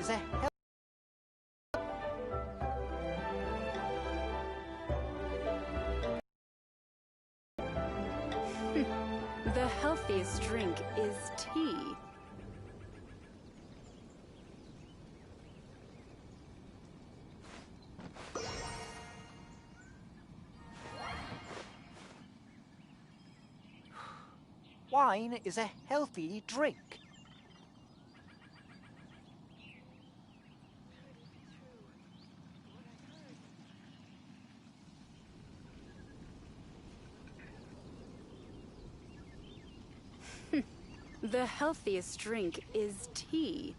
is a The healthiest drink is tea. wine is a healthy drink. The healthiest drink is tea.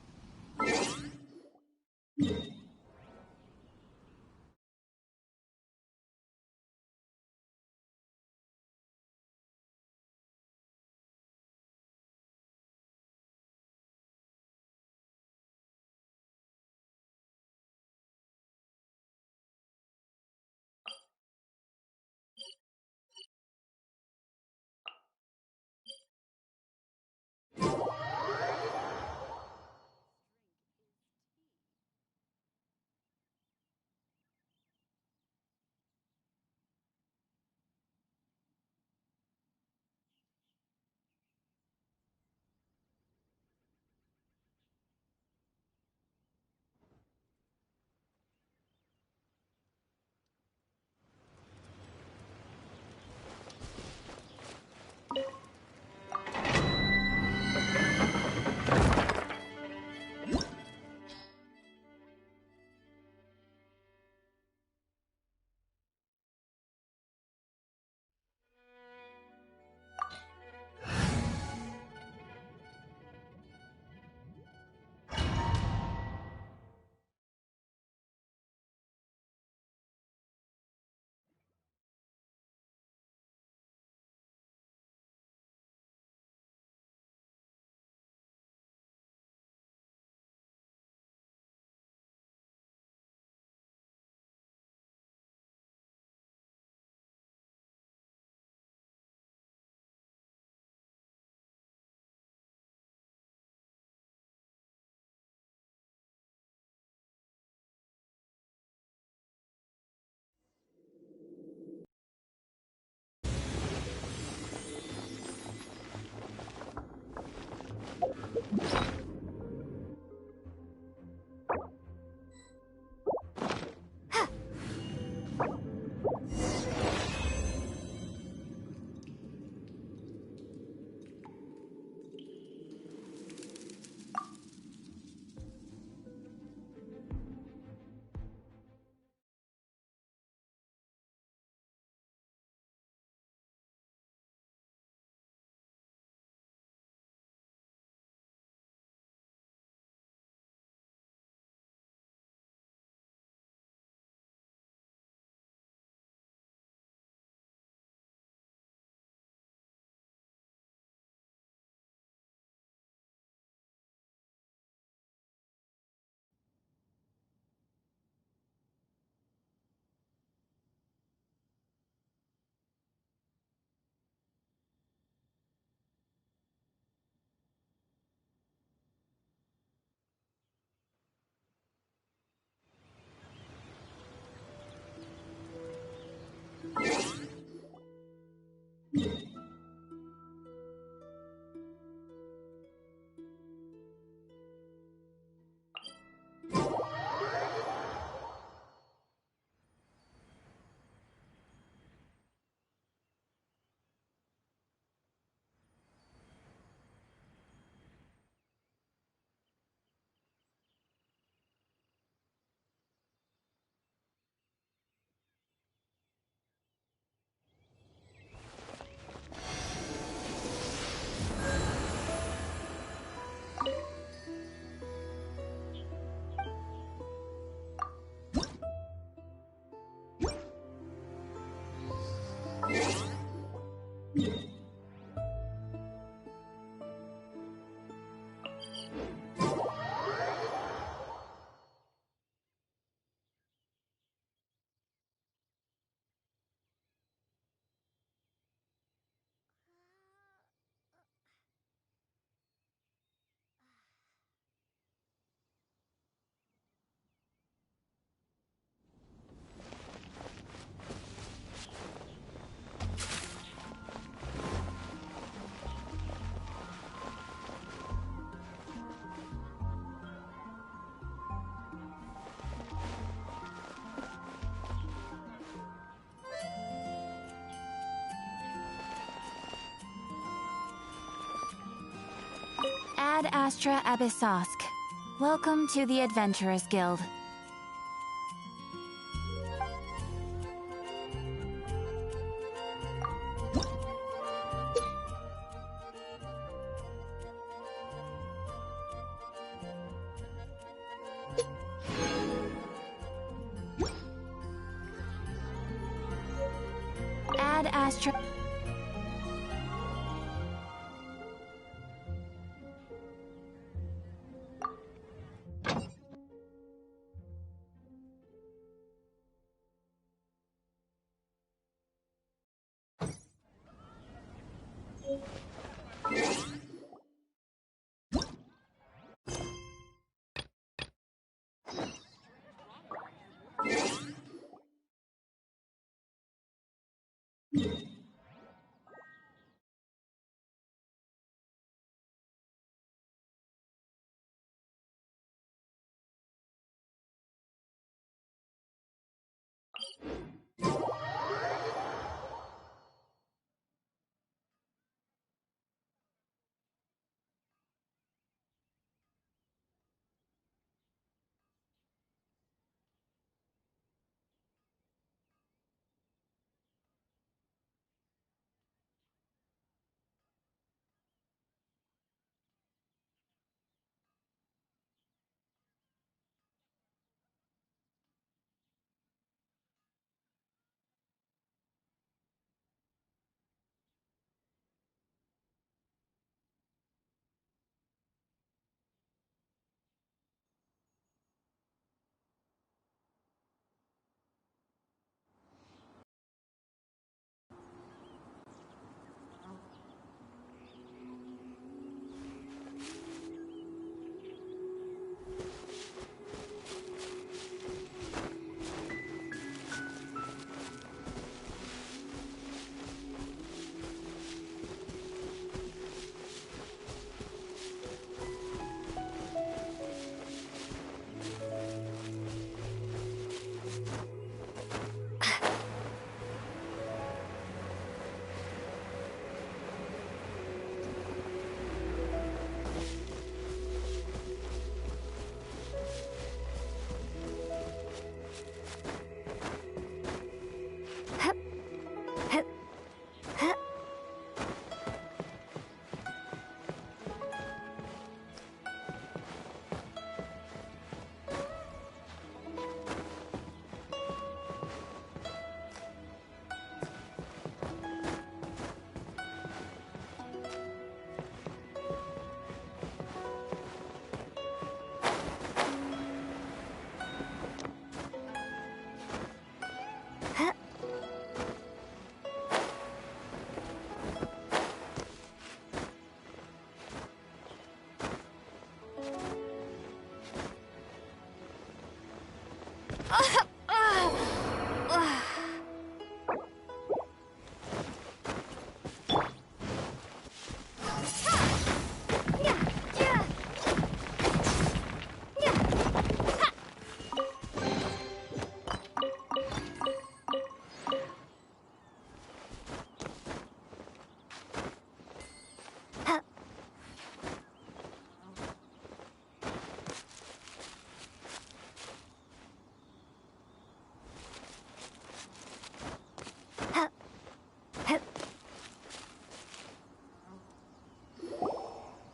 Ad Astra Abyssosk. Welcome to the Adventurers Guild. Ad Astra...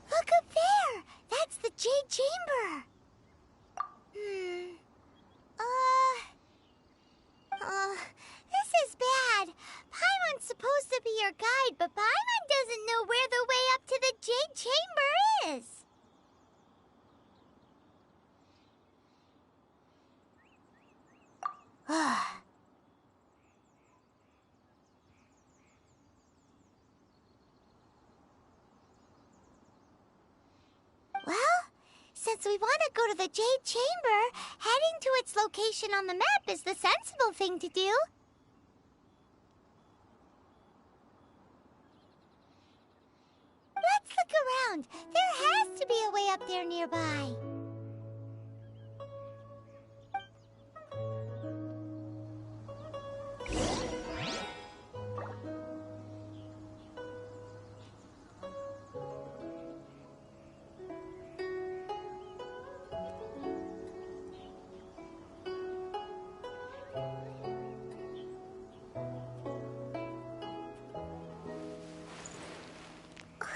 Look up there! That's the Jade Chamber! This is bad. Paimon's supposed to be your guide, but Paimon doesn't know where the way up to the Jade Chamber is. Well, since we want to go to the Jade Chamber, heading to its location on the map is the sensible thing to do. Let's look around. There has to be a way up there nearby.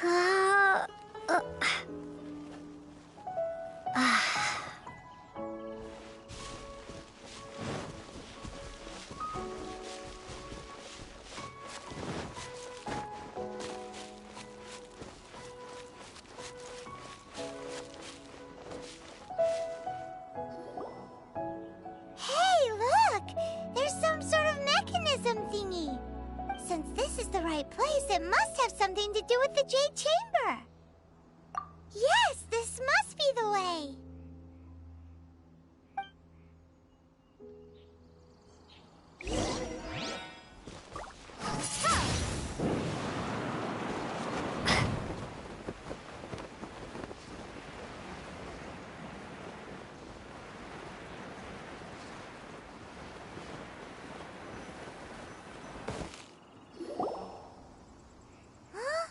Uh, uh, Hey, look! There's some sort of mechanism thingy. Since this is the right place, it must have something to do with the Jade Chamber. Yes, this must be the way. Huh?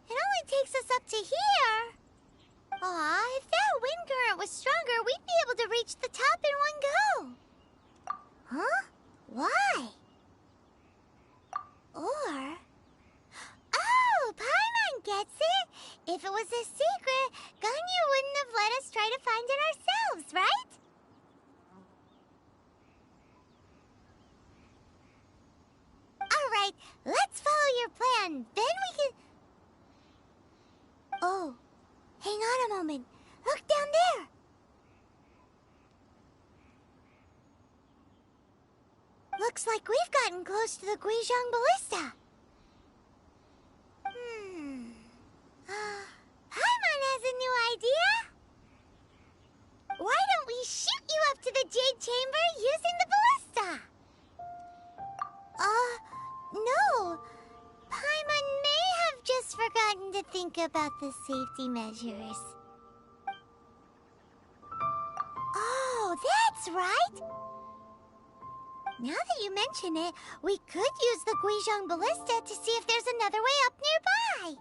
It only takes us up to here. Aw, if that wind current was stronger, we'd be able to reach the top in one go. Huh? Why? Or... Oh, Paimon gets it! If it was a secret, Ganyu wouldn't have let us try to find it ourselves, right? Alright, let's follow your plan. Then we can... Oh, hang on a moment. Look down there. Looks like we've gotten close to the Guizhong Ballista. Paimon has a new idea. Why don't we shoot you up to the Jade Chamber using the ballista? No. Paimon may have just forgotten to think about the safety measures. Oh, that's right. Now that you mention it, we could use the Guizhong Ballista to see if there's another way up nearby.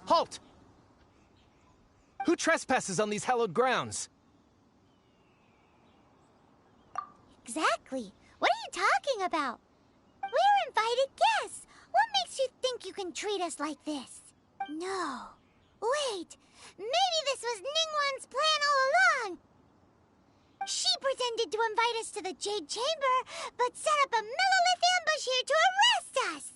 Halt! Who trespasses on these hallowed grounds? Exactly. What are you talking about? We're invited guests. What makes you think you can treat us like this? No. Wait. Maybe this was Ningguang's plan all along. She pretended to invite us to the Jade Chamber, but set up a millilith ambush here to arrest us.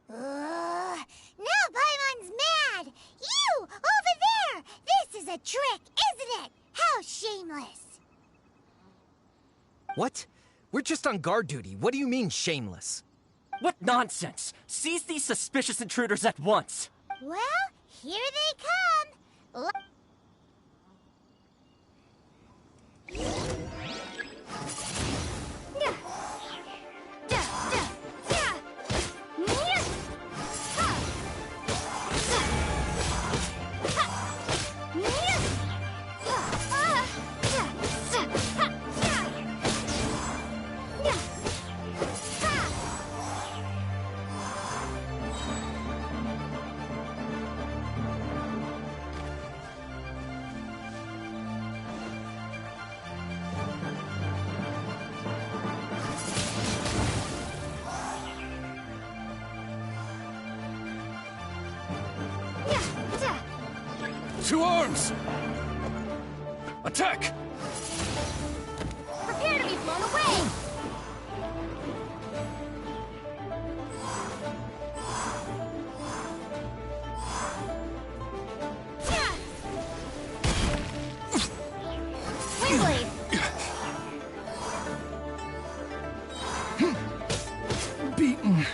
Now Paimon's mad! You! Over there! This is a trick, isn't it? How shameless! What? We're just on guard duty. What do you mean, shameless? What nonsense! Seize these suspicious intruders at once! Well, here they come! To arms! Attack! Prepare to be blown away! Windblade! Beaten.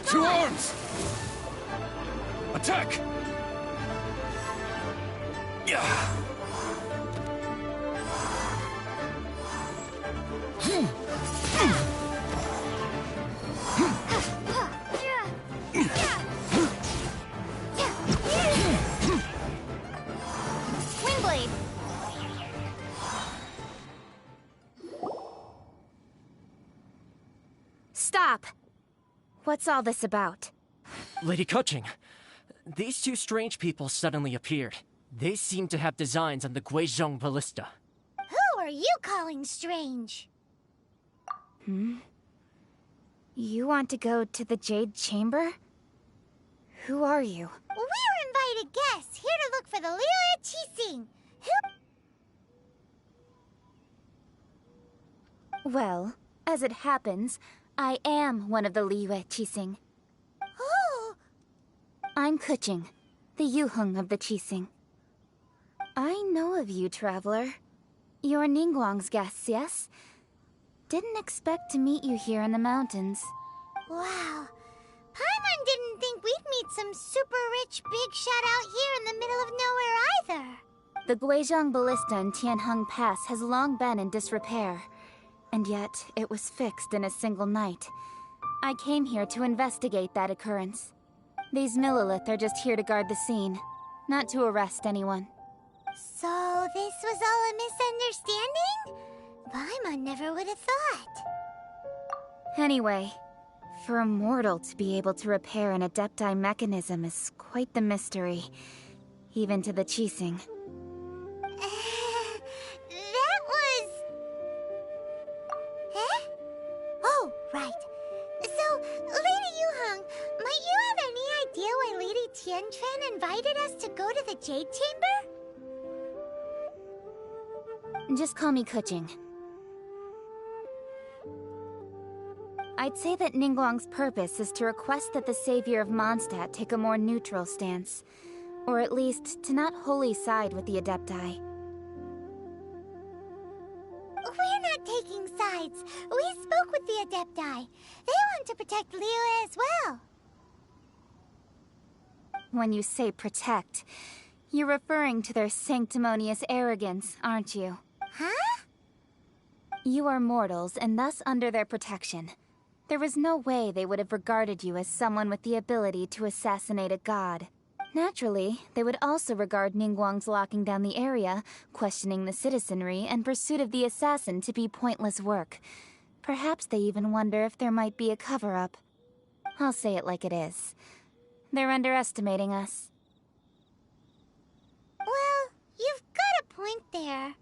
To arms! Attack! Yeah. Windblade! Stop! What's all this about? Lady Kuching, these two strange people suddenly appeared. They seem to have designs on the Guizhong Ballista. Who are you calling strange? You want to go to the Jade Chamber? Who are you? We're invited guests here to look for the Liu Qixing. Well, as it happens, I am one of the Liu Qixing. Oh, I'm Kuching, the Yuheng of the Qixing. I know of you, traveler. You're Ningguang's guests, yes? Didn't expect to meet you here in the mountains. wow. Paimon didn't think we'd meet some super rich big shot out here in the middle of nowhere either. The Guizhong Ballista in Tianheng Pass has long been in disrepair, and yet it was fixed in a single night. I came here to investigate that occurrence. These Millilith are just here to guard the scene, not to arrest anyone. So this was all a misunderstanding? Paimon never would have thought. Anyway, for a mortal to be able to repair an Adepti mechanism is quite the mystery, even to the Qixing. That was... Eh? Oh, right. So, Lady Yuheng, might you have any idea why Lady Tianquan invited us to go to the Jade Chamber? Just call me Kuching. I'd say that Ningguang's purpose is to request that the savior of Mondstadt take a more neutral stance. Or at least, to not wholly side with the Adepti. We're not taking sides. We spoke with the Adepti. They want to protect Liyue as well. When you say protect, you're referring to their sanctimonious arrogance, aren't you? Huh? You are mortals, and thus under their protection. There was no way they would have regarded you as someone with the ability to assassinate a god. Naturally, they would also regard Ningguang's locking down the area, questioning the citizenry, and pursuit of the assassin to be pointless work. Perhaps they even wonder if there might be a cover-up. I'll say it like it is. They're underestimating us. Well, you've got a point there.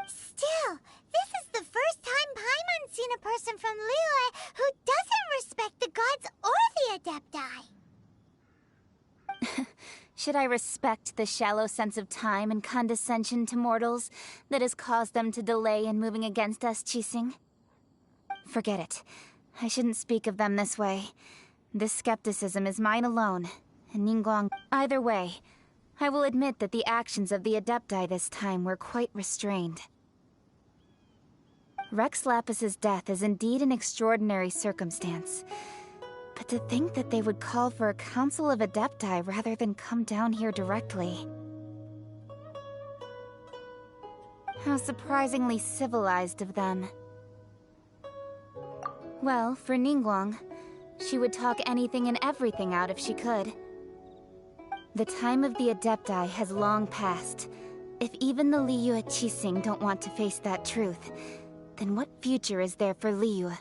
Still, this is the first time Paimon's seen a person from Liyue who doesn't respect the gods or the Adepti. Should I respect the shallow sense of time and condescension to mortals that has caused them to delay in moving against us, Qixing? Forget it. I shouldn't speak of them this way. This skepticism is mine alone, and Ningguang... Either way, I will admit that the actions of the Adepti this time were quite restrained. Rex Lapis's death is indeed an extraordinary circumstance. But to think that they would call for a council of adepti rather than come down here directly. How surprisingly civilized of them. Well, for Ningguang, she would talk anything and everything out if she could. The time of the adepti has long passed. If even the Liyue Qixing don't want to face that truth, then what future is there for Liyue?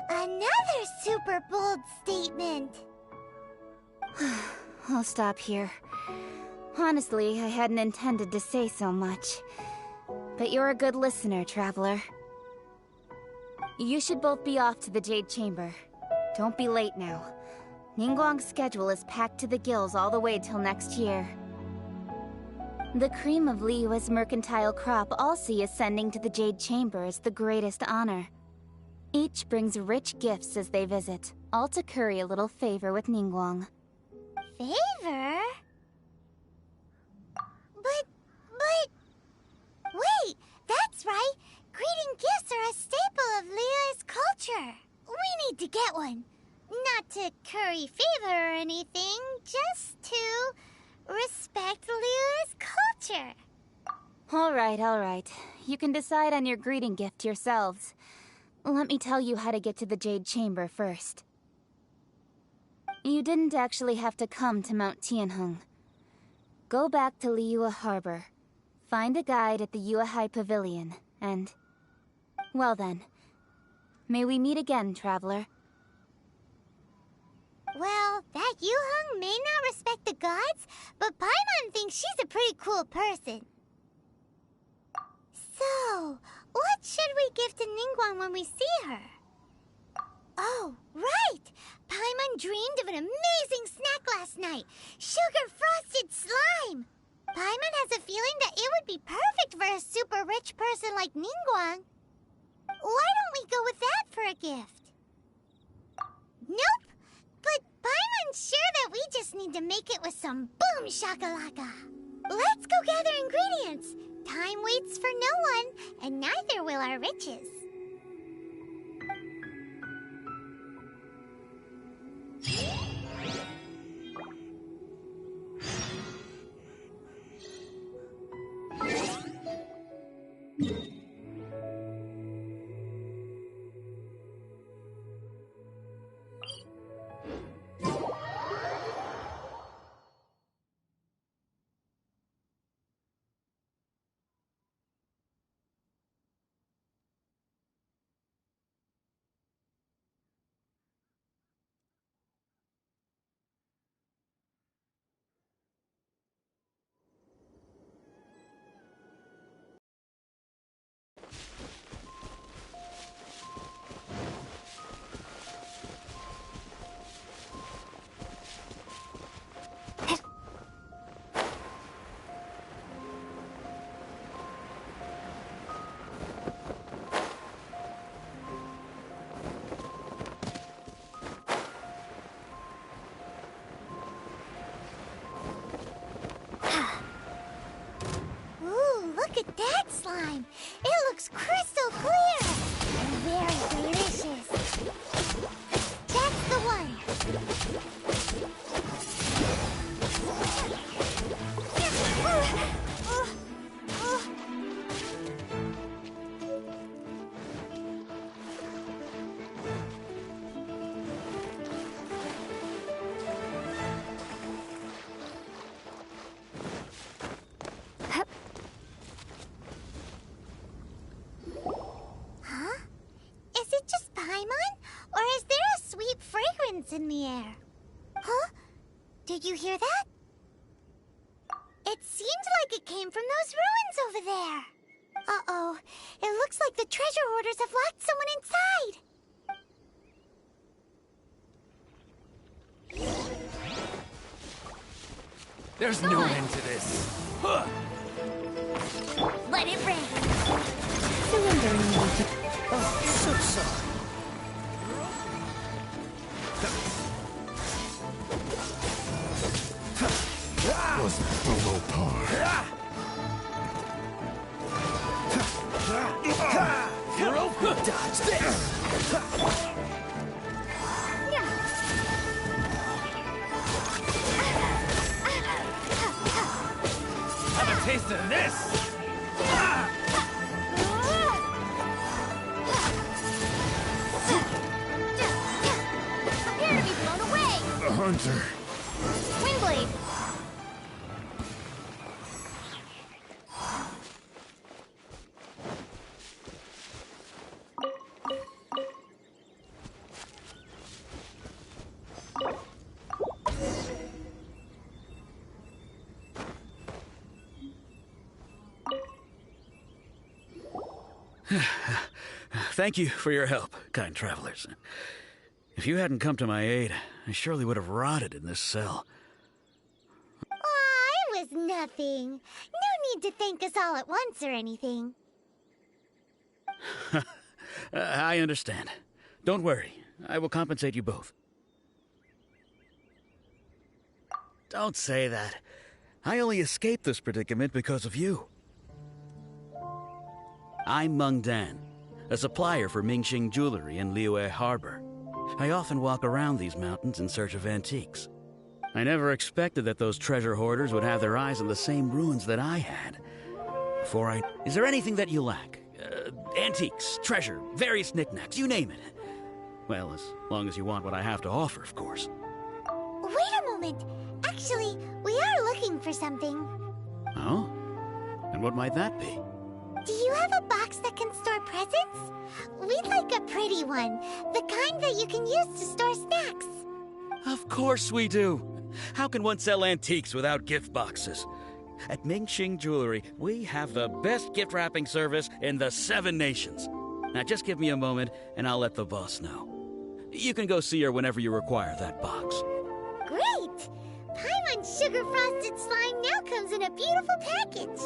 Another super bold statement. I'll stop here. Honestly, I hadn't intended to say so much. But you're a good listener, Traveler. You should both be off to the Jade Chamber. Don't be late now. Ningguang's schedule is packed to the gills all the way till next year. The cream of Liyue's mercantile crop all see ascending to the Jade Chamber as the greatest honor. Each brings rich gifts as they visit, all to curry a little favor with Ningguang. Favor? But... Wait, that's right! Greeting gifts are a staple of Liyue's culture. We need to get one. Not to curry favor or anything, just to respect Liyue's culture. Alright. You can decide on your greeting gift yourselves. Let me tell you how to get to the Jade Chamber first. You didn't actually have to come to Mount Tianheng. Go back to Liyue Harbor. Find a guide at the Yuehai Pavilion, and... well then. May we meet again, Traveler. Well, that Yuheng may not respect the gods, but Paimon thinks she's a pretty cool person. So, what should we give to Ningguang when we see her? Oh, right! Paimon dreamed of an amazing snack last night! Sugar-frosted slime! Paimon has a feeling that it would be perfect for a super rich person like Ningguang. Why don't we go with that for a gift? Nope! But Paimon's sure that we just need to make it with some boom shakalaka. Let's go gather ingredients. Time waits for no one, and neither will our riches. Look at that slime! It looks crystal clear! And very delicious! That's the one! In the air. Huh? Did you hear that? It seemed like it came from those ruins over there. Uh-oh. It looks like the treasure hoarders have locked someone inside. There's no end to this. Huh. Let it rain. Oh, so sorry. Was below par. Hero, dodge this! taste of this! Prepare to be blown away! A hunter. Windblade! Thank you for your help, kind travelers. If you hadn't come to my aid, I surely would have rotted in this cell. Aw, it was nothing. No need to thank us all at once or anything. I understand. Don't worry. I will compensate you both. Don't say that. I only escaped this predicament because of you. I'm Meng Dan, a supplier for Mingxing Jewelry in Liyue Harbor. I often walk around these mountains in search of antiques. I never expected that those treasure hoarders would have their eyes on the same ruins that I had. Is there anything that you lack? Antiques, treasure, various knickknacks, you name it. Well, as long as you want what I have to offer, of course. Wait a moment. Actually, we are looking for something. Oh? And what might that be? Do you have a box that can store presents? We'd like a pretty one. The kind that you can use to store snacks. Of course we do. How can one sell antiques without gift boxes? At Mingxing Jewelry, we have the best gift wrapping service in the 7 nations. Now just give me a moment and I'll let the boss know. You can go see her whenever you require that box. Great! Paimon Sugar Frosted Slime now comes in a beautiful package.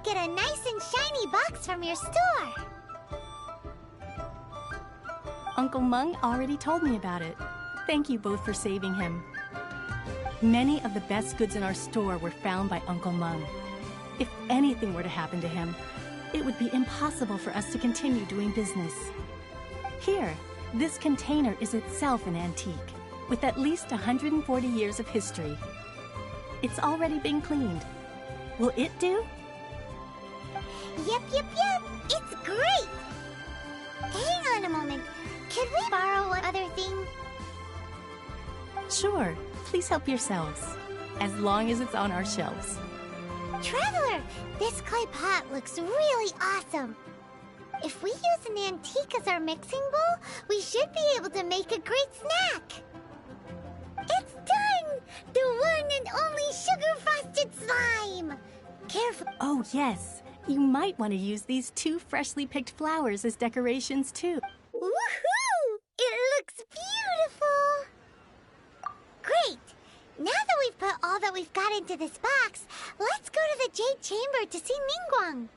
Get a nice and shiny box from your store. Uncle Meng already told me about it. Thank you both for saving him. Many of the best goods in our store were found by Uncle Meng. If anything were to happen to him, it would be impossible for us to continue doing business. Here, this container is itself an antique, with at least 140 years of history. It's already been cleaned. Will it do? Yep. It's great! Hang on a moment. Could we borrow one other thing? Sure. Please help yourselves. As long as it's on our shelves. Traveler, this clay pot looks really awesome. If we use an antique as our mixing bowl, we should be able to make a great snack. It's done! The one and only sugar-frosted slime! Careful. Oh, yes. You might want to use these 2 freshly picked flowers as decorations, too. Woohoo! It looks beautiful! Great! Now that we've put all that we've got into this box, let's go to the Jade Chamber to see Ningguang.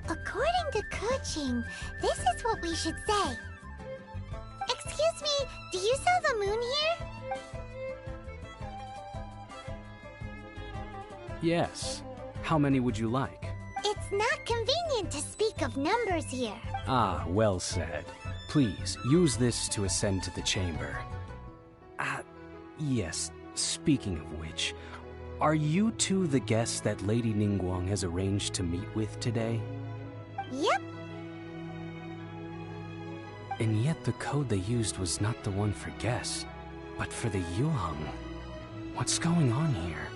According to Kuching, this is what we should say. Excuse me, do you sell the moon here? Yes. How many would you like? It's not convenient to speak of numbers here. Ah, well said. Please, use this to ascend to the chamber. Yes, speaking of which, are you two the guests that Lady Ningguang has arranged to meet with today? Yep. And yet the code they used was not the one for guests, but for the Yuheng. What's going on here?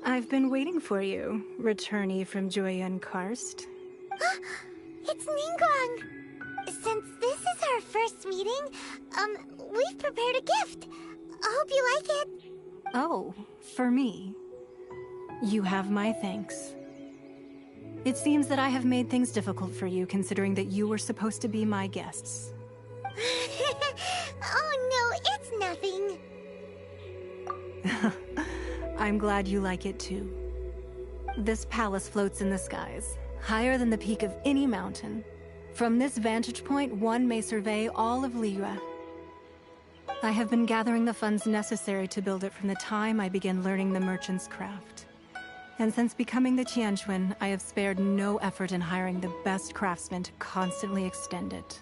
I've been waiting for you, returnee from Joyun Karst. It's Ningguang. Since this is our first meeting, we've prepared a gift. I hope you like it. Oh, for me. You have my thanks. It seems that I have made things difficult for you, considering that you were supposed to be my guests. Oh no, it's nothing. I'm glad you like it too. This palace floats in the skies, higher than the peak of any mountain. From this vantage point, one may survey all of Liyue. I have been gathering the funds necessary to build it from the time I began learning the merchant's craft. And since becoming the Tianquan, I have spared no effort in hiring the best craftsmen to constantly extend it.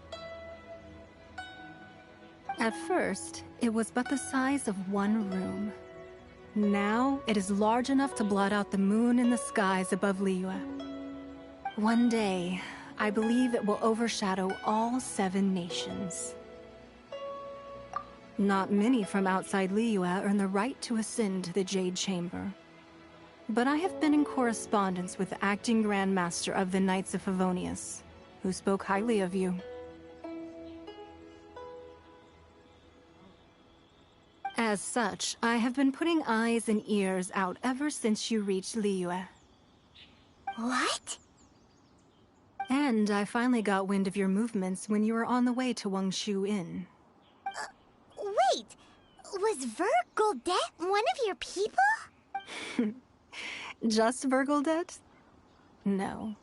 At first, it was but the size of one room. Now, it is large enough to blot out the moon in the skies above Liyue. One day, I believe it will overshadow all 7 nations. Not many from outside Liyue earn the right to ascend to the Jade Chamber. But I have been in correspondence with the acting Grand Master of the Knights of Favonius, who spoke highly of you. As such, I have been putting eyes and ears out ever since you reached Liyue. What? And I finally got wind of your movements when you were on the way to Wangshu Inn. Wait, was Vergoldet one of your people? Just Vergoldet? No.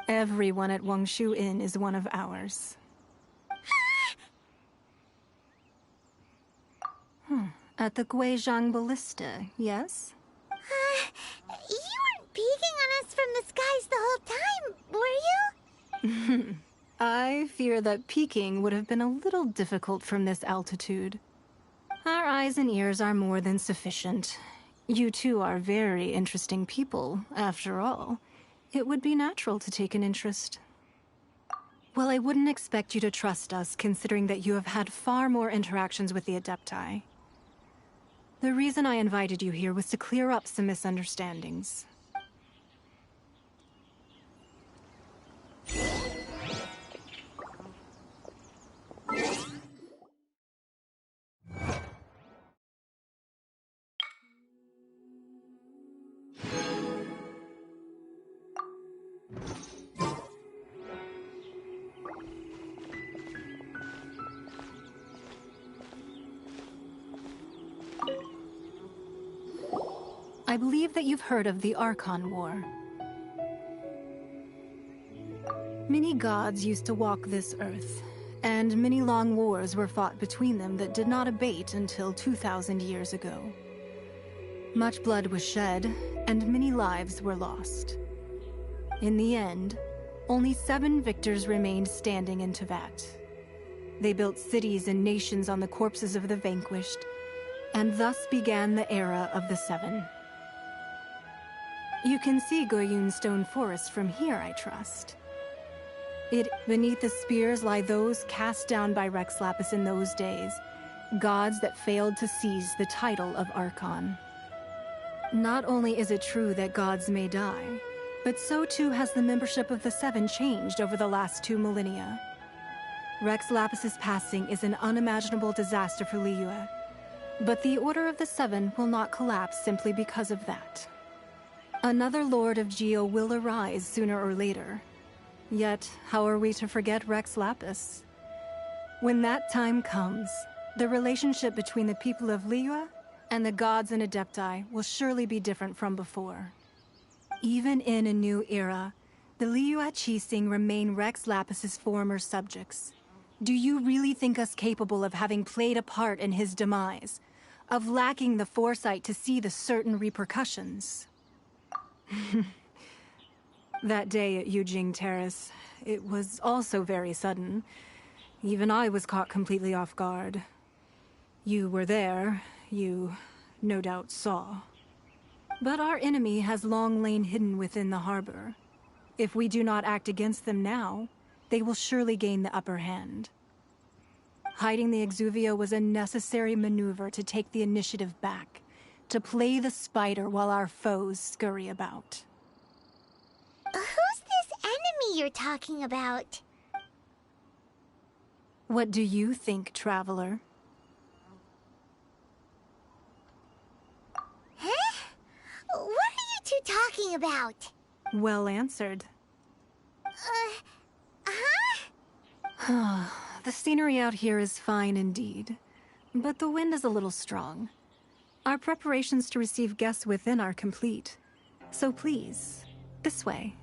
Everyone at Wangshu Inn is one of ours. At the Guizhang Ballista, yes? You weren't peeking on us from the skies the whole time, were you? I fear that peeking would have been a little difficult from this altitude. Our eyes and ears are more than sufficient. You two are very interesting people, after all. It would be natural to take an interest. Well, I wouldn't expect you to trust us, considering that you have had far more interactions with the Adepti. The reason I invited you here was to clear up some misunderstandings. I believe that you've heard of the Archon War. Many gods used to walk this earth, and many long wars were fought between them that did not abate until 2,000 years ago. Much blood was shed, and many lives were lost. In the end, only 7 victors remained standing in Teyvat. They built cities and nations on the corpses of the vanquished, and thus began the era of the 7. You can see Goyun's stone forest from here, I trust. Beneath the spears lie those cast down by Rex Lapis in those days, gods that failed to seize the title of Archon. Not only is it true that gods may die, but so too has the membership of the 7 changed over the last 2 millennia. Rex Lapis's passing is an unimaginable disaster for Liyue, but the Order of the 7 will not collapse simply because of that. Another Lord of Geo will arise sooner or later. Yet, how are we to forget Rex Lapis? When that time comes, the relationship between the people of Liyue and the gods and Adepti will surely be different from before. Even in a new era, the Liyue Qixing remain Rex Lapis's former subjects. Do you really think us capable of having played a part in his demise? Of lacking the foresight to see the certain repercussions? That day at Yujing Terrace, it was also very sudden. Even I was caught completely off guard. You were there, you no doubt saw. But our enemy has long lain hidden within the harbor. If we do not act against them now, they will surely gain the upper hand. Hiding the Exuvia was a necessary maneuver to take the initiative back, to play the spider while our foes scurry about. Who's this enemy you're talking about? What do you think, traveler? Huh? What are you two talking about? Well answered. The scenery out here is fine indeed, but the wind is a little strong. Our preparations to receive guests within are complete, so please, this way.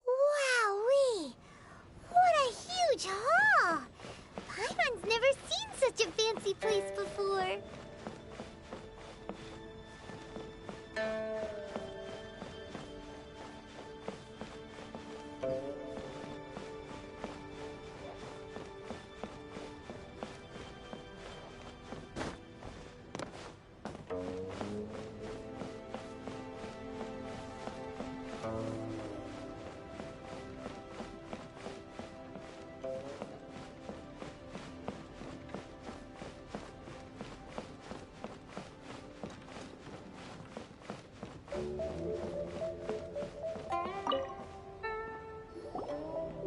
Wowee! What a huge hall! Paimon's never seen such a fancy place before.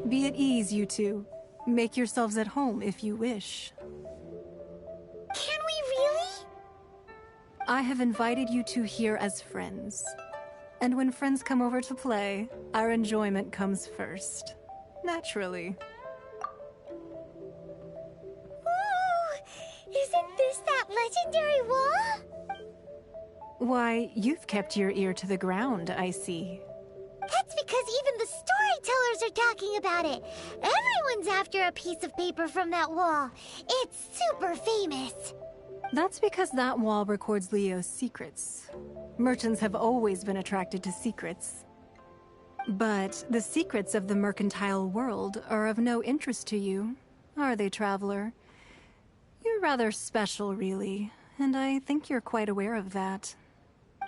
Be at ease, you two. Make yourselves at home if you wish. Can we really? I have invited you two here as friends. And when friends come over to play, our enjoyment comes first. Naturally. Ooh! Isn't this that legendary wall? Why, you've kept your ear to the ground, I see. That's because even the storytellers are talking about it. Everyone's after a piece of paper from that wall. It's super famous. That's because that wall records Leo's secrets. Merchants have always been attracted to secrets. But the secrets of the mercantile world are of no interest to you, are they, traveler? You're rather special, really, and I think you're quite aware of that.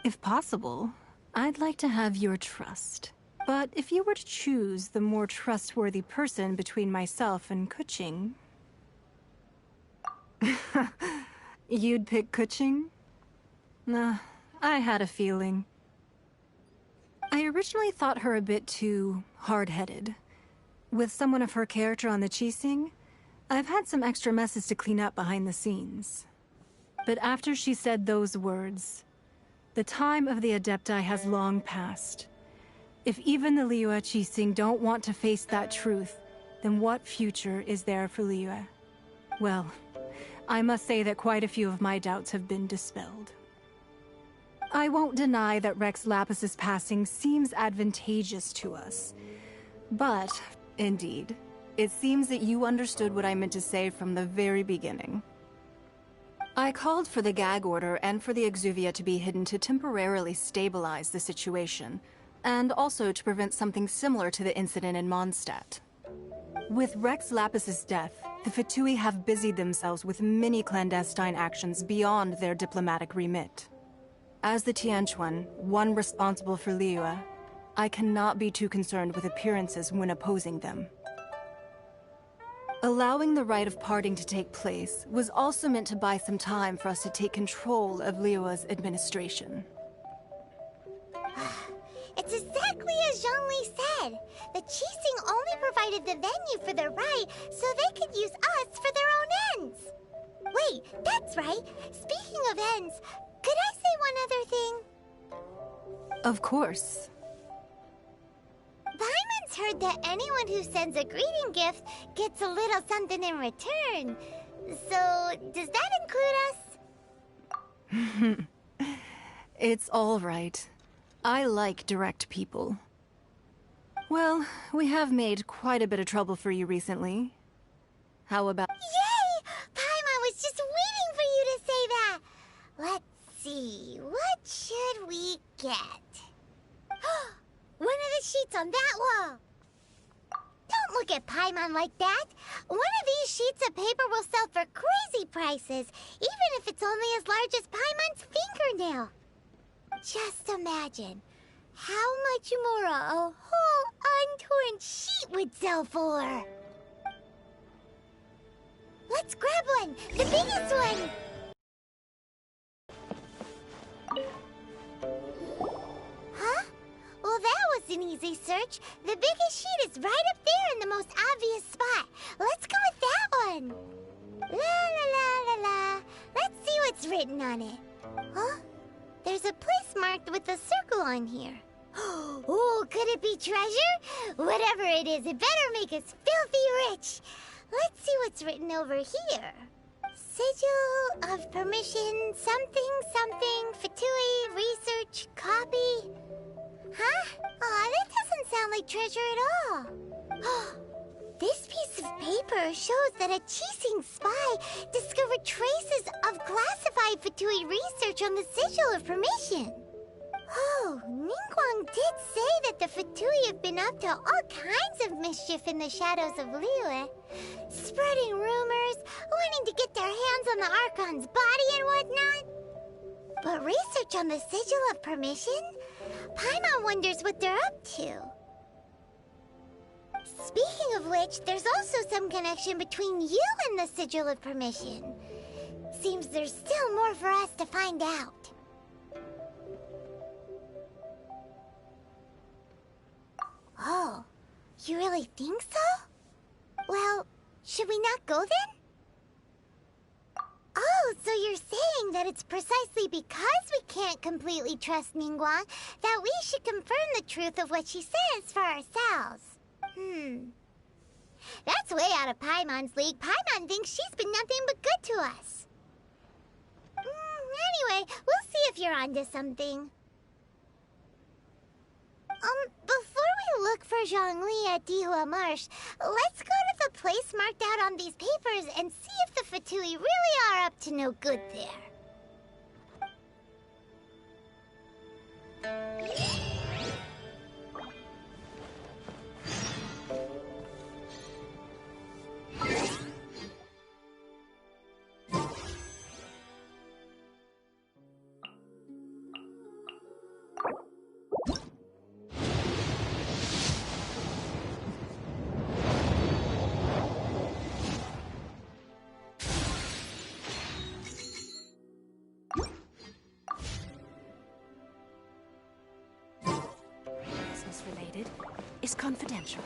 If possible, I'd like to have your trust. But if you were to choose the more trustworthy person between myself and Kuching... You'd pick Kuching? Nah, I had a feeling. I originally thought her a bit too hard-headed. With someone of her character on the Qixing, I've had some extra messes to clean up behind the scenes. But after she said those words, the time of the Adepti has long passed. If even the Liyue Qixing don't want to face that truth, then what future is there for Liyue? Well, I must say that quite a few of my doubts have been dispelled. I won't deny that Rex Lapis's passing seems advantageous to us. But, indeed, it seems that you understood what I meant to say from the very beginning. I called for the gag order and for the Exuvia to be hidden to temporarily stabilize the situation, and also to prevent something similar to the incident in Mondstadt. With Rex Lapis's death, the Fatui have busied themselves with many clandestine actions beyond their diplomatic remit. As the Tianquan, one responsible for Liyue, I cannot be too concerned with appearances when opposing them. Allowing the rite of parting to take place was also meant to buy some time for us to take control of Liyue's administration. It's exactly as Zhongli said. The Qixing only provided the venue for their rite so they could use us for their own ends. Wait, that's right. Speaking of ends, could I say one other thing? Of course. Paimon's heard that anyone who sends a greeting gift gets a little something in return. So, does that include us? It's all right. I like direct people. Well, we have made quite a bit of trouble for you recently. How about... Yay! Paimon was just waiting for you to say that! Let's see, what should we get? One of the sheets on that wall! Don't look at Paimon like that! One of these sheets of paper will sell for crazy prices, even if it's only as large as Paimon's fingernail. Just imagine how much more a whole untorn sheet would sell for. Let's grab one! The biggest one! Huh? Well, that was an easy search. The biggest sheet is right up there in the most obvious spot. Let's go with that one. La la la la la. Let's see what's written on it. Huh? There's a place marked with a circle on here. Oh, could it be treasure? Whatever it is, it better make us filthy rich. Let's see what's written over here. Sigil of permission, something, something, Fatui, research, copy. Huh? Aw, that doesn't sound like treasure at all. This piece of paper shows that a Qixing spy discovered traces of classified Fatui research on the Sigil of Permission. Oh, Ningguang did say that the Fatui have been up to all kinds of mischief in the shadows of Liyue. Spreading rumors, wanting to get their hands on the Archon's body and whatnot. But research on the Sigil of Permission? Paimon wonders what they're up to. Speaking of which, there's also some connection between you and the Sigil of Permission. Seems there's still more for us to find out. Oh, you really think so? Well, should we not go then? Oh, so you're saying that it's precisely because we can't completely trust Ningguang that we should confirm the truth of what she says for ourselves. That's way out of Paimon's league. Paimon thinks she's been nothing but good to us. Anyway, we'll see if you're onto something. Before we look for Zhongli at Dihua Marsh, let's go to the place marked out on these papers and see if the Fatui really are up to no good there. is confidential.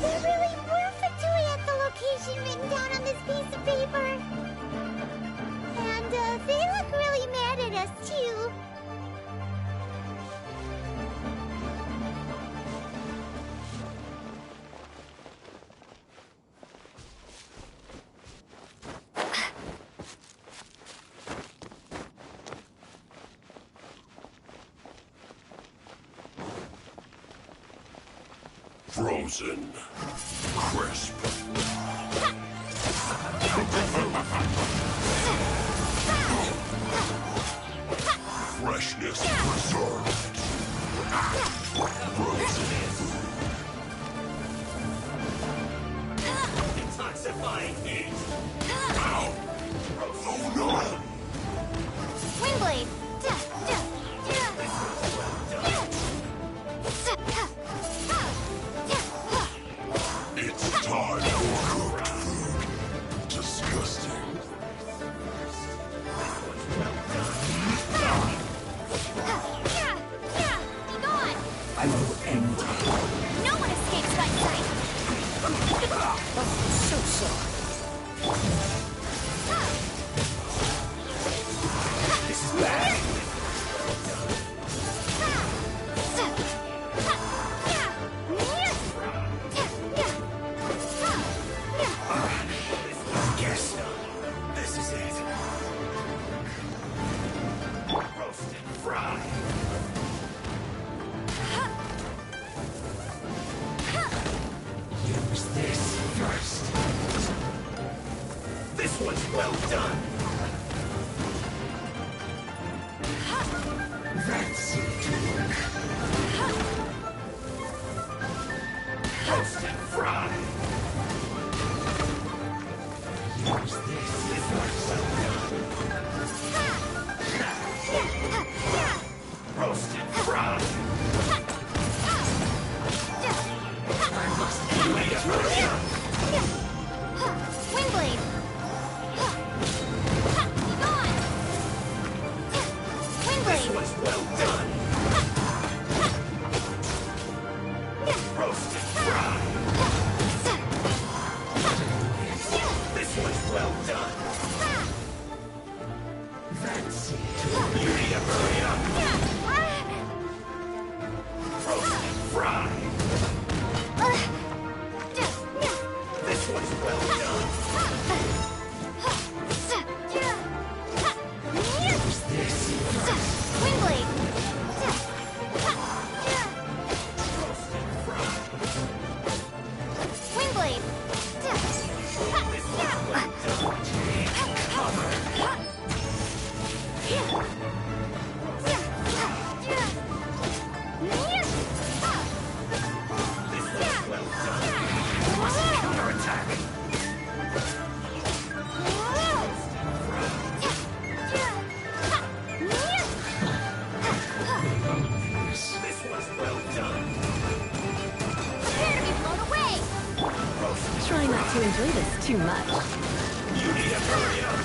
There really were Fatui at the location written down on this piece of paper. And they look really mad at us, too. Frozen. Crisp. Freshness preserved. Frozen. Detoxifying heat. Ow! Oh no! Windblade! It's time for cooked food. Disgusting. Be gone! I will end. No one escapes my sight! So sorry. This is bad. Guess not. well done. That's it. Roast and fry. Use this. This one's well done. Roast and fry. I must be ready to hurry up. Windblade! Keep on! This Windblade! one's well done. Roast and fry. This one's well done. That's it. You need to hurry up. Roast and fry. This one's well done. Use this. Windblade! Roast and fry. Windblade! This one's well done. Take cover. This one's well done. Must counterattack. This one's well done. Prepare to be blown away! Try not to enjoy this too much. You need to hurry up.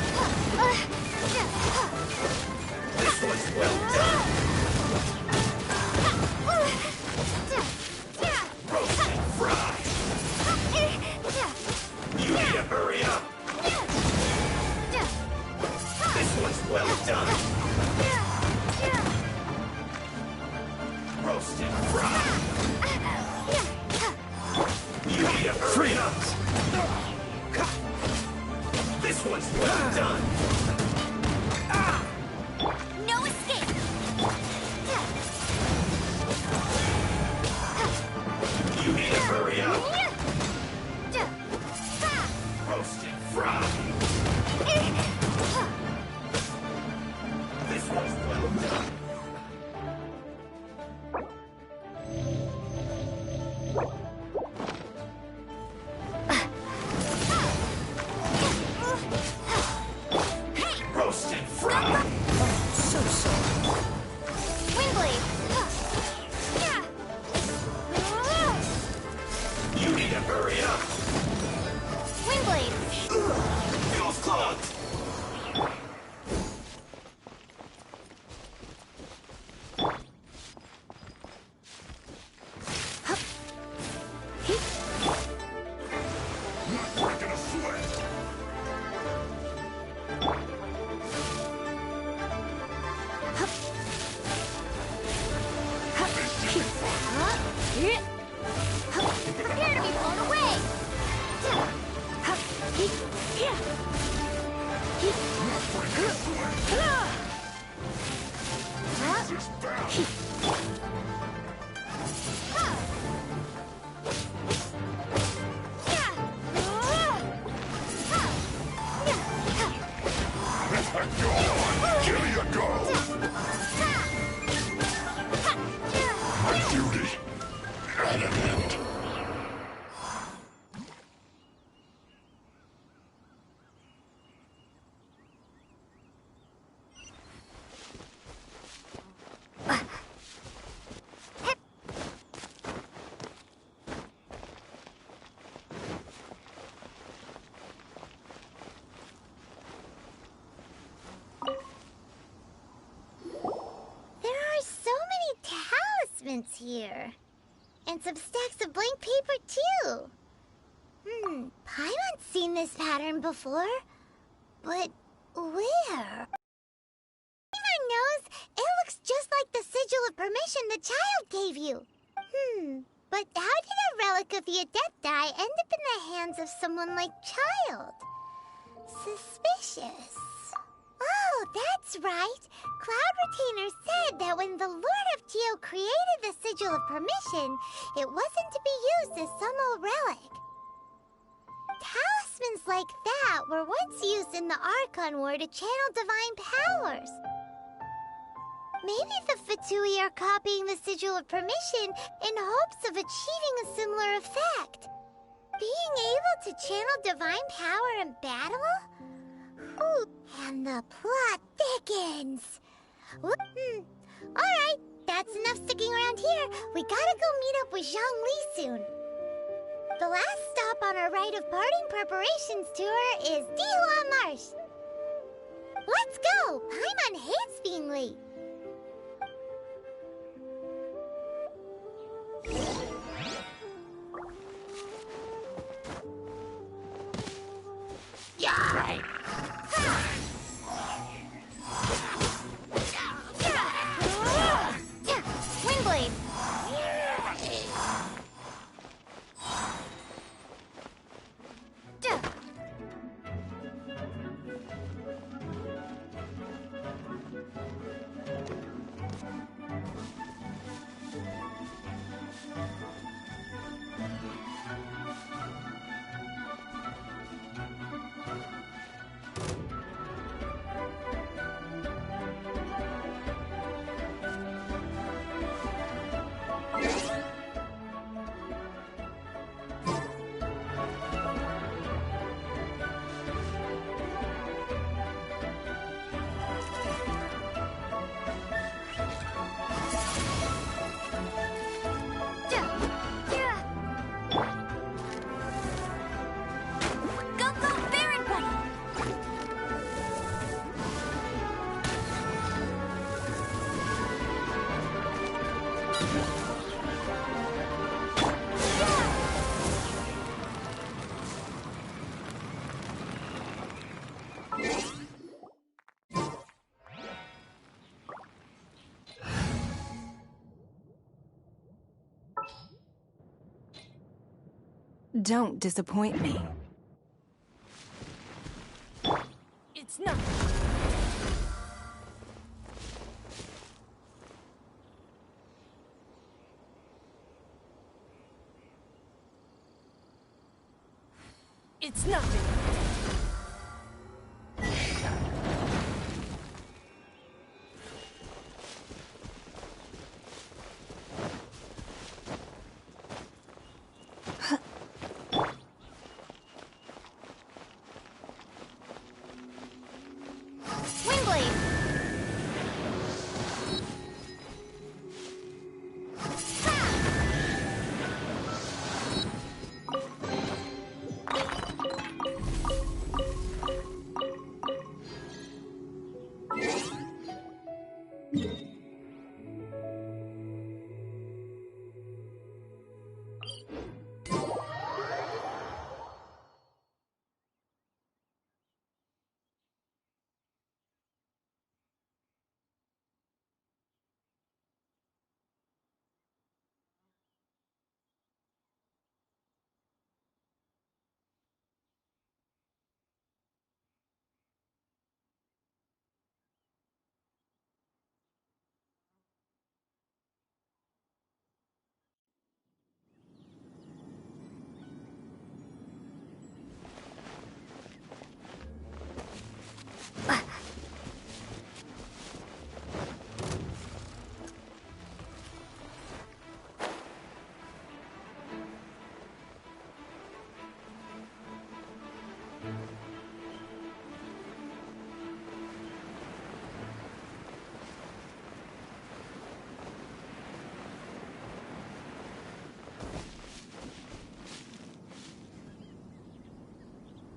This one's well done. Roast and fry. You need to hurry up. This one's well done. Roast and fry. You need to hurry up. This one's well done. No escape! You need to hurry up. Roast and fry. This one's well done. Roast and fry. So sorry. Windblade! You need to hurry up. Windblade! Feels clogged. Not breaking a sweat. Prepare to be blown away! It's bound. Go on. Give me a go. My duty at an end. There are so many talismans here. And some stacks of blank paper, too. Paimon's seen this pattern before. But where? Paimon knows it looks just like the sigil of permission the child gave you. But how did a relic of the Adepti end up in the hands of someone like Child? Suspicious. Oh, that's right. Cloud Retainer said that when the Lord of Geo created the Sigil of Permission, it wasn't to be used as some old relic. Talisman talismans like that were once used in the Archon War to channel divine powers. Maybe the Fatui are copying the Sigil of Permission in hopes of achieving a similar effect. Being able to channel divine power in battle? Ooh, and the plot thickens. Alright, that's enough sticking around here. We gotta go meet up with Zhang Li soon. The last stop on our rite of parting preparations tour is Dihua Marsh. Let's go! Paimon hates being late. Yeah, right. Windblade! Don't disappoint me. It's not. It's nothing.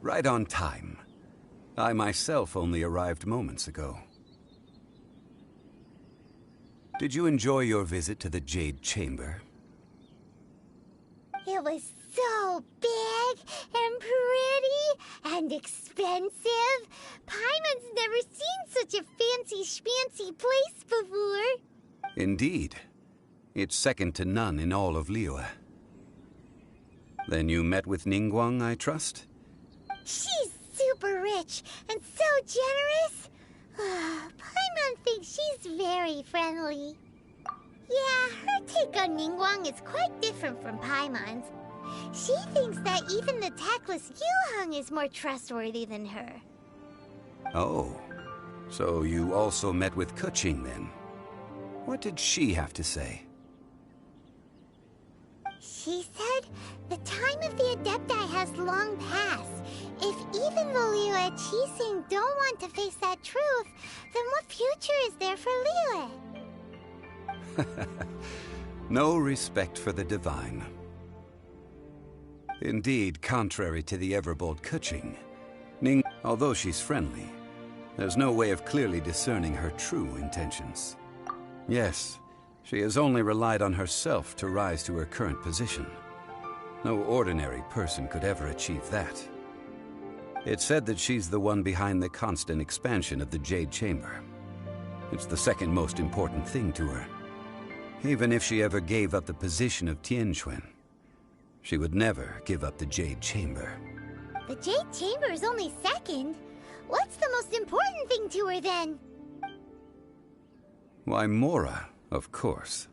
Right on time. I myself only arrived moments ago. Did you enjoy your visit to the Jade Chamber? It was so big and pretty and expensive. Paimon's never seen such a fancy schmancy place before. Indeed. It's second to none in all of Liyue. Then you met with Ningguang, I trust? She's super rich and so generous. Paimon thinks she's very friendly. Yeah, her take on Ningguang is quite different from Paimon's. She thinks that even the tactless Yuheng is more trustworthy than her. Oh, so you also met with Keqing then? What did she have to say? She said the time of the Adepti has long passed. If even the Liyue Qixing don't want to face that truth, then what future is there for Liyue? No respect for the divine. Indeed, contrary to the ever-bold Keqing, Ning, although she's friendly, there's no way of clearly discerning her true intentions. Yes, she has only relied on herself to rise to her current position. No ordinary person could ever achieve that. It's said that she's the one behind the constant expansion of the Jade Chamber. It's the second most important thing to her. Even if she ever gave up the position of Tianquan, she would never give up the Jade Chamber. The Jade Chamber is only second. What's the most important thing to her then? Why, Mora, of course.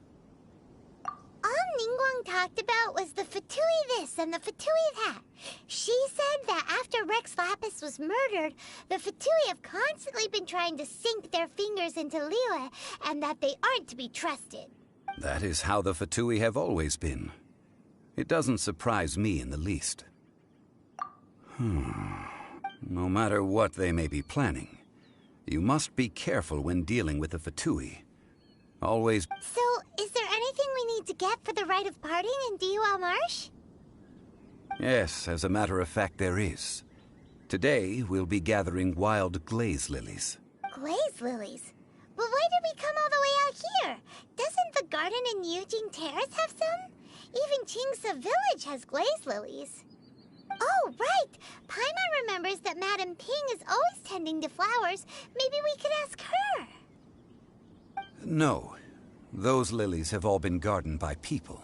All Ningguang talked about was the Fatui this and the Fatui that. She said that after Rex Lapis was murdered, the Fatui have constantly been trying to sink their fingers into Liyue, and that they aren't to be trusted. That is how the Fatui have always been. It doesn't surprise me in the least. No matter what they may be planning, you must be careful when dealing with the Fatui. Always... So, is there anything we need to get for the rite of parting in Dihua Marsh? Yes, as a matter of fact, there is. Today, we'll be gathering wild glaze lilies. Glaze lilies? But why did we come all the way out here? Doesn't the garden in Yujing Terrace have some? Even Qingse Village has glaze lilies. Oh, right! Paimon remembers that Madame Ping is always tending to flowers. Maybe we could ask her. No. Those lilies have all been gardened by people.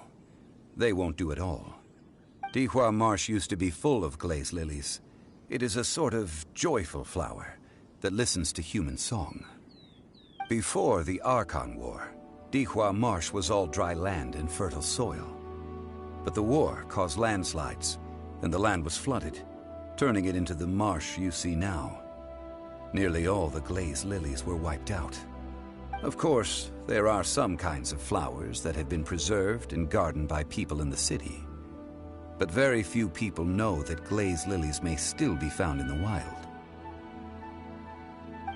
They won't do it all. Dihua Marsh used to be full of glaze lilies. It is a sort of joyful flower that listens to human song. Before the Archon War, Dihua Marsh was all dry land and fertile soil. But the war caused landslides, and the land was flooded, turning it into the marsh you see now. Nearly all the glaze lilies were wiped out. Of course, there are some kinds of flowers that have been preserved and gardened by people in the city. But very few people know that glaze lilies may still be found in the wild.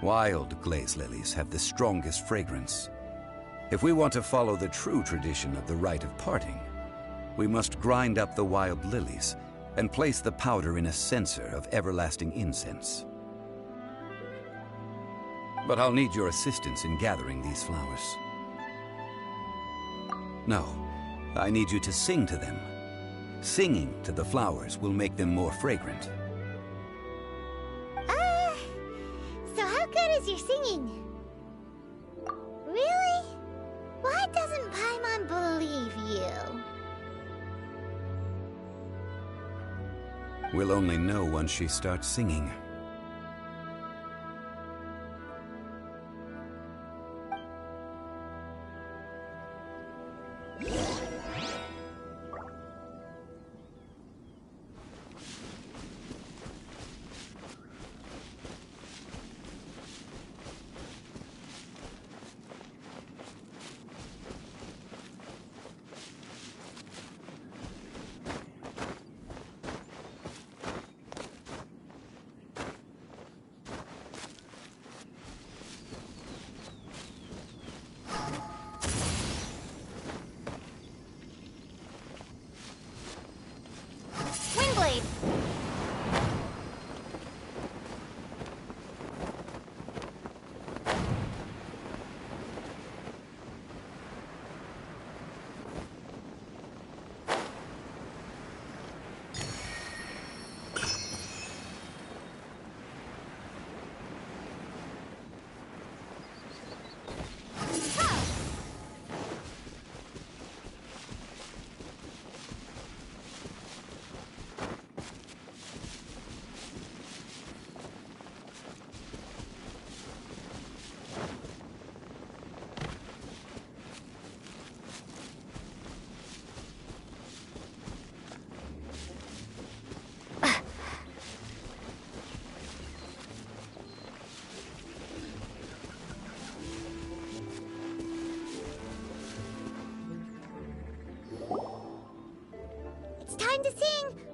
Wild glaze lilies have the strongest fragrance. If we want to follow the true tradition of the rite of parting, we must grind up the wild lilies and place the powder in a censer of everlasting incense. But I'll need your assistance in gathering these flowers. No, I need you to sing to them. Singing to the flowers will make them more fragrant. So how good is your singing? Really? Why doesn't Paimon believe you? We'll only know once she starts singing.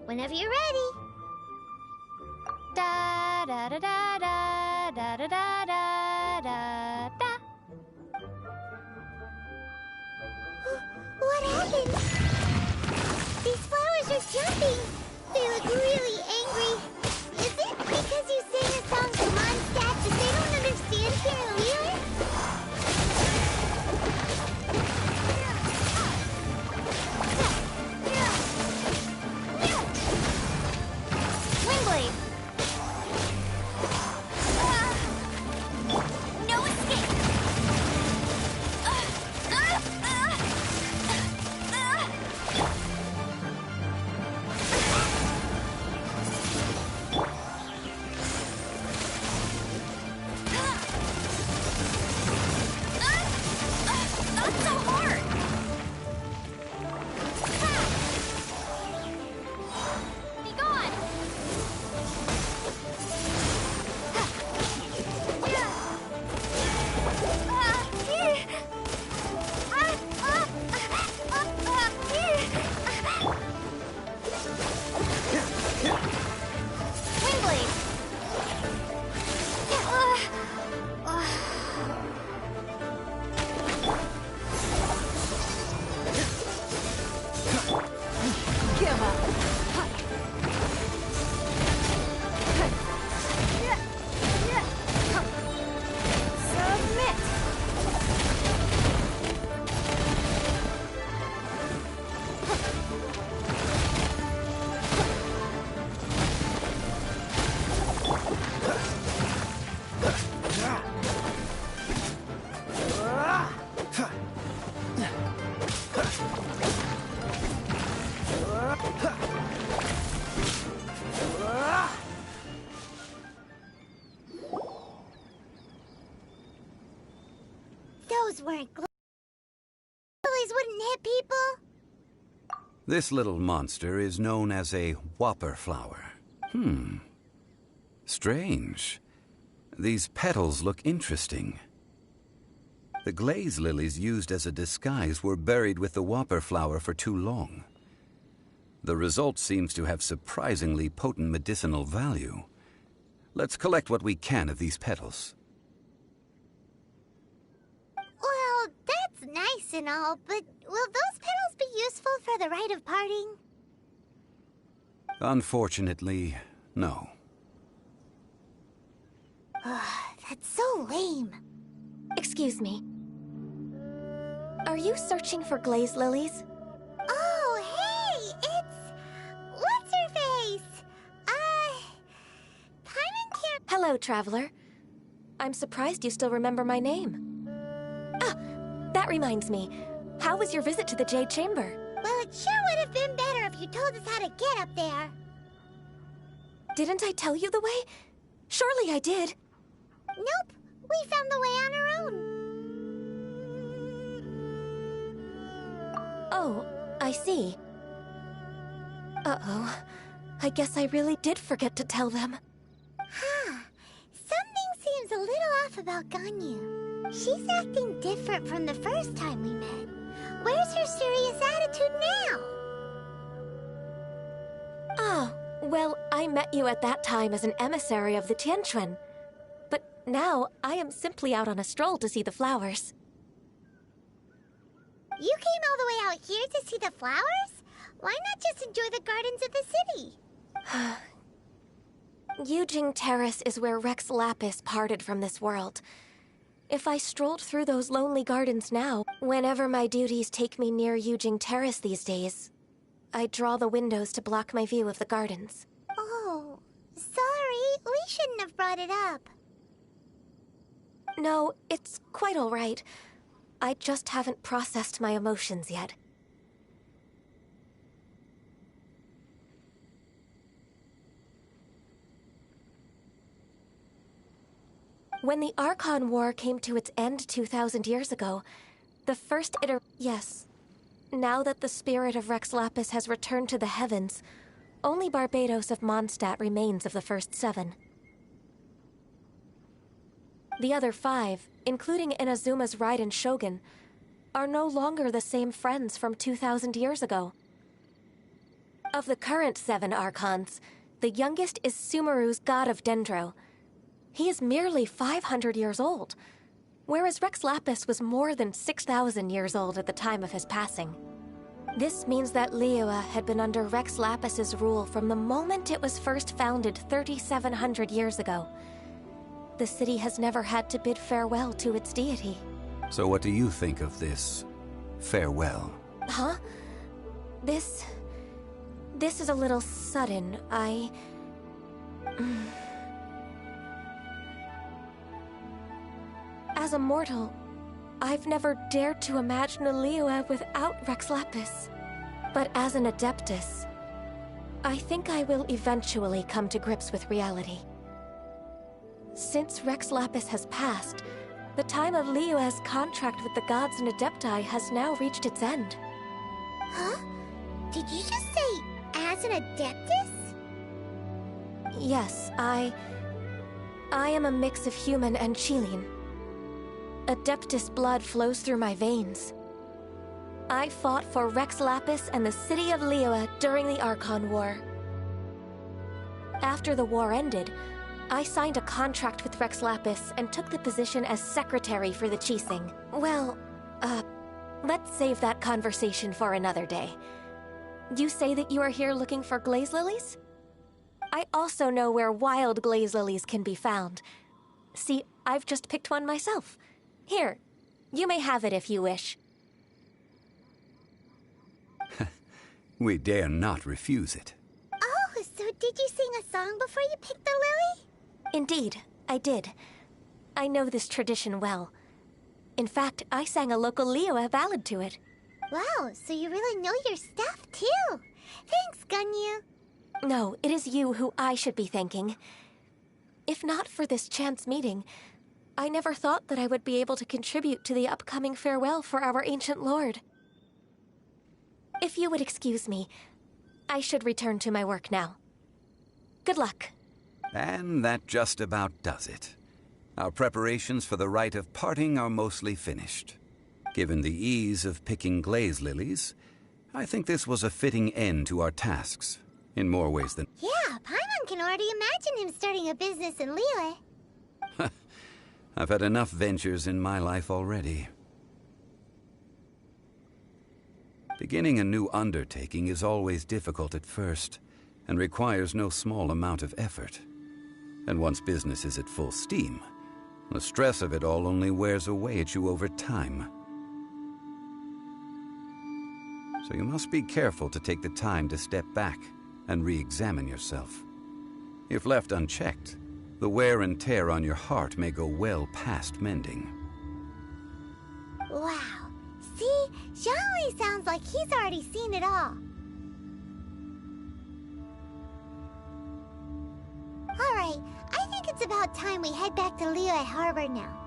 Whenever you're ready. Da da da da da da da da da da da. What happened? These flowers are jumping. They look really angry. Is it because you sang a song to Mondstadt that they don't understand here in Liyue? Windblade. No escape. Not so hard. Be gone. Windblade. Give up. Submit. Those weren't lilies wouldn't hit people. This little monster is known as a whopper flower. Strange. These petals look interesting. The glaze lilies used as a disguise were buried with the whopper flower for too long. The result seems to have surprisingly potent medicinal value. Let's collect what we can of these petals. Well, that's nice and all, but will those petals be useful for the rite of parting? Unfortunately, no. That's so lame. Excuse me. Are you searching for glaze lilies? Oh, hey! It's... What's-her-face? Paimon can't... Hello, traveler. I'm surprised you still remember my name. Ah, that reminds me. How was your visit to the Jade Chamber? Well, it sure would have been better if you told us how to get up there. Didn't I tell you the way? Surely I did. Nope. We found the way on our own. Oh, I see. Uh-oh. I guess I really did forget to tell them. Huh. Something seems a little off about Ganyu. She's acting different from the first time we met. Where's her serious attitude now? Ah, well, I met you at that time as an emissary of the Tianquan. But now, I am simply out on a stroll to see the flowers. You came all the way out here to see the flowers? Why not just enjoy the gardens of the city? Yujing Terrace is where Rex Lapis parted from this world. If I strolled through those lonely gardens now, whenever my duties take me near Yujing Terrace these days, I draw the windows to block my view of the gardens. Oh, sorry. We shouldn't have brought it up. No, it's quite all right. I just haven't processed my emotions yet. When the Archon War came to its end 2,000 years ago, the first Yes. Now that the spirit of Rex Lapis has returned to the heavens, only Barbados of Mondstadt remains of the first 7. The other 5, including Inazuma's Raiden Shogun, are no longer the same friends from 2,000 years ago. Of the current 7 Archons, the youngest is Sumeru's god of Dendro. He is merely 500 years old, whereas Rex Lapis was more than 6,000 years old at the time of his passing. This means that Liyue had been under Rex Lapis's rule from the moment it was first founded 3,700 years ago. The city has never had to bid farewell to its deity. So what do you think of this farewell? Huh? This is a little sudden. As a mortal, I've never dared to imagine a Liyue without Rex Lapis. But as an Adeptus, I think I will eventually come to grips with reality. Since Rex Lapis has passed, the time of Liyue's contract with the gods and Adepti has now reached its end. Huh? Did you just say, as an Adeptus? Yes, I am a mix of human and Chilean. Adeptus blood flows through my veins. I fought for Rex Lapis and the city of Liyue during the Archon War. After the war ended, I signed a contract with Rex Lapis and took the position as secretary for the Qixing. Well, let's save that conversation for another day. You say that you are here looking for glaze lilies? I also know where wild glaze lilies can be found. See, I've just picked one myself. Here, you may have it if you wish. We dare not refuse it. Oh, so did you sing a song before you picked the lily? Indeed, I did. I know this tradition well. In fact, I sang a local Liyue ballad to it. Wow, so you really know your stuff, too. Thanks, Gunyu. No, it is you who I should be thanking. If not for this chance meeting, I never thought that I would be able to contribute to the upcoming farewell for our ancient lord. If you would excuse me, I should return to my work now. Good luck. And that just about does it. Our preparations for the rite of parting are mostly finished. Given the ease of picking glaze lilies, I think this was a fitting end to our tasks, in more ways than... Yeah, Paimon can already imagine him starting a business in Liyue. I've had enough ventures in my life already. Beginning a new undertaking is always difficult at first, and requires no small amount of effort. And once business is at full steam, the stress of it all only wears away at you over time. So you must be careful to take the time to step back and re-examine yourself. If left unchecked, the wear and tear on your heart may go well past mending. Wow. See? Zhongli sounds like he's already seen it all. Alright, I think it's about time we head back to Liyue Harbor now.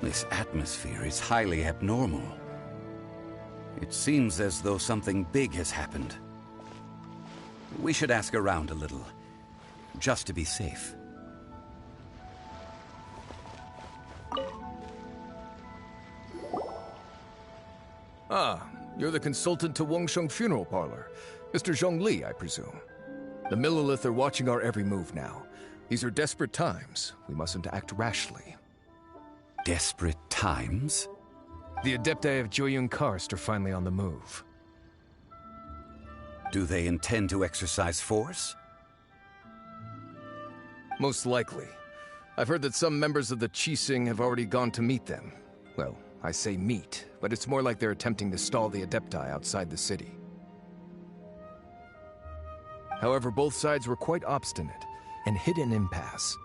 This atmosphere is highly abnormal. It seems as though something big has happened. We should ask around a little, just to be safe. Ah, you're the consultant to Wangsheng Funeral Parlor. Mr. Zhongli, I presume. The Millilith are watching our every move now. These are desperate times. We mustn't act rashly. Desperate times? The Adepti of Joyun Karst are finally on the move. Do they intend to exercise force? Most likely. I've heard that some members of the Qixing have already gone to meet them. Well, I say meet, but it's more like they're attempting to stall the Adepti outside the city. However, both sides were quite obstinate and hit an impasse.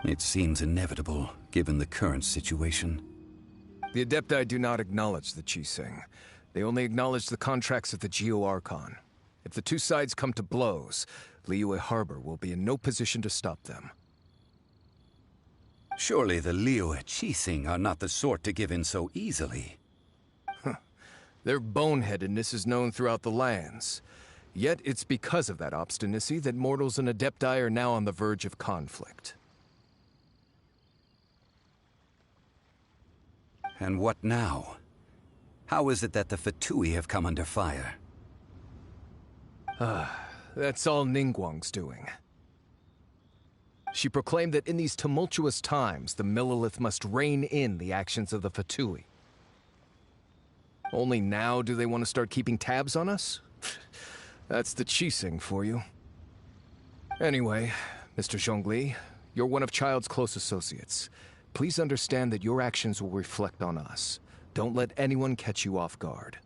It seems inevitable, given the current situation. The Adepti do not acknowledge the Qixing. They only acknowledge the contracts of the Geo-Archon. If the two sides come to blows, Liyue Harbor will be in no position to stop them. Surely the Liyue Qixing are not the sort to give in so easily. Their boneheadedness is known throughout the lands. Yet it's because of that obstinacy that mortals and Adepti are now on the verge of conflict. And what now? How is it that the Fatui have come under fire? That's all Ningguang's doing. She proclaimed that in these tumultuous times, the Millilith must rein in the actions of the Fatui. Only now do they want to start keeping tabs on us? That's the Qixing for you. Anyway, Mr. Zhongli, you're one of Child's close associates. Please understand that your actions will reflect on us. Don't let anyone catch you off guard.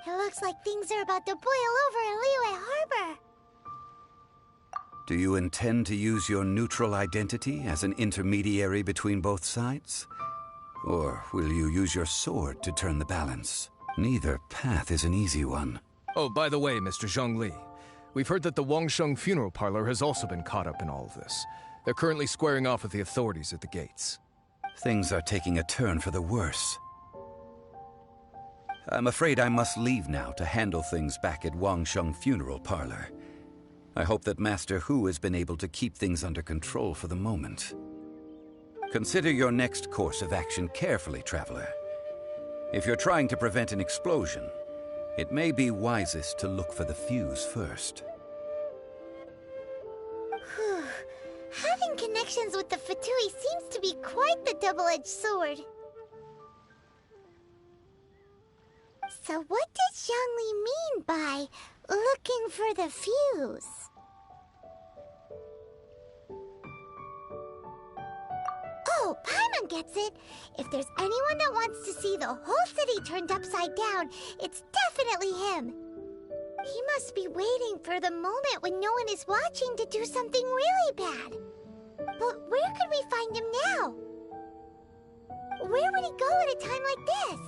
It looks like things are about to boil over in Liyue Harbor. Do you intend to use your neutral identity as an intermediary between both sides? Or will you use your sword to turn the balance? Neither path is an easy one. Oh, by the way, Mr. Zhongli, we've heard that the Wangsheng Funeral Parlor has also been caught up in all of this. They're currently squaring off with the authorities at the gates. Things are taking a turn for the worse. I'm afraid I must leave now to handle things back at Wangsheng Funeral Parlor. I hope that Master Hu has been able to keep things under control for the moment. Consider your next course of action carefully, Traveler. If you're trying to prevent an explosion, it may be wisest to look for the fuse first. Having connections with the Fatui seems to be quite the double-edged sword. So what does Zhongli mean by looking for the fuse? Oh, Paimon gets it. If there's anyone that wants to see the whole city turned upside down, it's definitely him. He must be waiting for the moment when no one is watching to do something really bad. But where could we find him now? Where would he go at a time like this?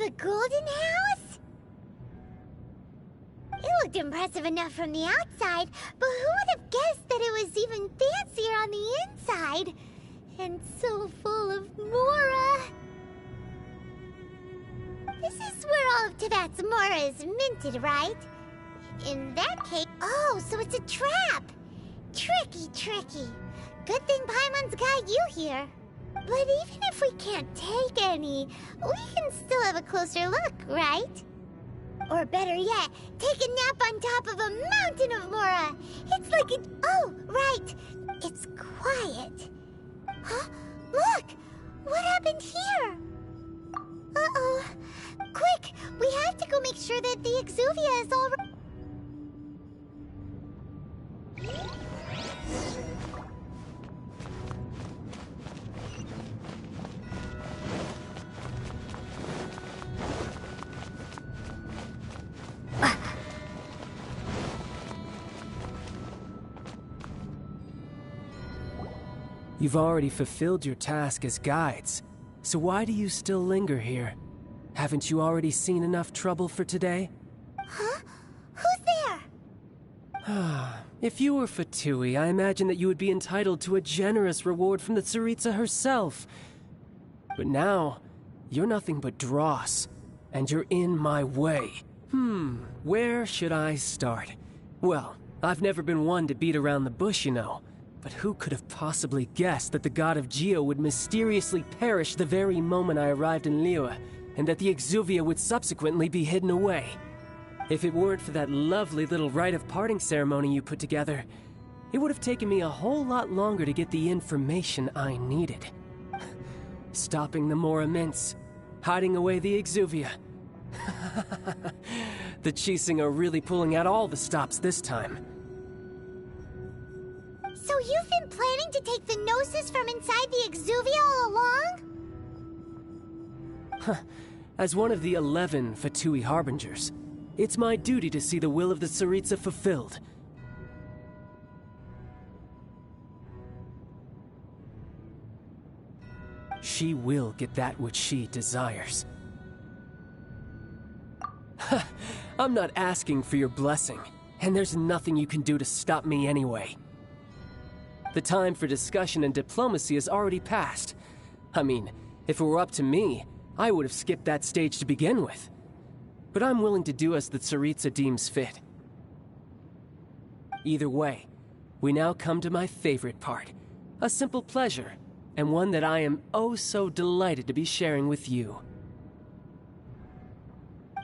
The Golden House? It looked impressive enough from the outside, but who would have guessed that it was even fancier on the inside? And so full of Mora. This is where all of Teyvat's Mora is minted, right? In that case... Oh, so it's a trap! Tricky, tricky. Good thing Paimon's got you here. But even if we can't take any, we can still have a closer look, right? Or better yet, take a nap on top of a mountain of Mora. It's like an... Oh, right. It's quiet. Huh? Look! What happened here? Uh-oh. Quick! We have to go make sure that the Exuvia is all right. You've already fulfilled your task as guides, so why do you still linger here? Haven't you already seen enough trouble for today? Huh? Who's there? If you were Fatui, I imagine that you would be entitled to a generous reward from the Tsaritsa herself. But now, you're nothing but dross, and you're in my way. Where should I start? Well, I've never been one to beat around the bush, you know. But who could have possibly guessed that the god of Geo would mysteriously perish the very moment I arrived in Liyue, and that the Exuvia would subsequently be hidden away? If it weren't for that lovely little rite of parting ceremony you put together, it would have taken me a whole lot longer to get the information I needed. Stopping the Mora mints, hiding away the Exuvia. The Chising are really pulling out all the stops this time. So you've been planning to take the Gnosis from inside the Exuvia all along? As one of the 11 Fatui Harbingers, it's my duty to see the will of the Tsaritsa fulfilled. She will get that which she desires. I'm not asking for your blessing, and there's nothing you can do to stop me anyway. The time for discussion and diplomacy has already passed. I mean, if it were up to me, I would have skipped that stage to begin with. But I'm willing to do as the Tsaritsa deems fit. Either way, we now come to my favorite part. A simple pleasure, and one that I am oh so delighted to be sharing with you.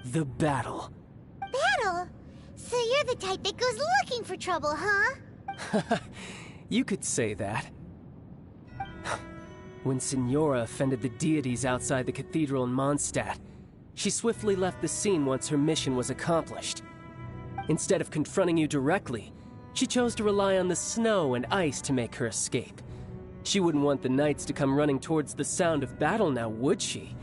The battle. Battle? So you're the type that goes looking for trouble, huh? You could say that. When Signora offended the deities outside the cathedral in Mondstadt, she swiftly left the scene once her mission was accomplished. Instead of confronting you directly, she chose to rely on the snow and ice to make her escape. She wouldn't want the knights to come running towards the sound of battle now, would she?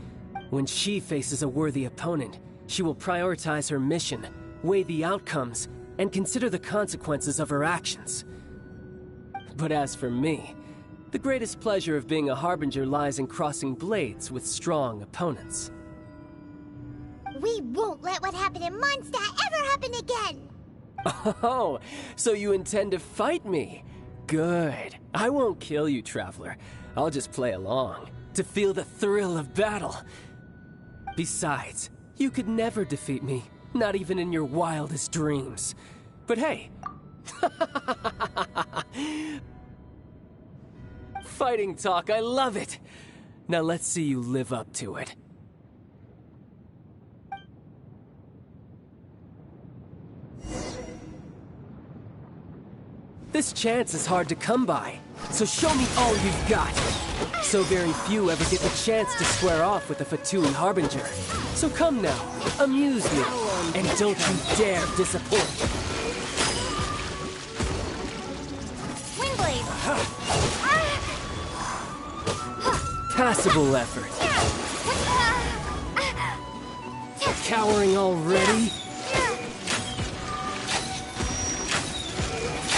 When she faces a worthy opponent, she will prioritize her mission, weigh the outcomes, and consider the consequences of her actions. But as for me, the greatest pleasure of being a Harbinger lies in crossing blades with strong opponents. We won't let what happened in Mondstadt ever happen again! Oh, so you intend to fight me? Good. I won't kill you, Traveler. I'll just play along, to feel the thrill of battle. Besides, you could never defeat me, not even in your wildest dreams. But hey... Fighting talk, I love it! Now let's see you live up to it. This chance is hard to come by, so show me all you've got. So very few ever get the chance to square off with a Fatui Harbinger. So come now, amuse me, and don't you dare disappoint. Windblade! Passable effort. Cowering already?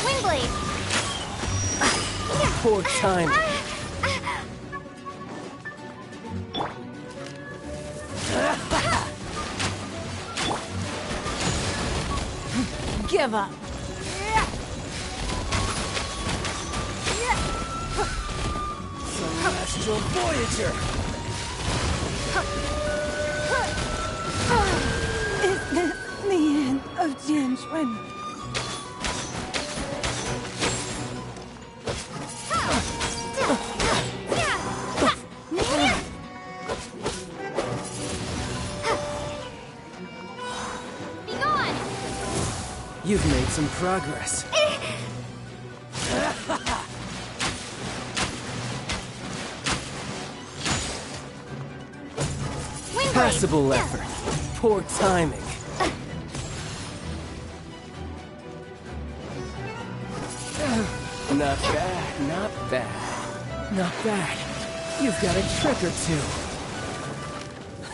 Windblade! Poor timing. give up. Celestial Voyager! Is this the end of Genshin? Be gone! You've made some progress. Passable effort. Poor timing. Not bad, not bad. Not bad. You've got a trick or two.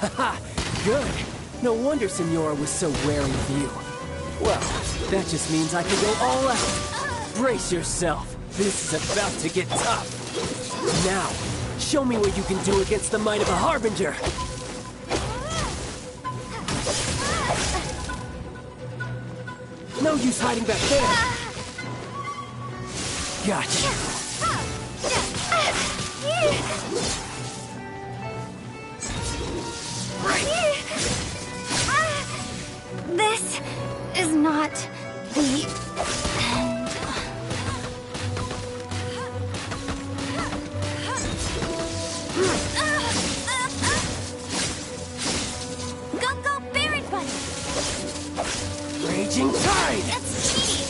Haha, good. No wonder Senora was so wary of you. Well, that just means I can go all out. Brace yourself. This is about to get tough. Now, show me what you can do against the might of a Harbinger. No use hiding back there. Gotcha. This is not the end. Go, Barret Bunny! Raging Tide! That's cheating!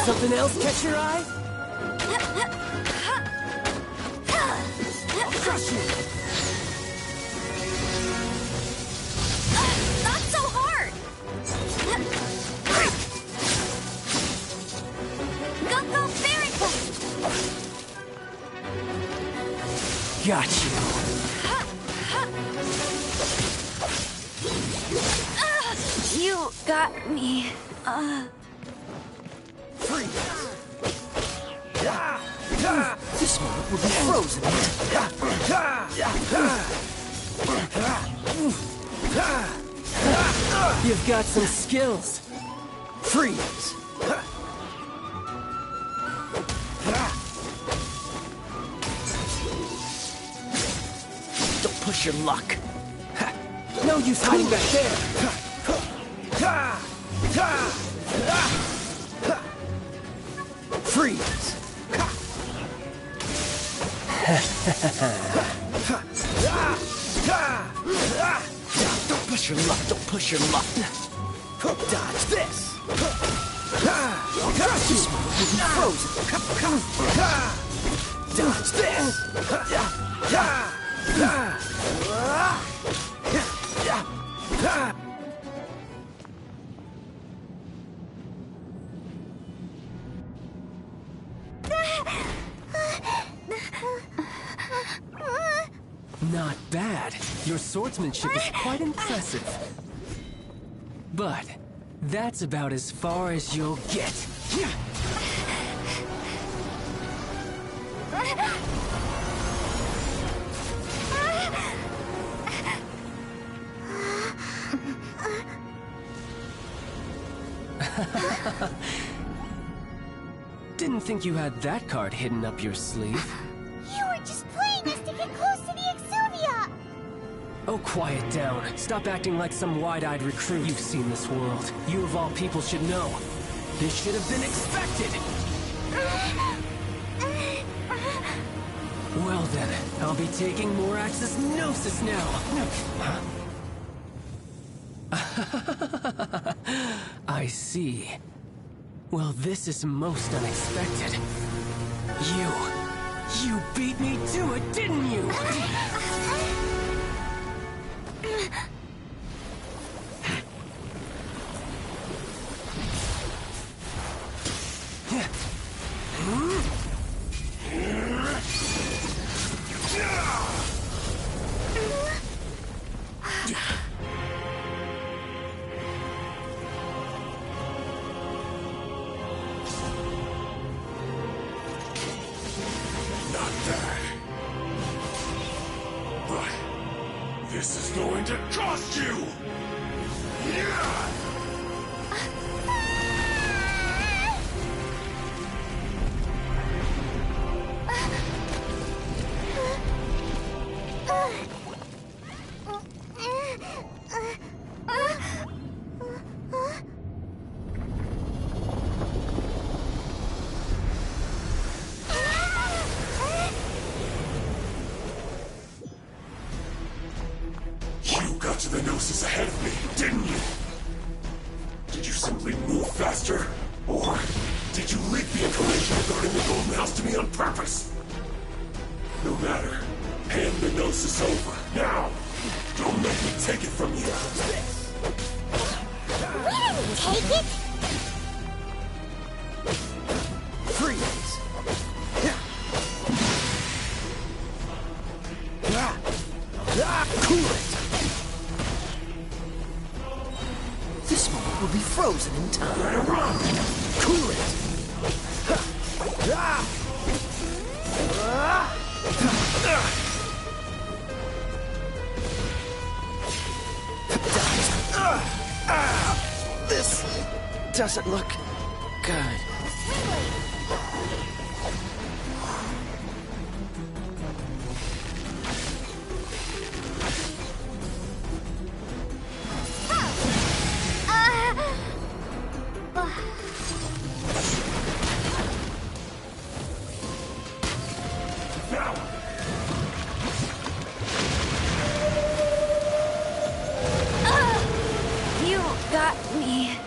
Something else catch your eye? I'll crush you! Not so hard! Go, Barret Bunny! Got you. You got me. This moment will be frozen. You've got some skills. Freeze. Don't push your luck. No use hiding back there. Freeze. Don't push your luck, don't push your luck. Dodge this. I'll crush you. Frozen. Dodge this. Not bad. Your swordsmanship is quite impressive. But that's about as far as you'll get. Didn't think you had that card hidden up your sleeve. You were just playing us to get close to the Exuvia! Oh, quiet down. Stop acting like some wide-eyed recruit. You've seen this world. You of all people should know. This should have been expected! Well then, I'll be taking more Axis Gnosis now! I see. Well, this is most unexpected. You beat me to it, didn't you? This is going to cost you! Yeah! You got to the Gnosis ahead of me, didn't you? Did you simply move faster? Or did you leak the information regarding the Golden House to me on purpose? No matter. Hand the Gnosis over, now! Don't make me take it from you! We didn't take it! Freeze! Cool it! This moment will be frozen in time. Better run! Cool it! This doesn't look good. Now! You got me.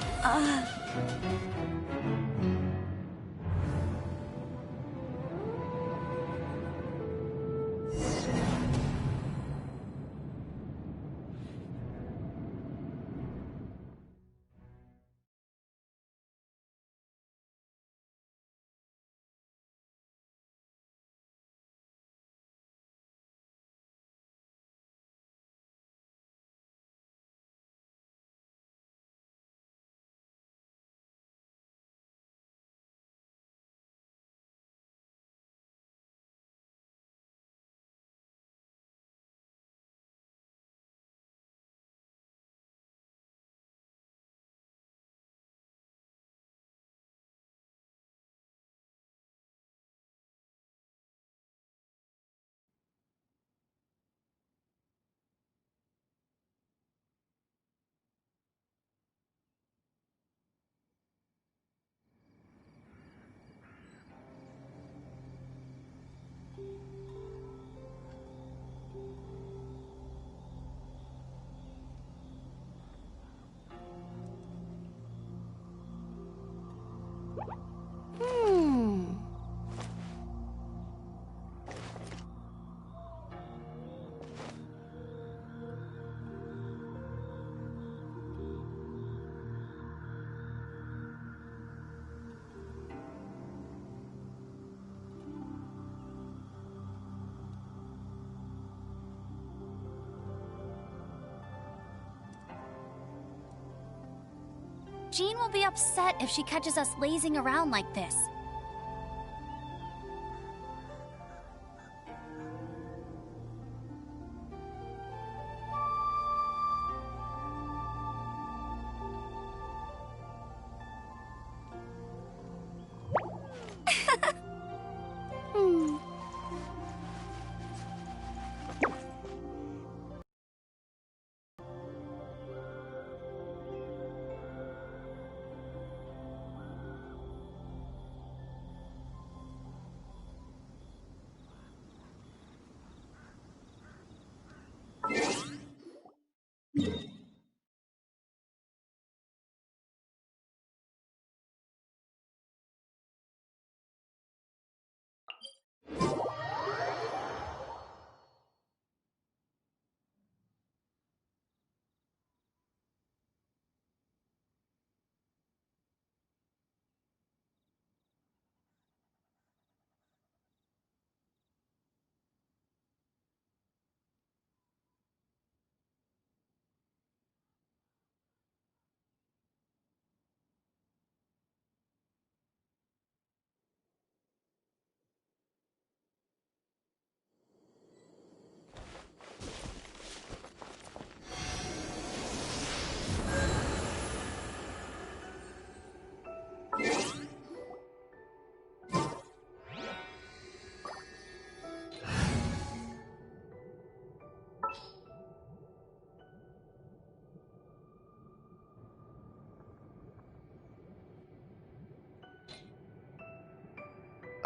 Jean will be upset if she catches us lazing around like this.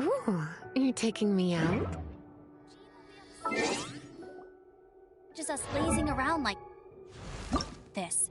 Oh, you're taking me out? Just us lazing around like this.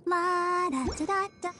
La da da da da.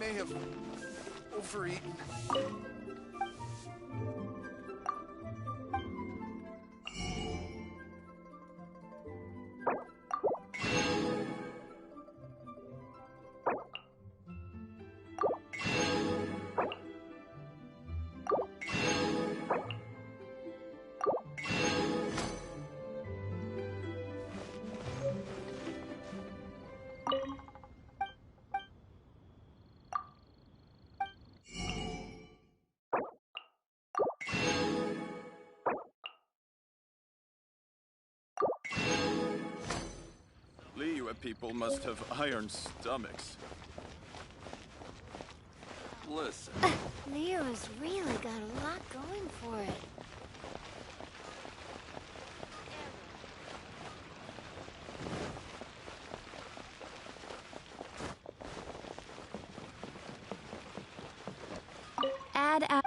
may have overeaten. Liyue people must have iron stomachs. Listen. Liyue's really got a lot going for it. Add a-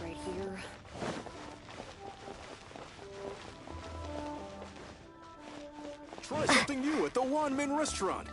Right here. Try something new at the Wanmin restaurant.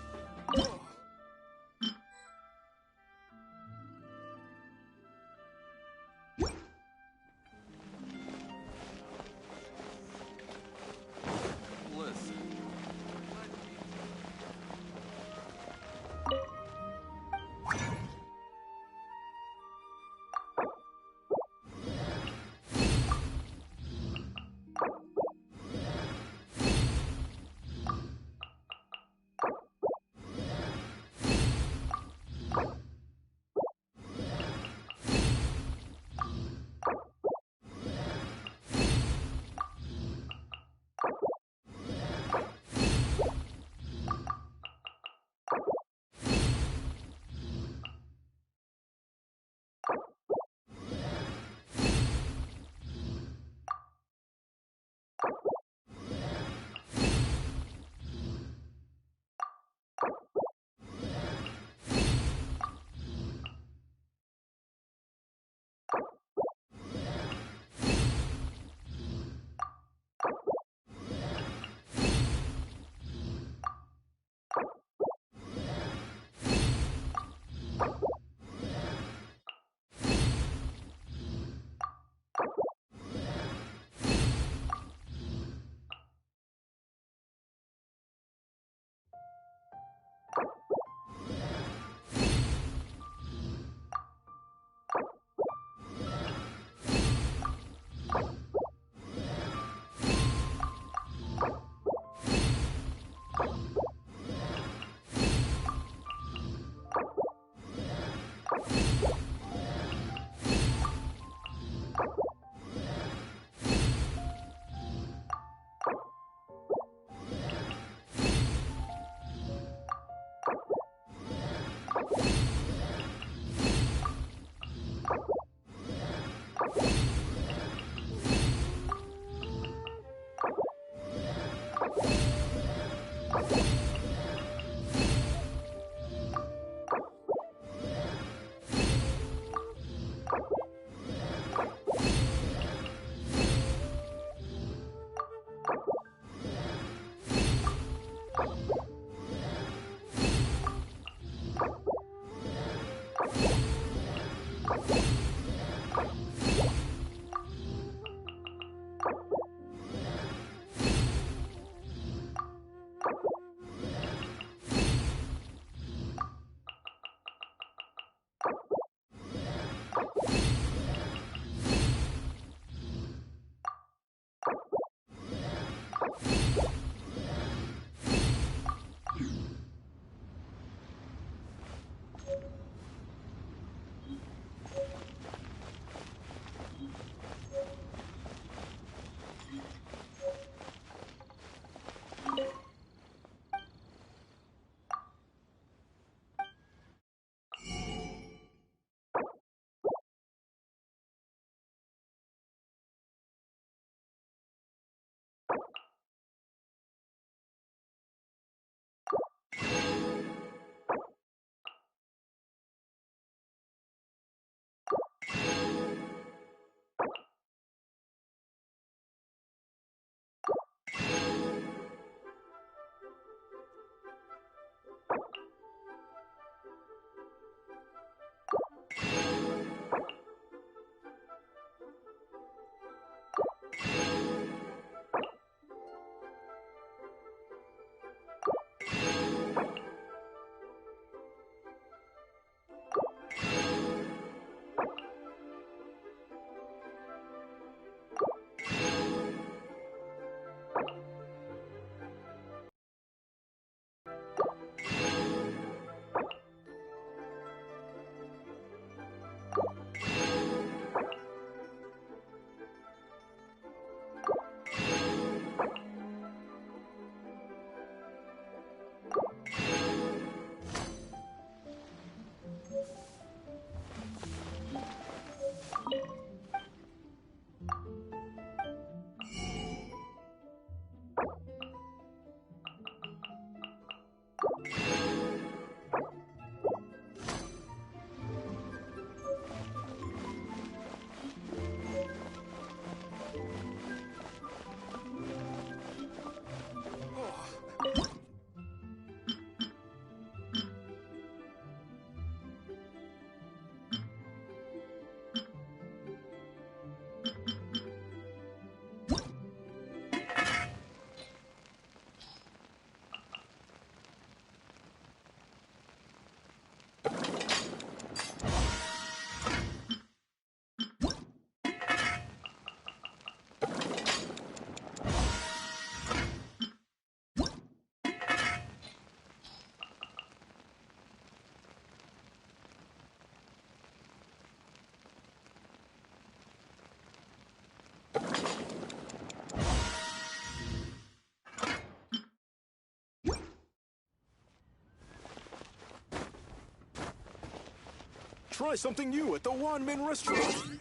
Try something new at the one-man restaurant.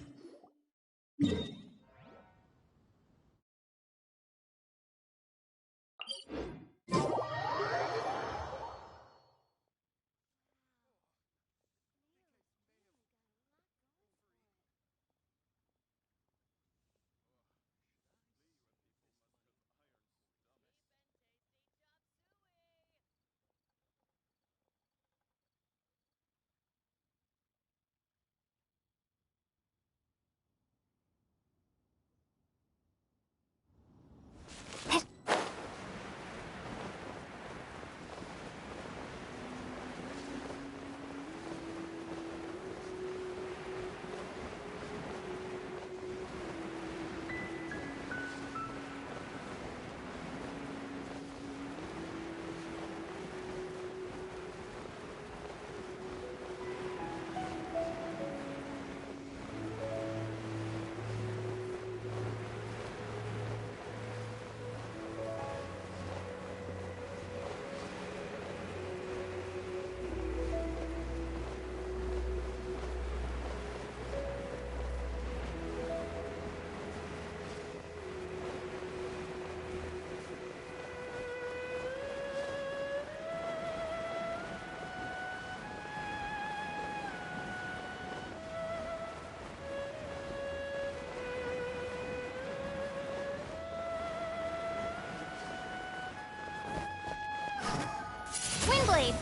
Windblade!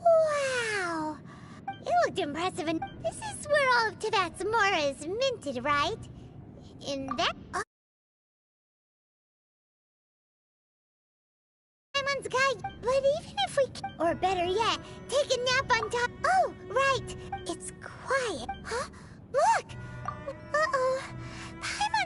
Wow! It looked impressive, and this is where all of Teyvat's Mora is minted, right? In that... Diamond's guide, but even if we can... Or better yet, take a nap on top... Oh, right! It's quiet. Huh? Look! Uh-oh. Paimon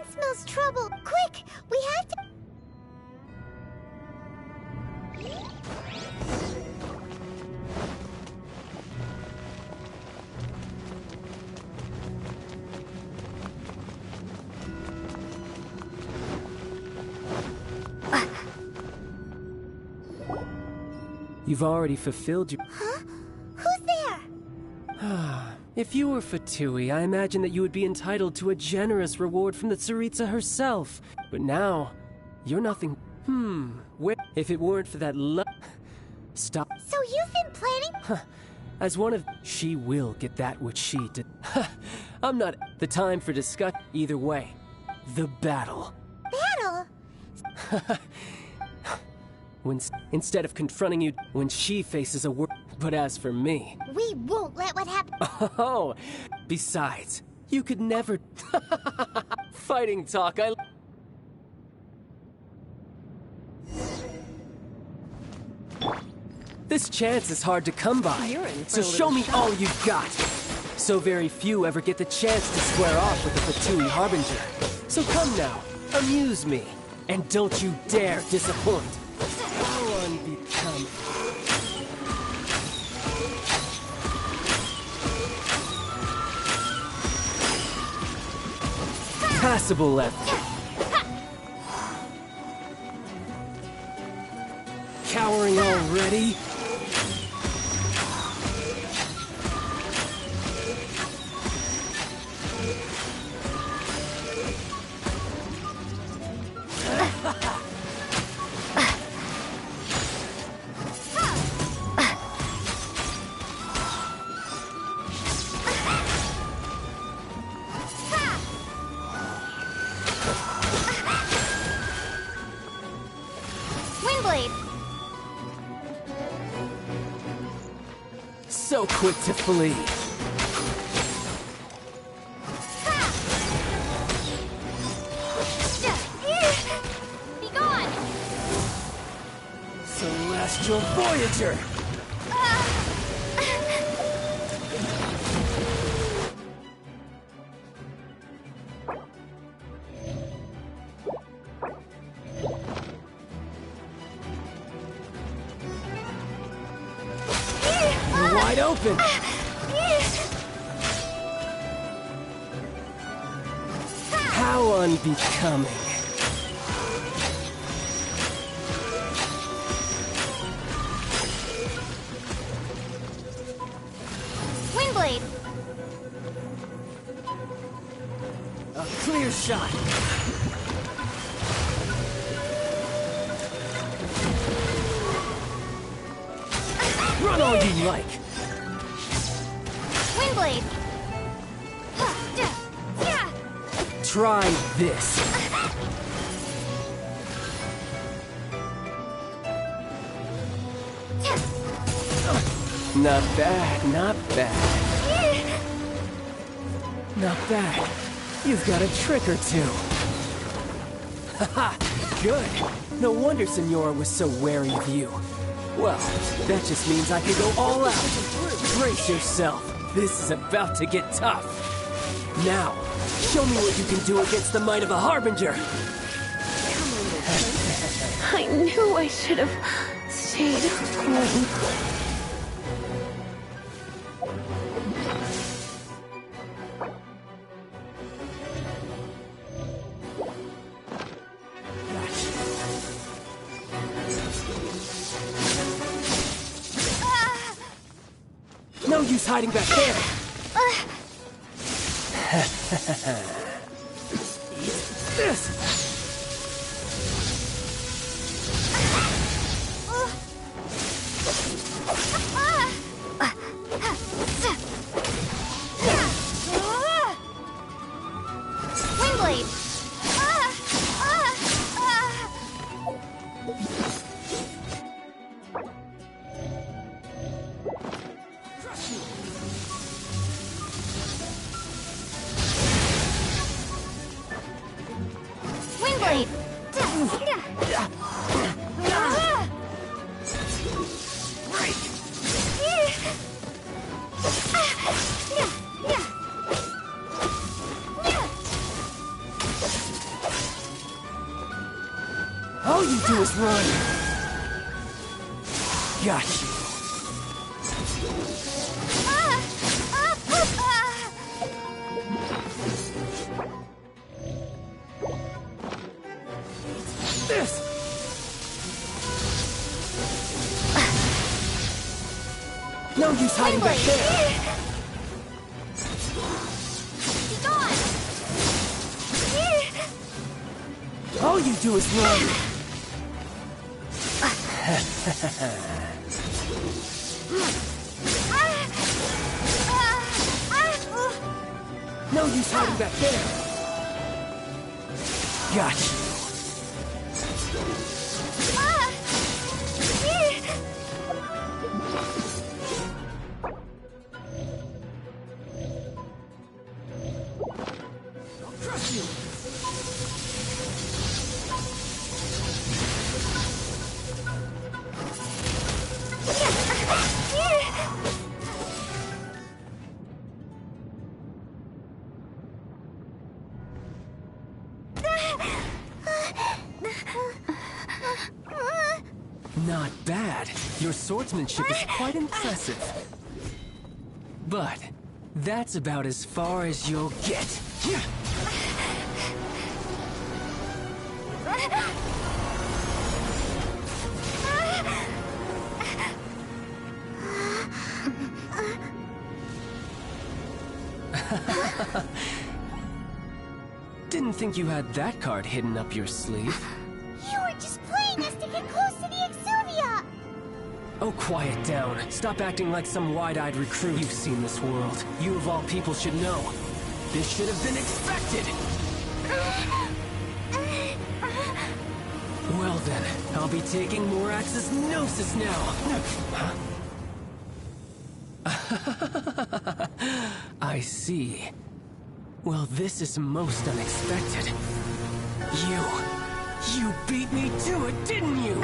You've already fulfilled your... Huh? Who's there? If you were Fatui, I imagine that you would be entitled to a generous reward from the Tsaritsa herself. But now, you're nothing... where... If it weren't for that Stop. So you've been planning... As one of... She will get that which she did. I'm not... The time for discussion. Either way. The battle. Battle? Instead of confronting you when she faces a war... But as for me... We won't let what happen... Oh! Besides, you could never... Fighting talk, This chance is hard to come by, so show me all you've got. So very few ever get the chance to square off with the Fatui Harbinger. So come now, amuse me, and don't you dare disappoint. How unbecoming. Passable left. Cowering already? So quick to flee. Be gone! Celestial Voyager! Wide open! How unbecoming. Windblade! A clear shot. Run all you like. Windblade! Try this. Not bad, not bad. Not bad. You've got a trick or two. Haha, good. No wonder Senora was so wary of you. Well, that just means I can go all out. Brace yourself. This is about to get tough. Now, show me what you can do against the might of a Harbinger. I knew I should have stayed home. No use hiding back there. Eat this. Windblade! Windblade! All you do is run. Got you. This. use hiding back there! Be gone! All you do is run! No use hiding back there! Gotcha! Not bad. Your swordsmanship is quite impressive. But that's about as far as you'll get. Didn't think you had that card hidden up your sleeve. You were just playing us to get close to the Exuvia! Oh, quiet down. Stop acting like some wide-eyed recruit. You've seen this world. You of all people should know. This should have been expected! Well then, I'll be taking Morax's Gnosis now! I see. Well, this is most unexpected. You beat me to it, didn't you?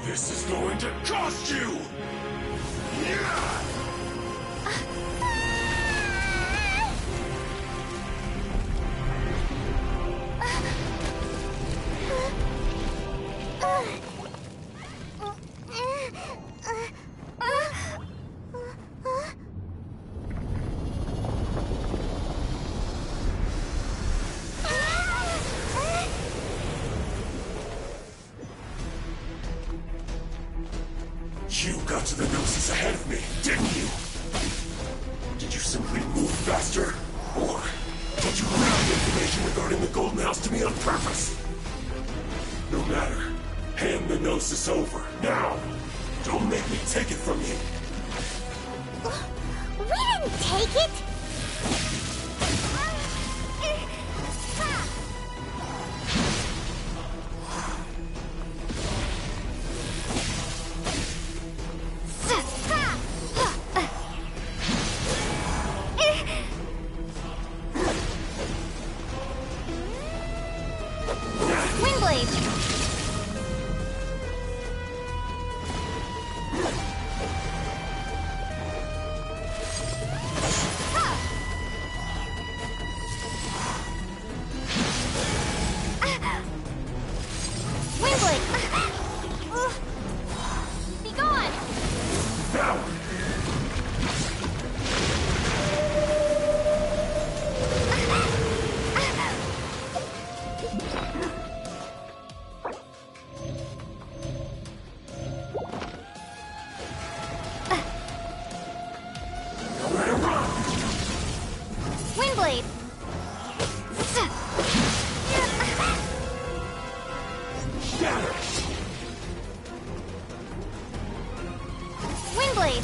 This is going to cost you! You got to the Gnosis ahead of me, didn't you? Did you simply move faster? Or did you leak the information regarding the Golden House to me on purpose? No matter. Hand the Gnosis over, now! Don't make me take it from you! We didn't take it!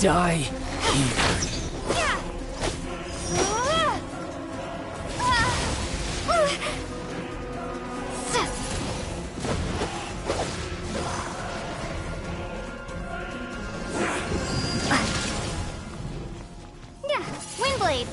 Die here. Windblade!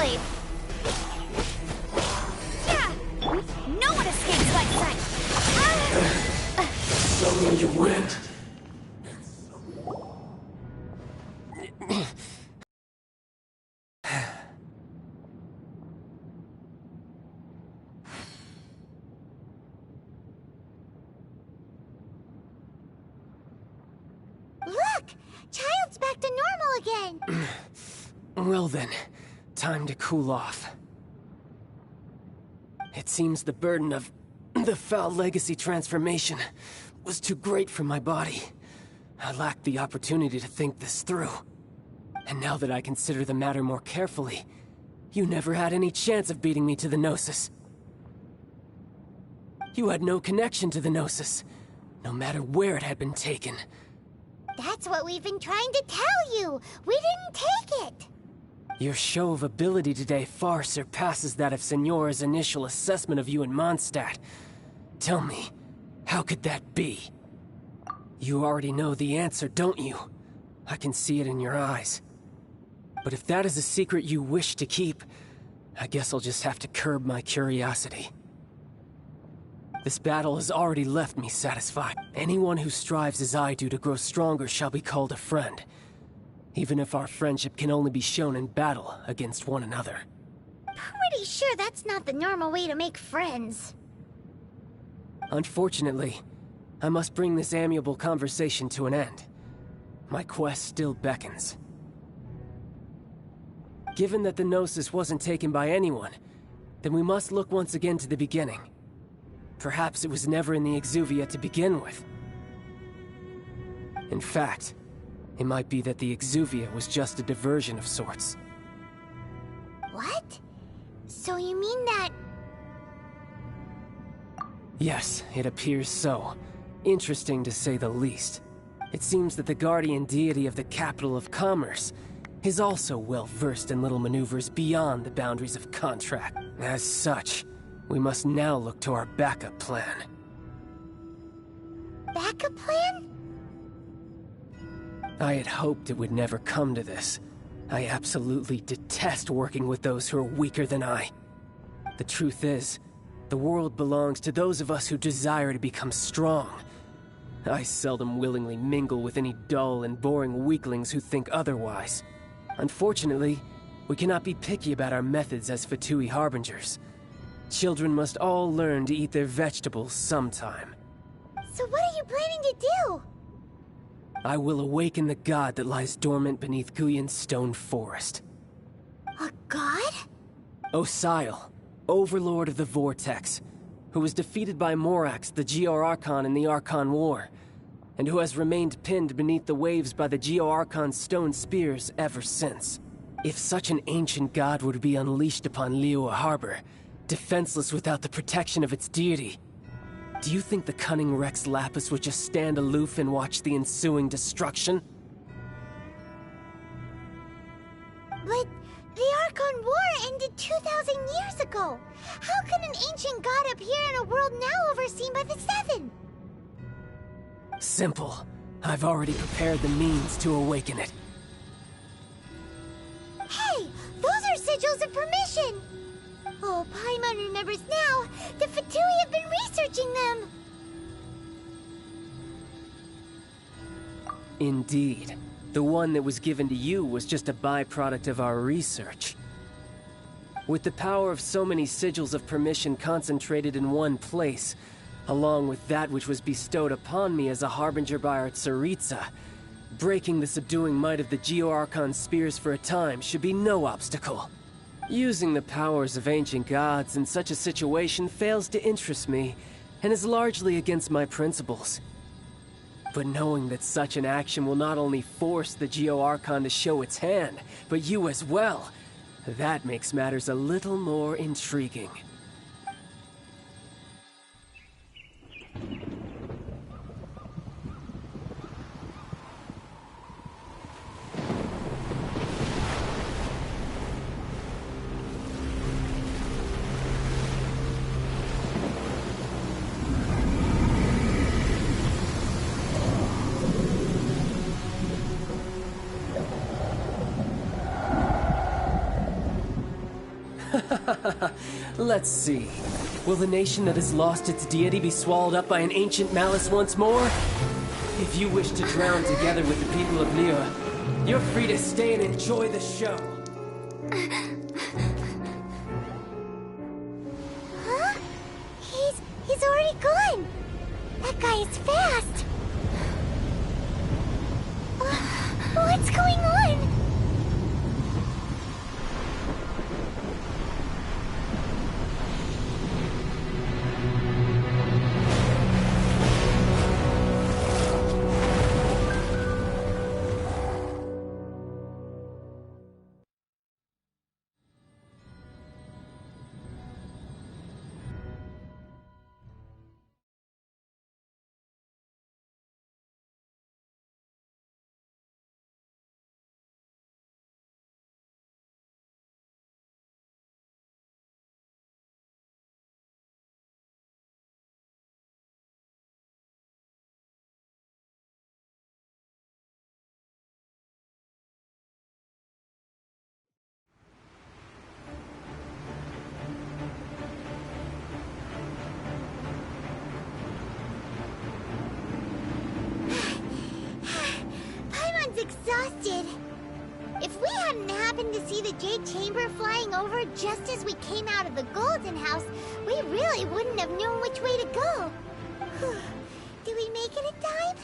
blade! Yeah! No one escapes my sight! Summon you win. Look! Child's back to normal again! Well then, time to cool off. It seems the burden of the foul legacy transformation was too great for my body. I lacked the opportunity to think this through. And now that I consider the matter more carefully, you never had any chance of beating me to the Gnosis. You had no connection to the Gnosis, no matter where it had been taken. That's what we've been trying to tell you! We didn't take it! Your show of ability today far surpasses that of Signora's initial assessment of you in Mondstadt. Tell me, how could that be? You already know the answer, don't you? I can see it in your eyes. But if that is a secret you wish to keep, I guess I'll just have to curb my curiosity. This battle has already left me satisfied. Anyone who strives as I do to grow stronger shall be called a friend, even if our friendship can only be shown in battle against one another. Pretty sure that's not the normal way to make friends. Unfortunately, I must bring this amiable conversation to an end. My quest still beckons. Given that the Gnosis wasn't taken by anyone, then we must look once again to the beginning. Perhaps it was never in the Exuvia to begin with. In fact, it might be that the Exuvia was just a diversion of sorts. What? So you mean that... Yes, it appears so. Interesting to say the least. It seems that the guardian deity of the capital of commerce is also well versed in little maneuvers beyond the boundaries of contract. As such, we must now look to our backup plan. Backup plan? I had hoped it would never come to this. I absolutely detest working with those who are weaker than I. The truth is, the world belongs to those of us who desire to become strong. I seldom willingly mingle with any dull and boring weaklings who think otherwise. Unfortunately, we cannot be picky about our methods as Fatui Harbingers. Children must all learn to eat their vegetables sometime. So what are you planning to do? I will awaken the god that lies dormant beneath Guyon's stone forest. A god? Osial, overlord of the Vortex, who was defeated by Morax, the Geo-Archon in the Archon War, and who has remained pinned beneath the waves by the Geo-Archon's stone spears ever since. If such an ancient god were to be unleashed upon Liyue Harbor, defenseless without the protection of its deity, do you think the cunning Rex Lapis would just stand aloof and watch the ensuing destruction? But the Archon War ended 2,000 years ago. How can an ancient god appear in a world now overseen by the Seven? Simple. I've already prepared the means to awaken it. Hey, those are sigils of permission! Oh, Paimon remembers now. The Fatui have been researching them. Indeed. The one that was given to you was just a byproduct of our research. With the power of so many sigils of permission concentrated in one place, along with that which was bestowed upon me as a harbinger by our Tsaritsa, breaking the subduing might of the Geo-Archon spears for a time should be no obstacle. Using the powers of ancient gods in such a situation fails to interest me, and is largely against my principles. But knowing that such an action will not only force the Geo-Archon to show its hand, but you as well, that makes matters a little more intriguing. Let's see. Will the nation that has lost its deity be swallowed up by an ancient malice once more? If you wish to drown together with the people of Liyue, you're free to stay and enjoy the show. Huh? He's already gone. That guy is fast. What's going on? Exhausted. If we hadn't happened to see the Jade Chamber flying over just as we came out of the Golden House, we really wouldn't have known which way to go. Did we make it in time?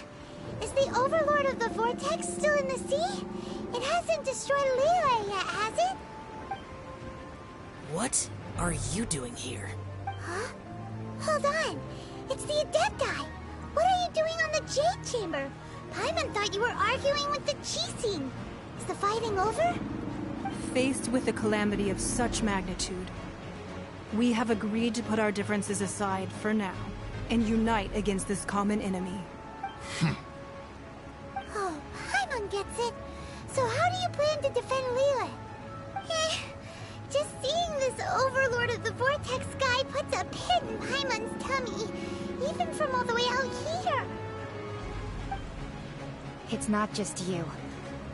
Is the Overlord of the Vortex still in the sea? It hasn't destroyed Liyue yet, has it? What are you doing here? Huh? Hold on. It's the Adepti. What are you doing on the Jade Chamber? Paimon thought you were arguing with the Qixing. Is the fighting over? Faced with a calamity of such magnitude, we have agreed to put our differences aside for now and unite against this common enemy. Oh, Paimon gets it. So how do you plan to defend Liyue? Just seeing this Overlord of the Vortex guy puts a pit in Paimon's tummy, even from all the way out here. It's not just you.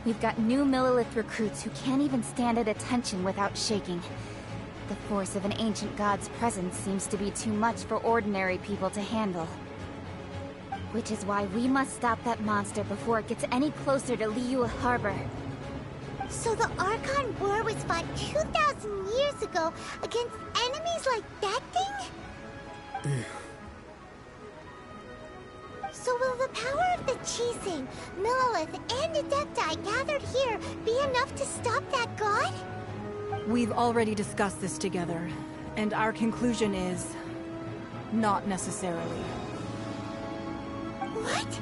We've got new Millelith recruits who can't even stand at attention without shaking. The force of an ancient god's presence seems to be too much for ordinary people to handle. Which is why we must stop that monster before it gets any closer to Liyue Harbor. So the Archon War was fought 2,000 years ago against enemies like that thing? So will the power of the Qixing, Millelith, and Adepti gathered here be enough to stop that god? We've already discussed this together, and our conclusion is... not necessarily. What?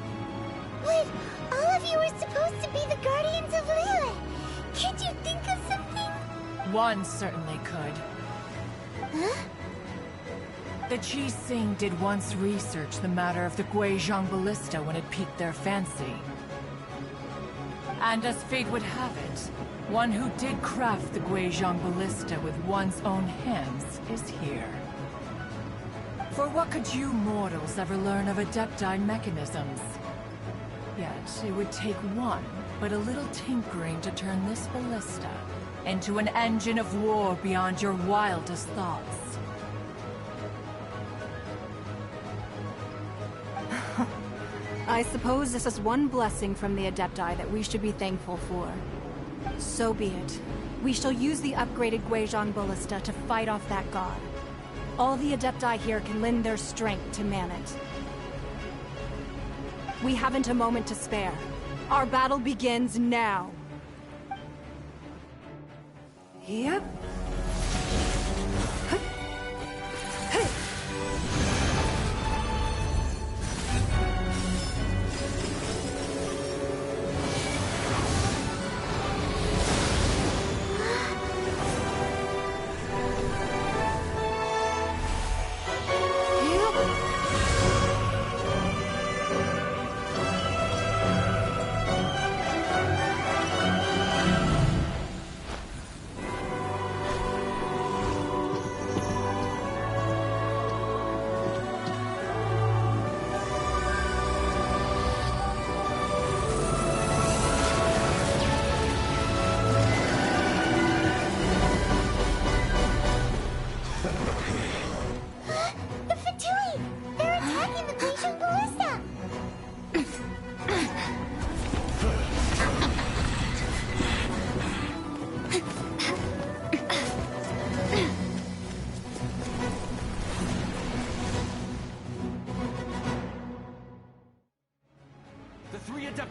But all of you were supposed to be the Guardians of Liyue. Can't you think of something? One certainly could. Huh? The Qixing did once research the matter of the Guizhong Ballista when it piqued their fancy. And as fate would have it, one who did craft the Guizhong Ballista with one's own hands is here. For what could you mortals ever learn of Adepti mechanisms? Yet, it would take one, but a little tinkering to turn this ballista into an engine of war beyond your wildest thoughts. I suppose this is one blessing from the Adepti that we should be thankful for. So be it. We shall use the upgraded Guizhong Ballista to fight off that god. All the Adepti here can lend their strength to man it. We haven't a moment to spare. Our battle begins now. Yep.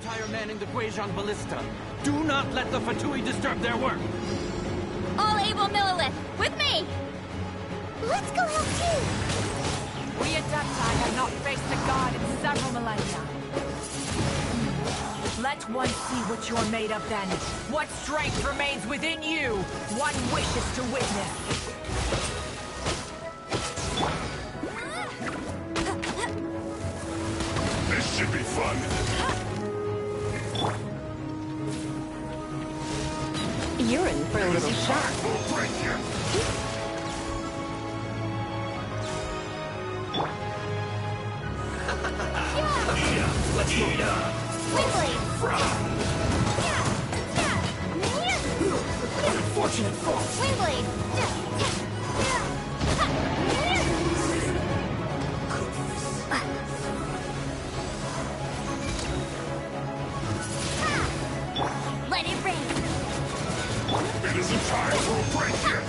Adepti are manning the Guizhong Ballista. Do not let the Fatui disturb their work. All able Millilith, with me! Let's go help too! We Adepti have not faced a god in several millennia. Let one see what you're made of then. What strength remains within you? One wishes to witness. This should be fun. You're in for a little shock. We'll break you. Let's go down. Unfortunate fault. Let it rain! It isn't time for a break yet.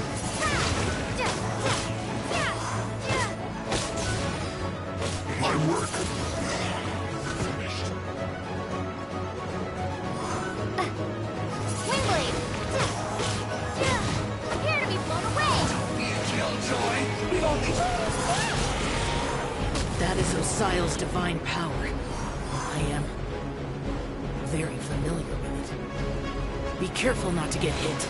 My work. Finished. Windblade! Prepare to be blown away! Be a killjoy. That is Osial's divine power. I am very familiar with it. Be careful not to get hit.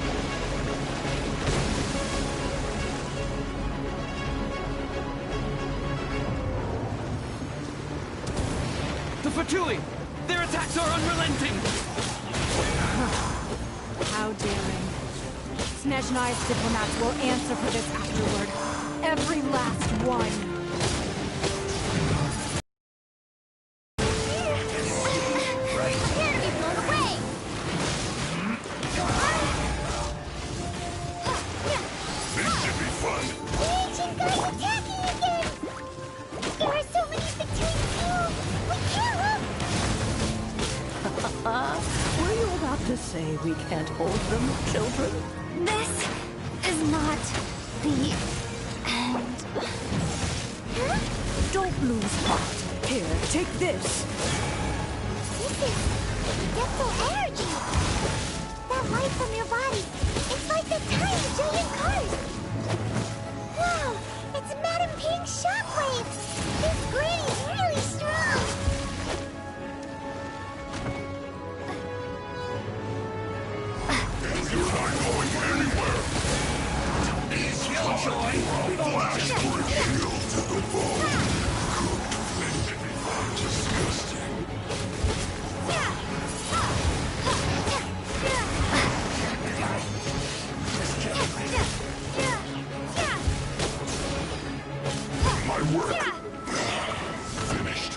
The Fatui! Their attacks are unrelenting! How daring. Snezhnai's diplomats will answer for this afterward. Every last one. Prepare to be blown away! This should be fun. The ancient guy's attacking again! There are so many between you! We can't look! Were you about to say we can't hold them, children? This is not the end. Don't lose heart. Here, take this. This is Depto energy! That light from your body, it's like the tiny giant cars! Wow, it's Madame Pink's shockwave! This granny's really strong! You're not going anywhere. These killjoy. Flash for a kill to the bone. This should be fun. Disgusting. My work. Finished.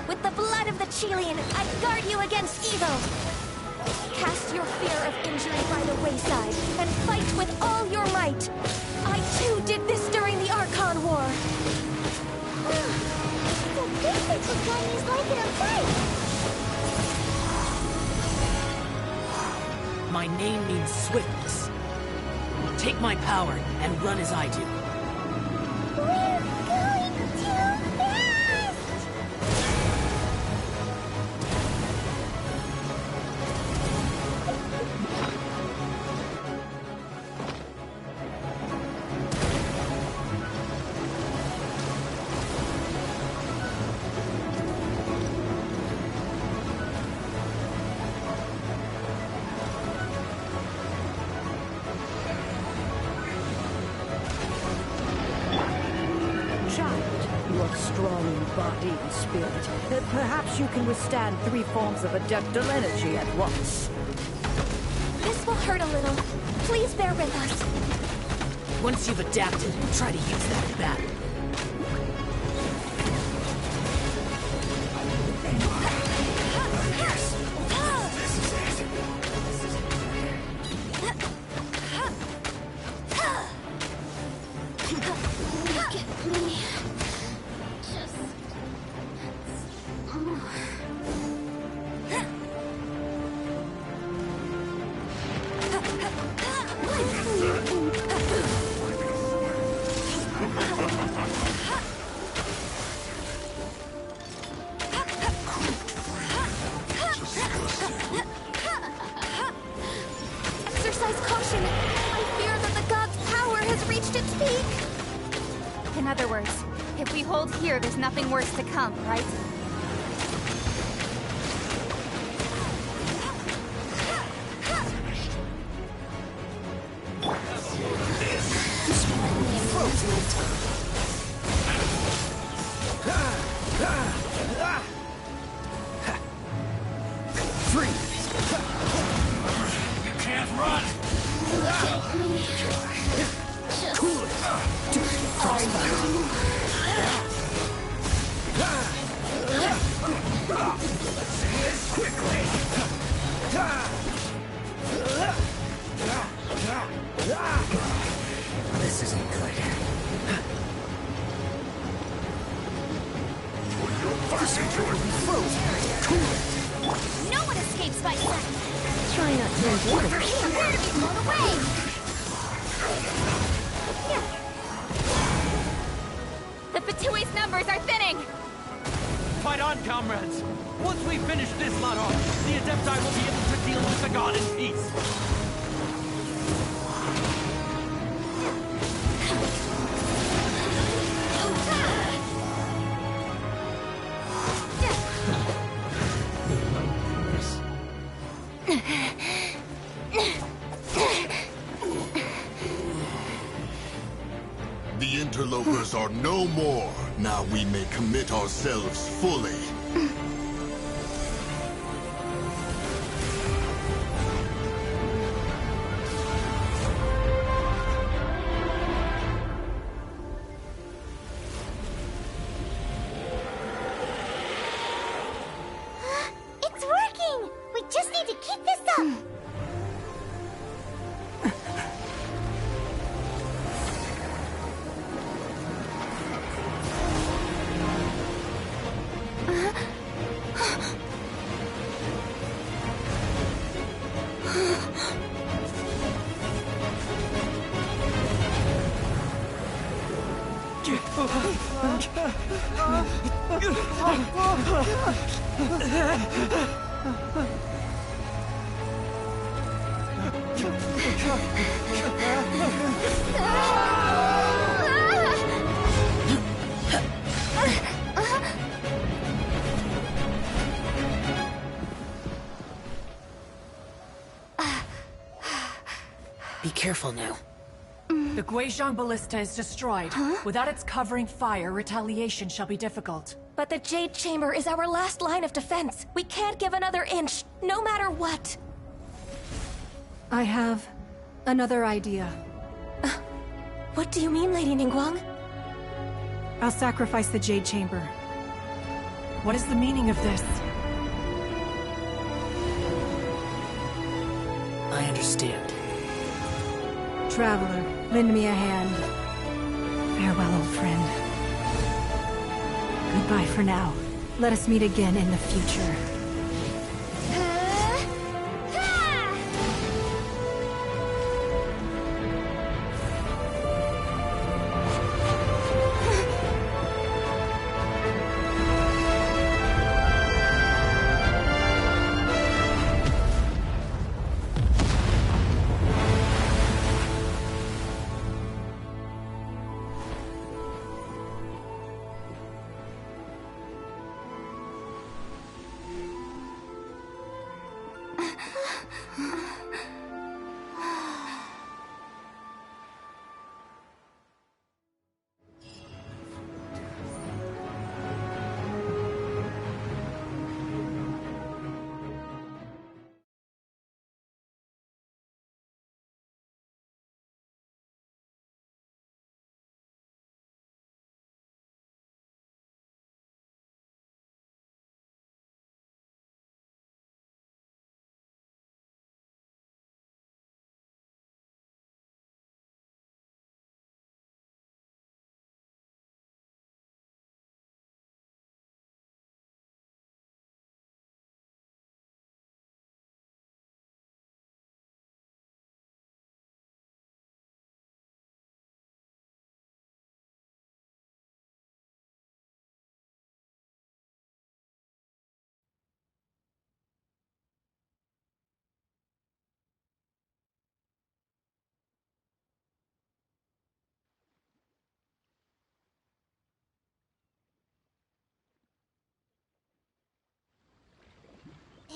With the blood of the Chilean, I guard you against evil. Cast your fear of injury by the wayside and fight with all your might. I too did this during the Archon War. So good that your granny's like it outside! My name means swiftness. Take my power and run as I do. We're going too fast! You are strong in body and spirit. Perhaps you can withstand 3 forms of adeptal energy at once. This will hurt a little. Please bear with us. Once you've adapted, try to use that in battle. Ha ha ha! In other words, if we hold here, there's nothing worse to come, right? Can't run! Cool it. This isn't good. No one escapes by sight. Try not to enjoy it. Prepare to be blown away. The Batui's numbers are thinning! Fight on, comrades! Once we finish this lot off, the Adepti will be able to deal with the god in peace. The interlopers are no more. Now we may commit ourselves fully. It's working! We just need to keep this up! Be careful now. The Guizhong Ballista is destroyed. Without its covering fire, retaliation shall be difficult. But the Jade Chamber is our last line of defense. We can't give another inch, no matter what. I have another idea. What do you mean, Lady Ningguang? I'll sacrifice the Jade Chamber. What is the meaning of this? I understand. Traveler, lend me a hand. Farewell, old friend. Goodbye for now. Let us meet again in the future.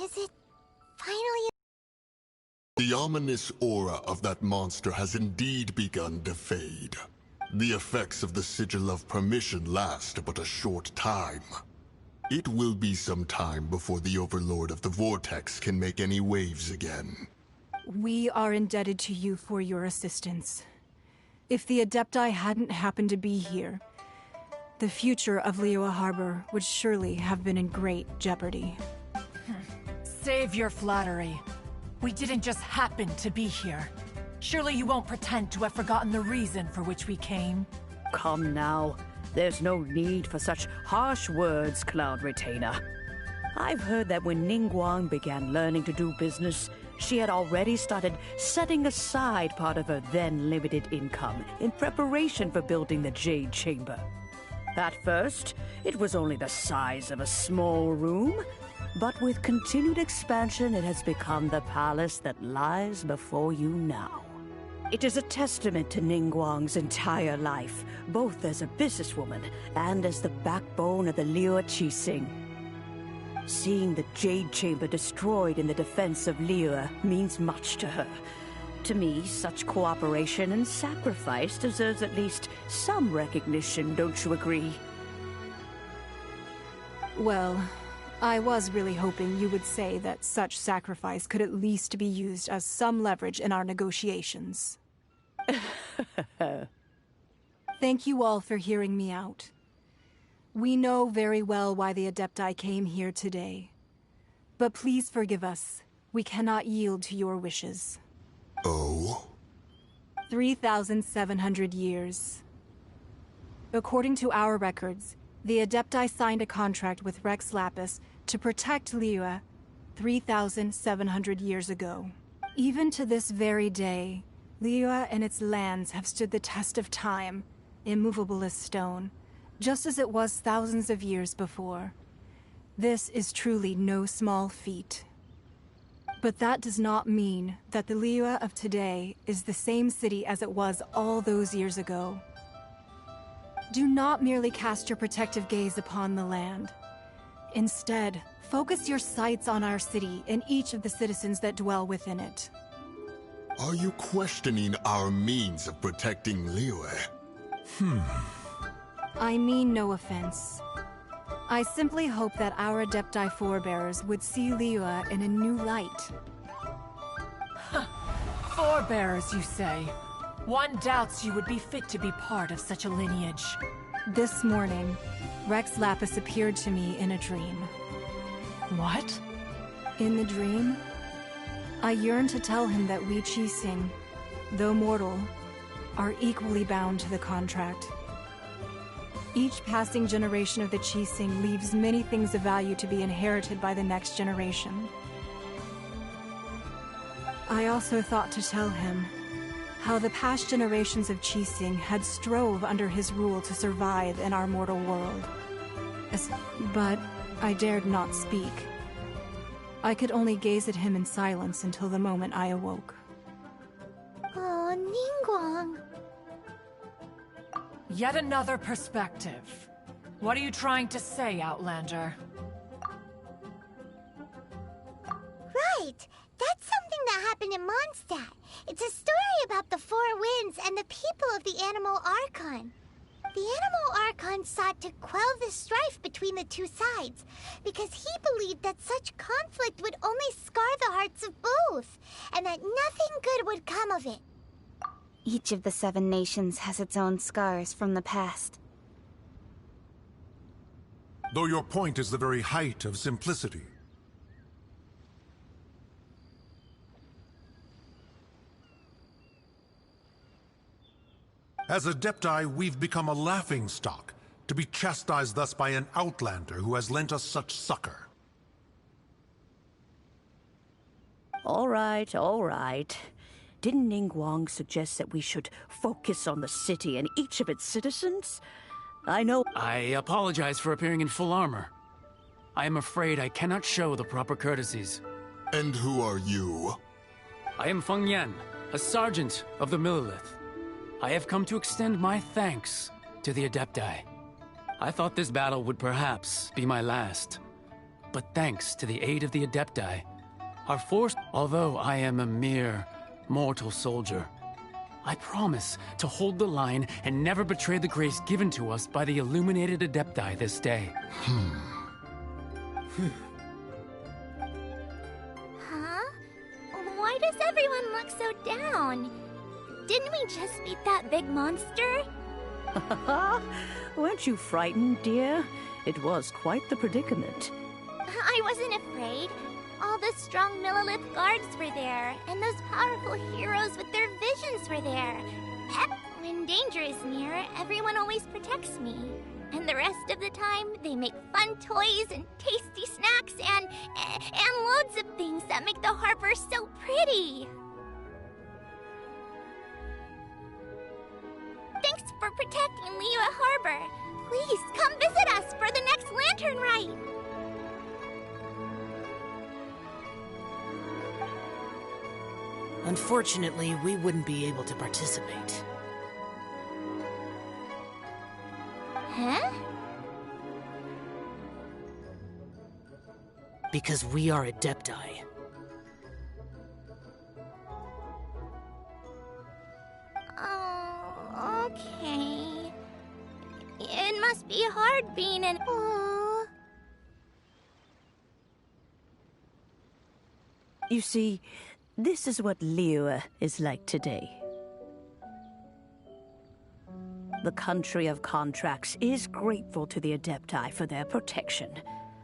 Is it finally? The ominous aura of that monster has indeed begun to fade. The effects of the Sigil of Permission last but a short time. It will be some time before the Overlord of the Vortex can make any waves again. We are indebted to you for your assistance. If the Adepti hadn't happened to be here, the future of Liyue Harbor would surely have been in great jeopardy. Save your flattery. We didn't just happen to be here. Surely you won't pretend to have forgotten the reason for which we came. Come now. There's no need for such harsh words, Cloud Retainer. I've heard that when Ningguang began learning to do business, she had already started setting aside part of her then limited income in preparation for building the Jade Chamber. At first, it was only the size of a small room, but with continued expansion, it has become the palace that lies before you now. It is a testament to Ningguang's entire life, both as a businesswoman and as the backbone of the Liyue Qixing. Seeing the Jade Chamber destroyed in the defense of Liyue means much to her. To me, such cooperation and sacrifice deserves at least some recognition, don't you agree? Well, I was really hoping you would say that such sacrifice could at least be used as some leverage in our negotiations. Thank you all for hearing me out. We know very well why the Adepti came here today. But please forgive us. We cannot yield to your wishes. Oh? 3,700 years. According to our records, the Adepti signed a contract with Rex Lapis to protect Liyue 3,700 years ago. Even to this very day, Liyue and its lands have stood the test of time, immovable as stone, just as it was thousands of years before. This is truly no small feat. But that does not mean that the Liyue of today is the same city as it was all those years ago. Do not merely cast your protective gaze upon the land. Instead, focus your sights on our city and each of the citizens that dwell within it. Are you questioning our means of protecting Liyue? I mean no offense. I simply hope that our Adepti forebears would see Liyue in a new light. Forebearers, you say? One doubts you would be fit to be part of such a lineage. This morning, Rex Lapis appeared to me in a dream. What? In the dream, I yearned to tell him that we Qixing, though mortal, are equally bound to the contract. Each passing generation of the Qixing leaves many things of value to be inherited by the next generation. I also thought to tell him how the past generations of Qixing had strove under his rule to survive in our mortal world. But I dared not speak. I could only gaze at him in silence until the moment I awoke. Oh, Ningguang. Yet another perspective. What are you trying to say, Outlander? Right! That's something that happened in Mondstadt. It's a story about the Four Winds and the people of the Animal Archon. The Animal Archon sought to quell the strife between the two sides, because he believed that such conflict would only scar the hearts of both, and that nothing good would come of it. Each of the 7 nations has its own scars from the past. Though your point is the very height of simplicity. As Adepti, we've become a laughingstock, to be chastised thus by an outlander who has lent us such succor. All right. Didn't Ningguang suggest that we should focus on the city and each of its citizens? I know— I apologize for appearing in full armor. I am afraid I cannot show the proper courtesies. And who are you? I am Feng Yan, a sergeant of the Millilith. I have come to extend my thanks to the Adepti. I thought this battle would perhaps be my last. But thanks to the aid of the Adepti, our force, although I am a mere mortal soldier, I promise to hold the line and never betray the grace given to us by the illuminated Adepti this day. Huh? Why does everyone look so down? Didn't we just beat that big monster? Weren't you frightened, dear? It was quite the predicament. I wasn't afraid. All the strong Millilith guards were there, and those powerful heroes with their visions were there. When danger is near, everyone always protects me. And the rest of the time, they make fun toys and tasty snacks and loads of things that make the harbor so pretty. Thanks for protecting Liyue Harbor. Please come visit us for the next lantern rite. Unfortunately, we wouldn't be able to participate. Huh? Because we are Adepti. Oh, okay. It must be hard being an... Aww. You see, this is what Liyue is like today. The country of contracts is grateful to the Adepti for their protection,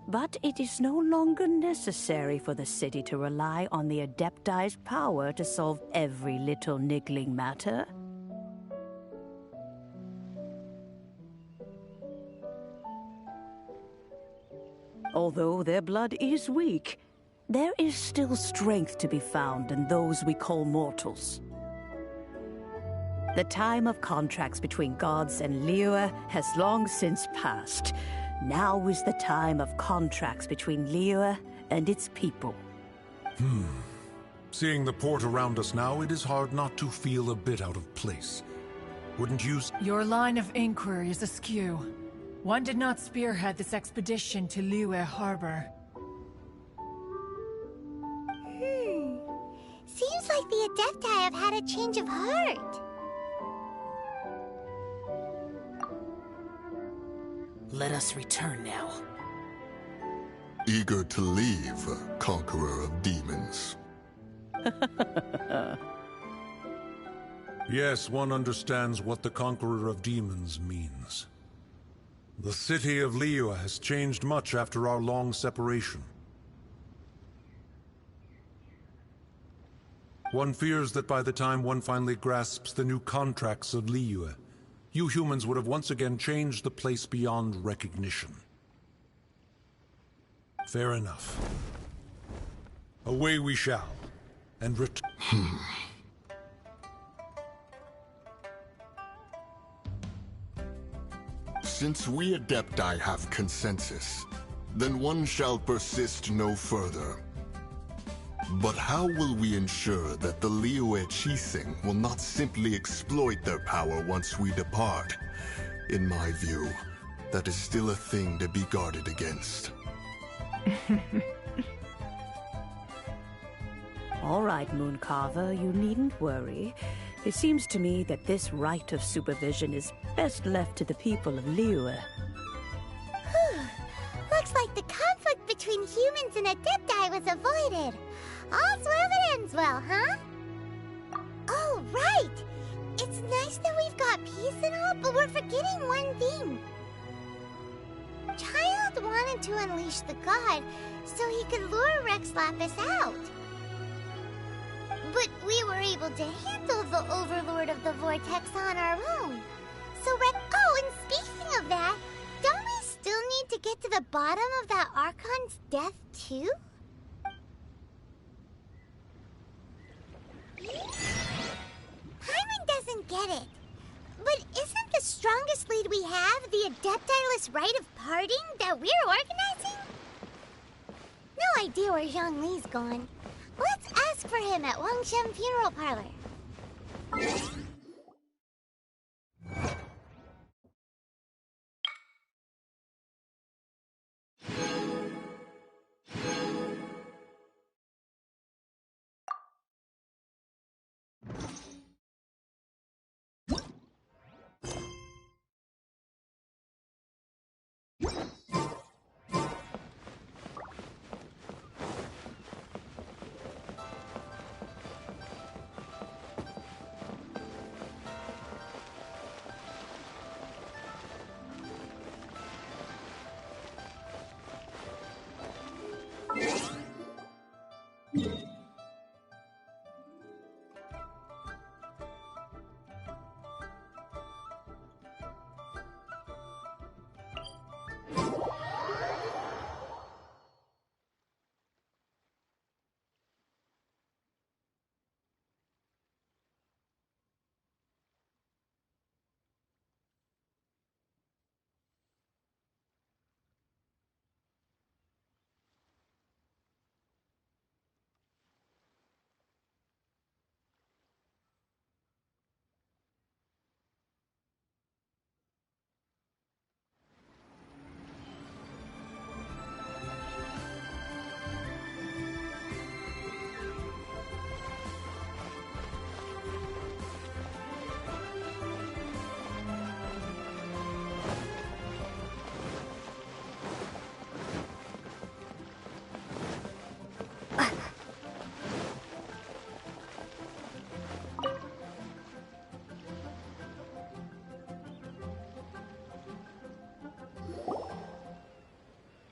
but it is no longer necessary for the city to rely on the Adepti's power to solve every little niggling matter. Although their blood is weak, there is still strength to be found in those we call mortals. The time of contracts between gods and Liyue has long since passed. Now is the time of contracts between Liyue and its people. Seeing the port around us now, it is hard not to feel a bit out of place. Wouldn't you Your line of inquiry is askew. One did not spearhead this expedition to Liyue Harbor. Seems like the Adepti have had a change of heart. Let us return now. Eager to leave, conqueror of demons. Yes, one understands what the Conqueror of Demons means. The city of Liyue has changed much after our long separation. One fears that by the time one finally grasps the new contracts of Liyue, you humans would have once again changed the place beyond recognition. Fair enough. Away we shall, and Since we Adepti have consensus, then one shall persist no further. But how will we ensure that the Liyue Qixing will not simply exploit their power once we depart? In my view, that is still a thing to be guarded against. All right, Mooncarver, you needn't worry. It seems to me that this right of supervision is best left to the people of Liyue. Looks like the conflict between humans and Adepti was avoided. All's well that ends well, huh? Oh, right! It's nice that we've got peace and all, but we're forgetting one thing. Child wanted to unleash the god so he could lure Rex Lapis out. But we were able to handle the Overlord of the Vortex on our own. So oh, and speaking of that, don't we still need to get to the bottom of that Archon's death, too? Paimon doesn't get it. But isn't the strongest lead we have the Adeptiless rite of parting that we're organizing? No idea where Zhongli's gone. Let's ask for him at Wangshen Funeral Parlor.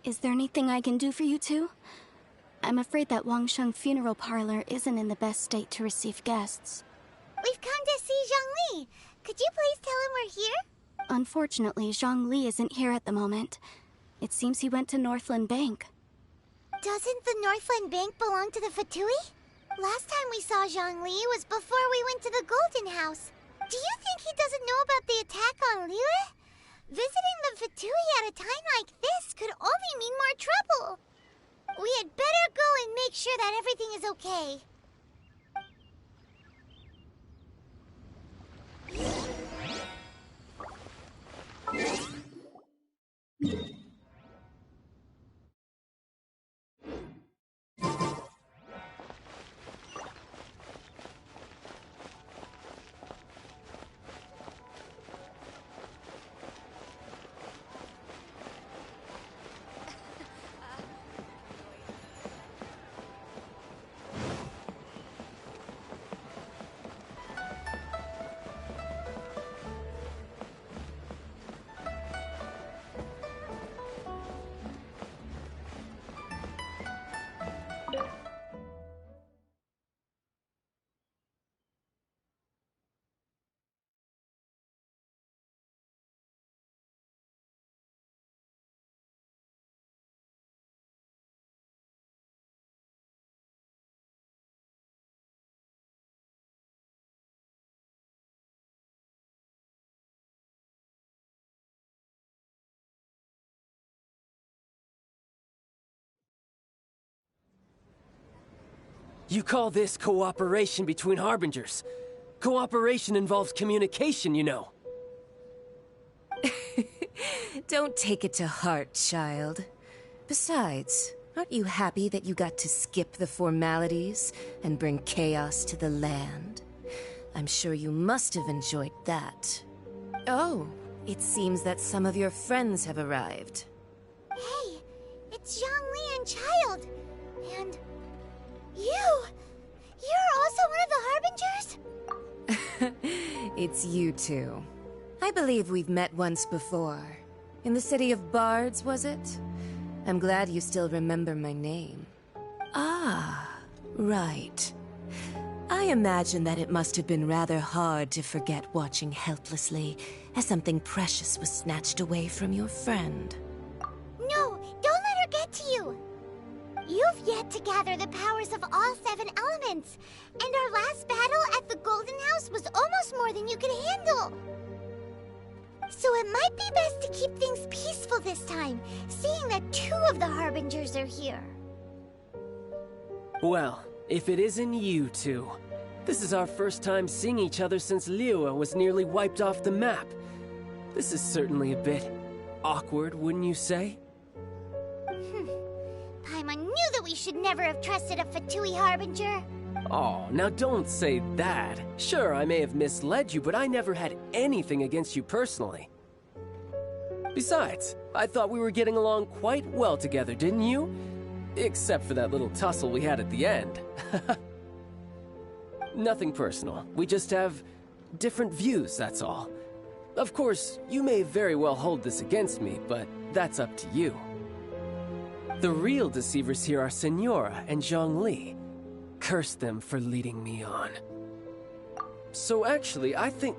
Is there anything I can do for you two? I'm afraid that Wangsheng funeral parlor isn't in the best state to receive guests. We've come to see Zhongli. Could you please tell him we're here? Unfortunately, Zhongli isn't here at the moment. It seems he went to Northland Bank. Doesn't the Northland Bank belong to the Fatui? Last time we saw Zhongli was before we went to the Golden House. Do you think he doesn't know about the attack on Liyue? Visiting the Fatui at a time like this could only mean more trouble. We had better go and make sure that everything is okay. You call this cooperation between Harbingers? Cooperation involves communication, you know. Don't take it to heart, child. Besides, aren't you happy that you got to skip the formalities and bring chaos to the land? I'm sure you must have enjoyed that. Oh, it seems that some of your friends have arrived. Hey, it's Zhongli and Child. And you're also one of the Harbingers? It's you two. I believe we've met once before. In the city of Bards, was it? I'm glad you still remember my name. Ah, right. I imagine that it must have been rather hard to forget watching helplessly as something precious was snatched away from your friend. No, don't let her get to you. You've yet to gather the powers of all 7 elements, and our last battle at the Golden House was almost more than you could handle. So it might be best to keep things peaceful this time, seeing that 2 of the Harbingers are here. Well, if it isn't you two. This is our first time seeing each other since Liyue was nearly wiped off the map. This is certainly a bit awkward, wouldn't you say? Paimon knew that we should never have trusted a Fatui Harbinger. Oh, now don't say that. Sure, I may have misled you, but I never had anything against you personally. Besides, I thought we were getting along quite well together, didn't you? Except for that little tussle we had at the end. Nothing personal. We just have different views, that's all. Of course, you may very well hold this against me, but that's up to you. The real deceivers here are Senora and Zhongli. Curse them for leading me on. So actually, I think...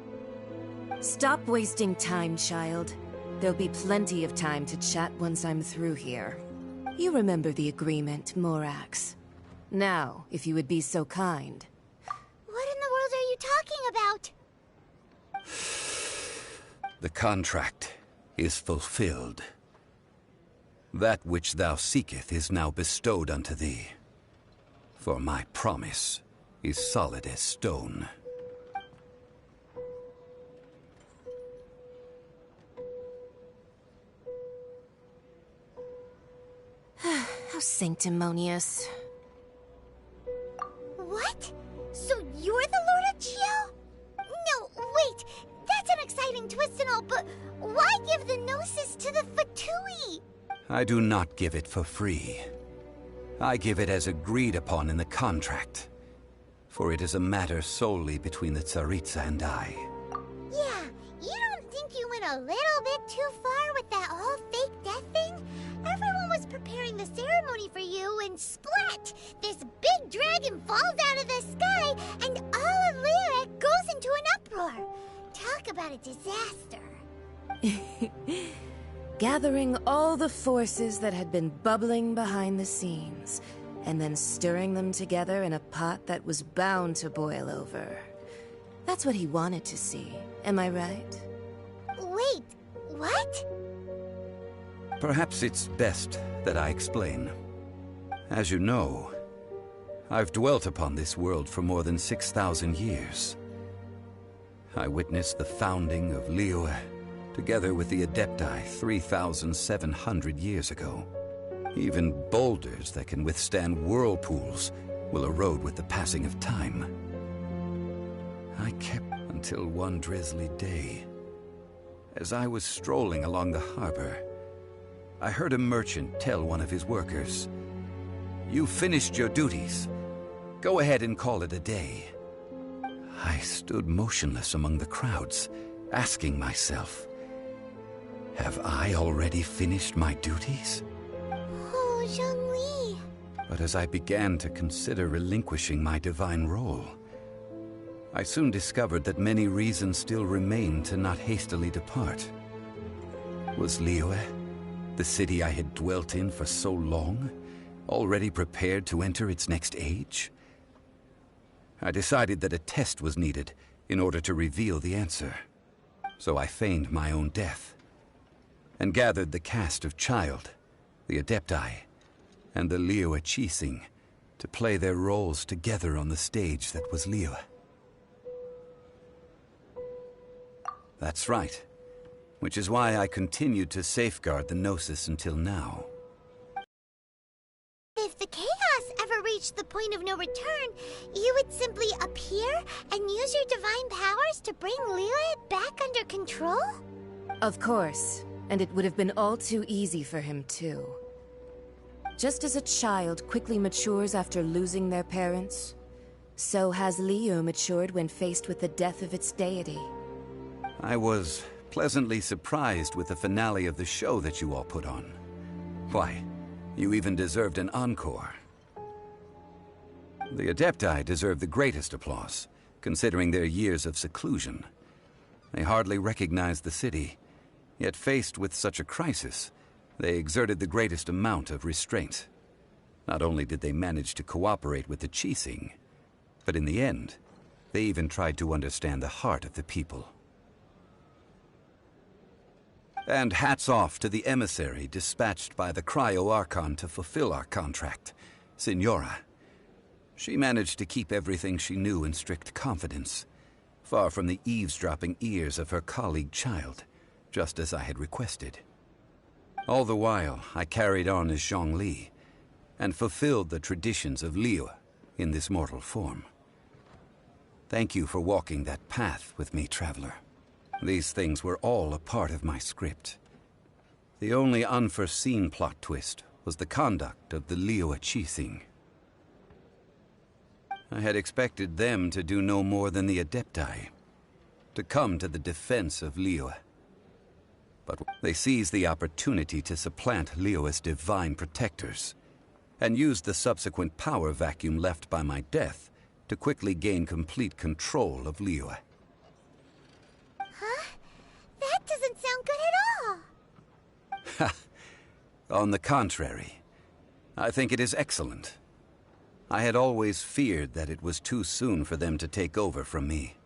Stop wasting time, child. There'll be plenty of time to chat once I'm through here. You remember the agreement, Morax. Now, if you would be so kind. What in the world are you talking about? The contract is fulfilled. That which thou seeketh is now bestowed unto thee. For my promise is solid as stone. How sanctimonious. What? So you're the Lord of Chiao? No, wait! That's an exciting twist and all, but why give the Gnosis to the Fatui? I do not give it for free. I give it as agreed upon in the contract. For it is a matter solely between the Tsaritsa and I. Yeah, you don't think you went a little bit too far with that whole fake death thing? Everyone was preparing the ceremony for you, and splat! This big dragon falls out of the sky, and all of Lyric goes into an uproar. Talk about a disaster. Gathering all the forces that had been bubbling behind the scenes, and then stirring them together in a pot that was bound to boil over. That's what he wanted to see, am I right? Wait, what? Perhaps it's best that I explain. As you know, I've dwelt upon this world for more than 6,000 years. I witnessed the founding of Liyue, together with the Adepti 3,700 years ago. Even boulders that can withstand whirlpools will erode with the passing of time. I kept until one drizzly day. As I was strolling along the harbor, I heard a merchant tell one of his workers, "You finished your duties. Go ahead and call it a day." I stood motionless among the crowds, asking myself, have I already finished my duties? Oh, Zhongli. But as I began to consider relinquishing my divine role, I soon discovered that many reasons still remained to not hastily depart. Was Liyue, the city I had dwelt in for so long, already prepared to enter its next age? I decided that a test was needed in order to reveal the answer. So I feigned my own death, and gathered the cast of Child, the Adepti, and the Liyue Qixing to play their roles together on the stage that was Liyue. That's right, which is why I continued to safeguard the Gnosis until now. If the chaos ever reached the point of no return, you would simply appear and use your divine powers to bring Liyue back under control? Of course, and it would have been all too easy for him too. Just as a child quickly matures after losing their parents, so has Liyue matured when faced with the death of its deity. I was pleasantly surprised with the finale of the show that you all put on. Why, you even deserved an encore. The Adepti deserve the greatest applause, considering their years of seclusion. They hardly recognized the city, yet faced with such a crisis, they exerted the greatest amount of restraint. Not only did they manage to cooperate with the Qixing, but in the end, they even tried to understand the heart of the people. And hats off to the emissary dispatched by the Cryo-Archon to fulfill our contract, Signora. She managed to keep everything she knew in strict confidence, far from the eavesdropping ears of her colleague Child, just as I had requested. All the while, I carried on as Zhongli, and fulfilled the traditions of Liyue in this mortal form. Thank you for walking that path with me, Traveler. These things were all a part of my script. The only unforeseen plot twist was the conduct of the Liyue Qixing. I had expected them to do no more than the Adepti, to come to the defense of Liyue. But they seized the opportunity to supplant Liyue's divine protectors, and used the subsequent power vacuum left by my death to quickly gain complete control of Liyue. Huh? That doesn't sound good at all! Ha! On the contrary, I think it is excellent. I had always feared that it was too soon for them to take over from me.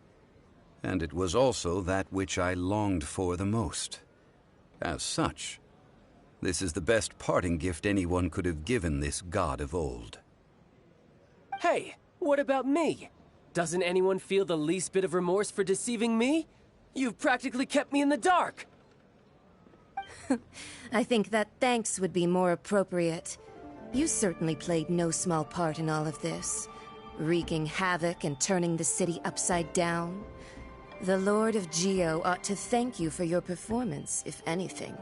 And it was also that which I longed for the most. As such, this is the best parting gift anyone could have given this god of old. Hey, what about me? Doesn't anyone feel the least bit of remorse for deceiving me? You've practically kept me in the dark! I think that thanks would be more appropriate. You certainly played no small part in all of this, wreaking havoc and turning the city upside down. The Lord of Geo ought to thank you for your performance, if anything.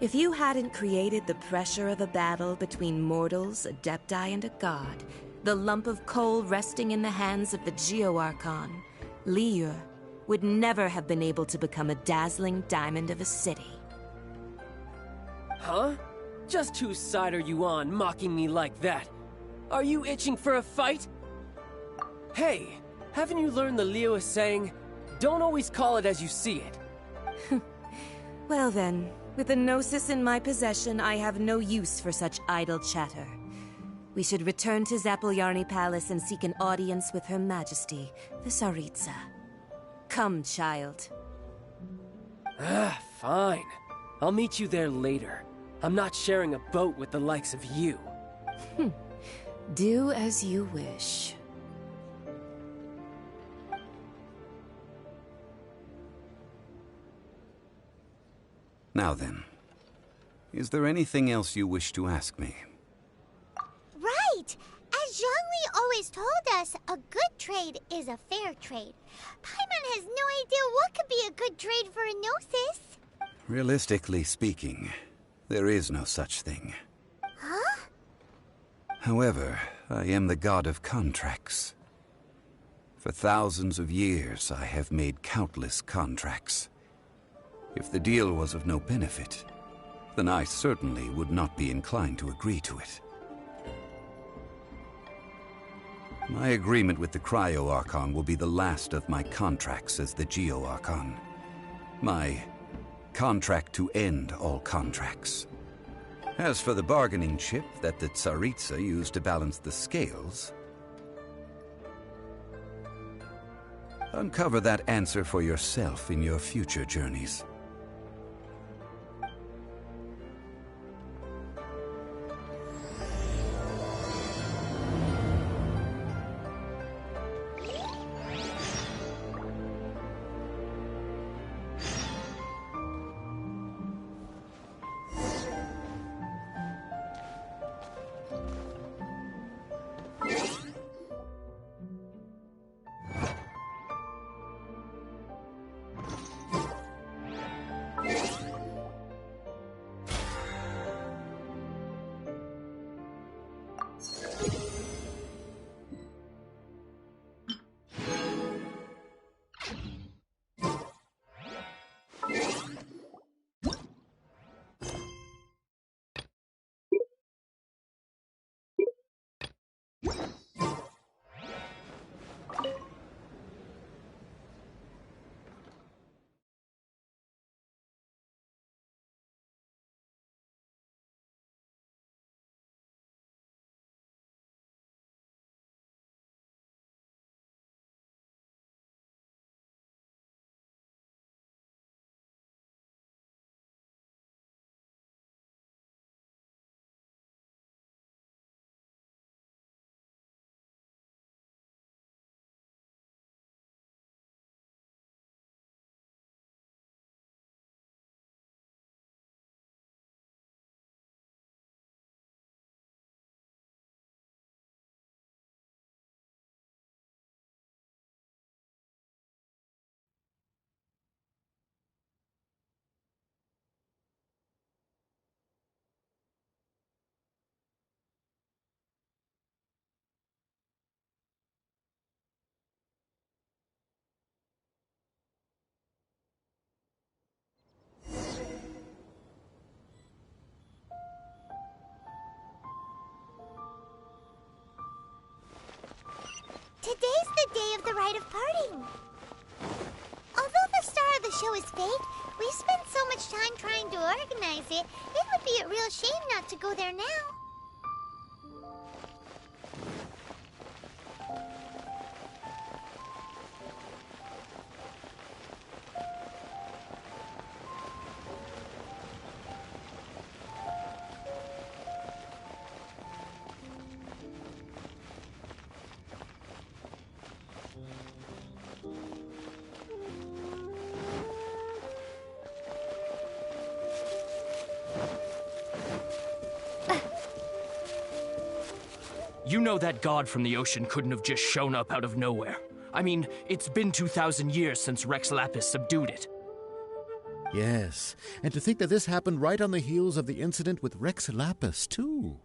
If you hadn't created the pressure of a battle between mortals, Adepti, and a god, the lump of coal resting in the hands of the Geo-Archon, Liyue would never have been able to become a dazzling diamond of a city. Huh? Just whose side are you on, mocking me like that? Are you itching for a fight? Hey, haven't you learned the Liyue saying, don't always call it as you see it? Well then, with the Gnosis in my possession, I have no use for such idle chatter. We should return to Zapoljarny Palace and seek an audience with Her Majesty, the Tsaritsa. Come, child. Ah, fine. I'll meet you there later. I'm not sharing a boat with the likes of you. Do as you wish. Now then, is there anything else you wish to ask me? Right! As Zhongli always told us, a good trade is a fair trade. Paimon has no idea what could be a good trade for a Gnosis. Realistically speaking, there is no such thing. Huh? However, I am the god of contracts. For thousands of years, I have made countless contracts. If the deal was of no benefit, then I certainly would not be inclined to agree to it. My agreement with the Cryo-Archon will be the last of my contracts as the Geo-Archon. My contract to end all contracts. As for the bargaining chip that the Tsaritsa used to balance the scales, uncover that answer for yourself in your future journeys. Today's the day of the rite of parting. Although the star of the show is fake, we spent so much time trying to organize it, it would be a real shame not to go there now. You know that god from the ocean couldn't have just shown up out of nowhere. I mean, it's been 2,000 years since Rex Lapis subdued it. Yes, and to think that this happened right on the heels of the incident with Rex Lapis, too.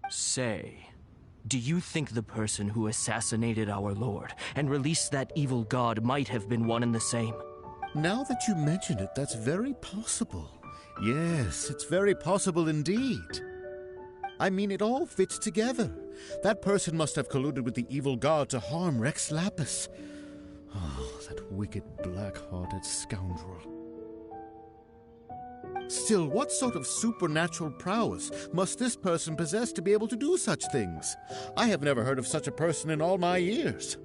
Say, do you think the person who assassinated our lord and released that evil god might have been one and the same? Now that you mention it, that's very possible. Yes, it's very possible indeed. I mean, it all fits together. That person must have colluded with the evil god to harm Rex Lapis. Oh, that wicked, black-hearted scoundrel. Still, what sort of supernatural prowess must this person possess to be able to do such things? I have never heard of such a person in all my years.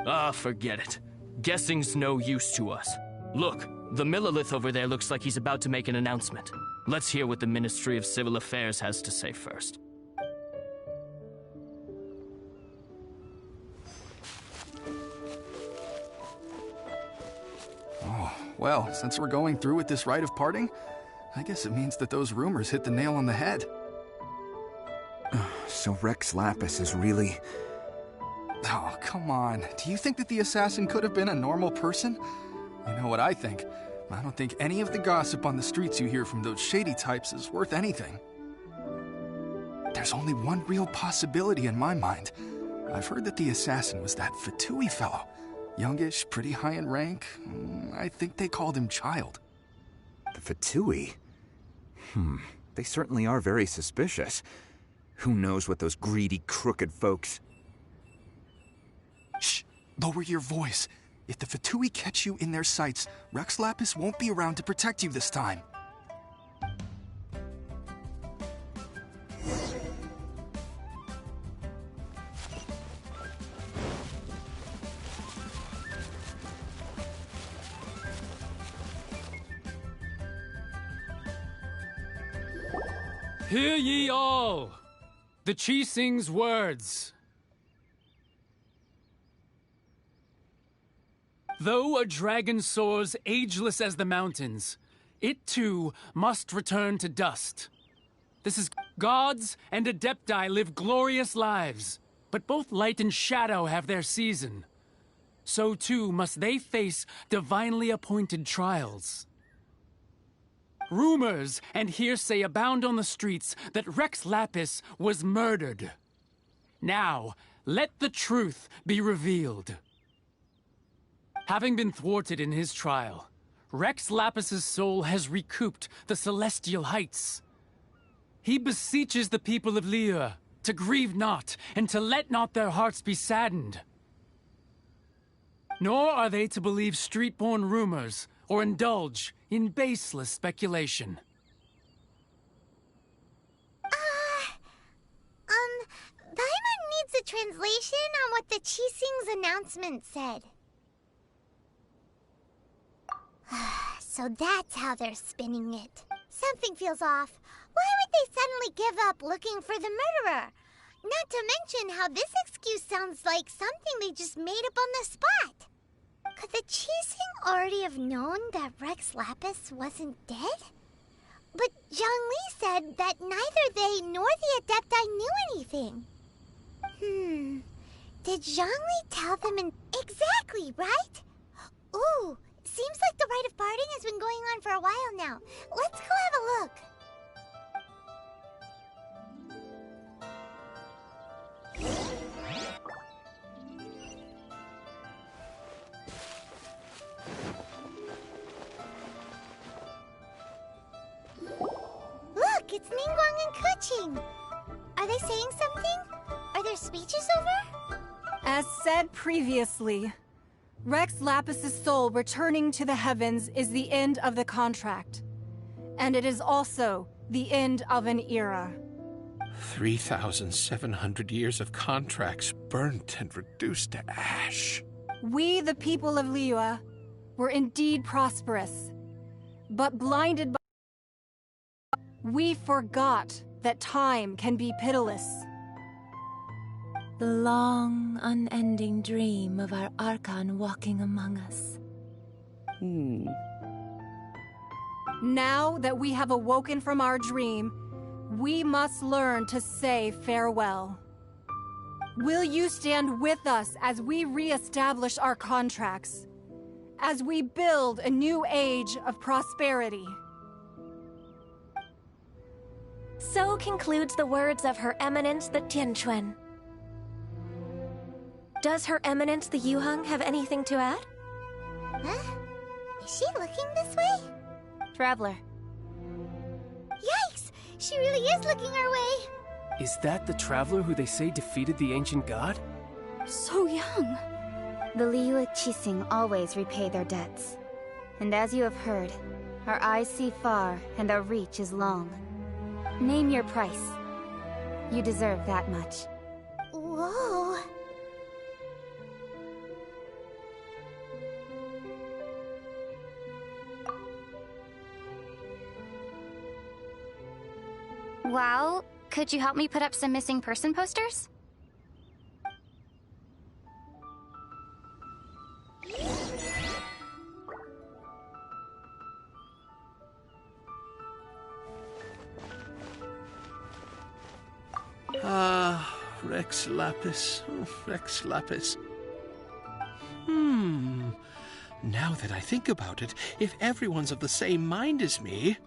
Ah, forget it. Guessing's no use to us. Look, the Millilith over there looks like he's about to make an announcement. Let's hear what the Ministry of Civil Affairs has to say first. Oh, well, since we're going through with this rite of parting, I guess it means that those rumors hit the nail on the head. So Rex Lapis is really... Oh, come on. Do you think that the assassin could have been a normal person? You know what I think. I don't think any of the gossip on the streets you hear from those shady types is worth anything. There's only one real possibility in my mind. I've heard that the assassin was that Fatui fellow. Youngish, pretty high in rank. I think they called him Child. The Fatui? They certainly are very suspicious. Who knows what those greedy, crooked folks... Shh! Lower your voice. If the Fatui catch you in their sights, Rex Lapis won't be around to protect you this time. Hear ye all! The Chising's words. Though a dragon soars ageless as the mountains, it too must return to dust. This is gods and Adepti live glorious lives, but both light and shadow have their season. So too must they face divinely appointed trials. Rumors and hearsay abound on the streets that Rex Lapis was murdered. Now, let the truth be revealed. Having been thwarted in his trial, Rex Lapis's soul has recouped the celestial heights. He beseeches the people of Liyue to grieve not and to let not their hearts be saddened. Nor are they to believe street-born rumors or indulge in baseless speculation. Paimon needs a translation on what the Chising's announcement said. So that's how they're spinning it. Something feels off. Why would they suddenly give up looking for the murderer? Not to mention how this excuse sounds like something they just made up on the spot. Could the Chising already have known that Rex Lapis wasn't dead? But Zhongli said that neither they nor the Adepti knew anything. Did Zhongli tell them exactly, right? Ooh, seems like the rite of parting has been going on for a while now. Let's go have a look. Look, it's Ningguang and Keqing. Are they saying something? Are their speeches over? As said previously, Rex Lapis's soul returning to the heavens is the end of the contract. And it is also the end of an era. 3,700 years of contracts burnt and reduced to ash. We, the people of Liyue, were indeed prosperous, but blinded by... We forgot that time can be pitiless. The long, unending dream of our Archon walking among us. Now that we have awoken from our dream, we must learn to say farewell. Will you stand with us as we re-establish our contracts? As we build a new age of prosperity? So concludes the words of Her Eminence the Tianquan. Does Her Eminence the Yuheng have anything to add? Huh? Is she looking this way? traveler. Yikes! She really is looking our way! Is that the traveler who they say defeated the ancient god? So young. The Liyue Qixing always repay their debts. And as you have heard, our eyes see far and our reach is long. Name your price. You deserve that much. Whoa. Well, could you help me put up some missing person posters? Ah, Rex Lapis. Oh, Rex Lapis. Now that I think about it, if everyone's of the same mind as me,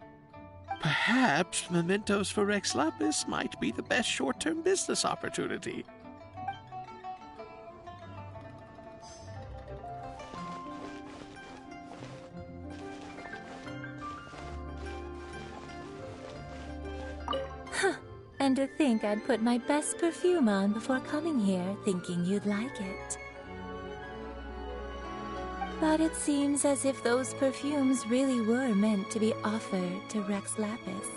perhaps mementos for Rex Lapis might be the best short-term business opportunity. And to think I'd put my best perfume on before coming here, thinking you'd like it. But it seems as if those perfumes really were meant to be offered to Rex Lapis.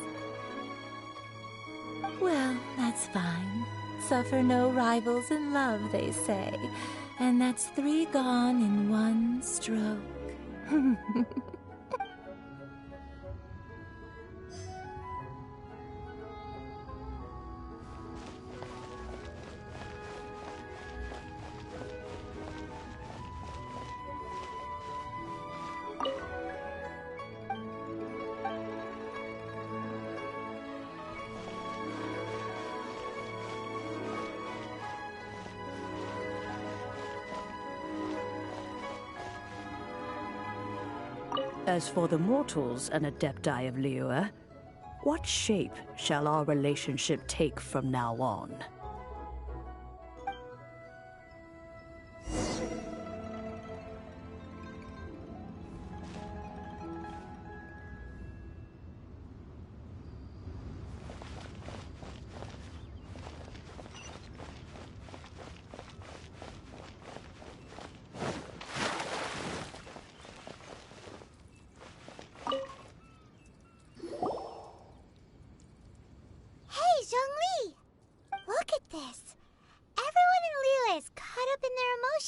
Well, that's fine. Suffer no rivals in love, they say. And that's 3 gone in 1 stroke. As for the mortals and Adepti of Liyue, what shape shall our relationship take from now on?